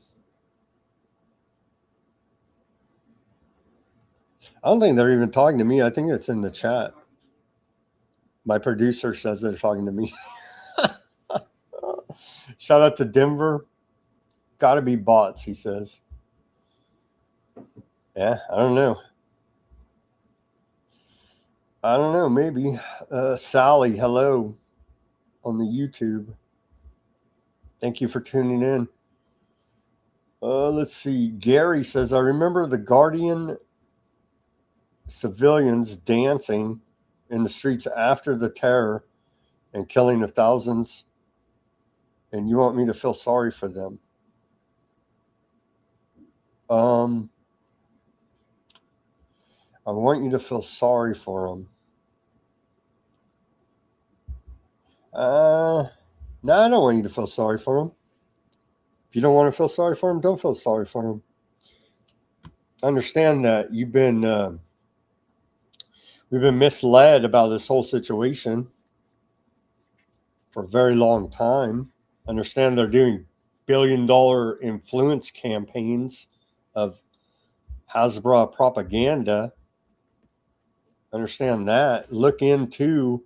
I don't think they're even talking to me. I think it's in the chat. My producer says they're talking to me. Shout out to Denver. Gotta be bots, he says. Yeah, I don't know. Maybe. Sally, hello on the YouTube. Thank you for tuning in. Let's see. Gary says, I remember the Guardian civilians dancing in the streets after the terror and killing of thousands, and you want me to feel sorry for them. I want you to feel sorry for them. No, I don't want you to feel sorry for them. If you don't want to feel sorry for them, don't feel sorry for them. Understand that we've been misled about this whole situation for a very long time. Understand they're doing billion-dollar influence campaigns of Hasbro propaganda. Understand that. Look into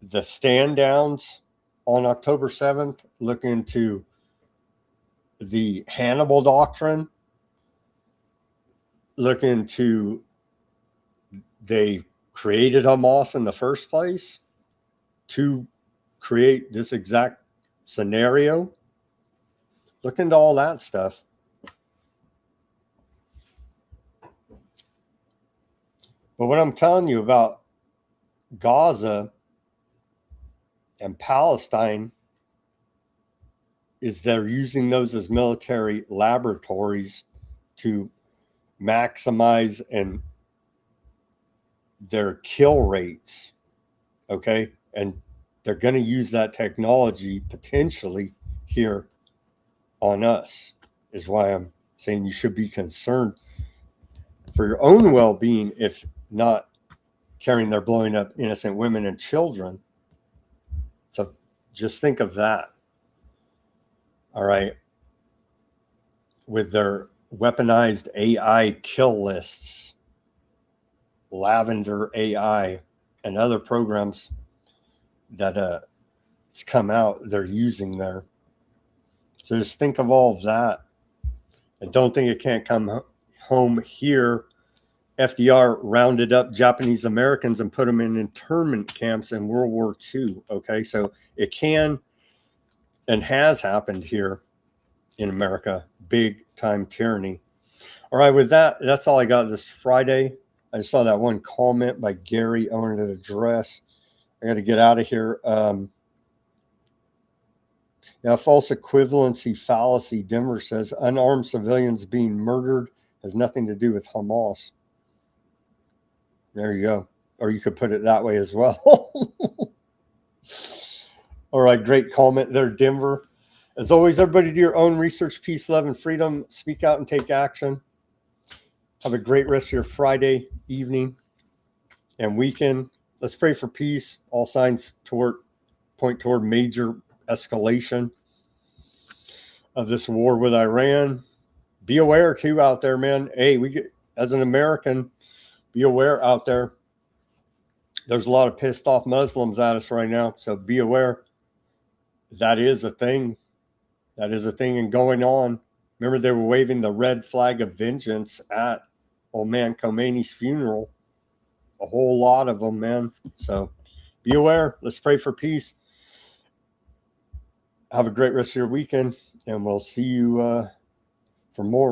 the stand downs on October 7th. Look into the Hannibal Doctrine. Look into they created Hamas in the first place to create this exact scenario. Look into all that stuff. But what I'm telling you about Gaza and Palestine is they're using those as military laboratories to maximize and their kill rates. Okay. And they're going to use that technology potentially here on us, is why I'm saying you should be concerned for your own well-being, if not caring they're blowing up innocent women and children. So just think of that. All right. With their weaponized AI kill lists, Lavender AI, and other programs that it's come out they're using there. So just think of all of that, and don't think it can't come home here FDR rounded up Japanese Americans and put them in internment camps in World War II. Okay, so it can and has happened here in America. Big time tyranny. All right, with that, that's all I got this Friday. I just saw that one comment by Gary. I wanted to address. I got to get out of here. Now, false equivalency fallacy. Denver says unarmed civilians being murdered has nothing to do with Hamas. There you go. Or you could put it that way as well. All right, great comment there, Denver. As always, everybody do your own research, peace, love, and freedom. Speak out and take action. Have a great rest of your Friday evening and weekend. Let's pray for peace. All signs point toward major escalation of this war with Iran. Be aware too out there, man. Hey, as an American, be aware out there. There's a lot of pissed off Muslims at us right now, so be aware. That is a thing. That is a thing and going on. Remember, they were waving the red flag of vengeance at old man Khomeini's funeral. A whole lot of them, man. So be aware. Let's pray for peace. Have a great rest of your weekend, and we'll see you for more.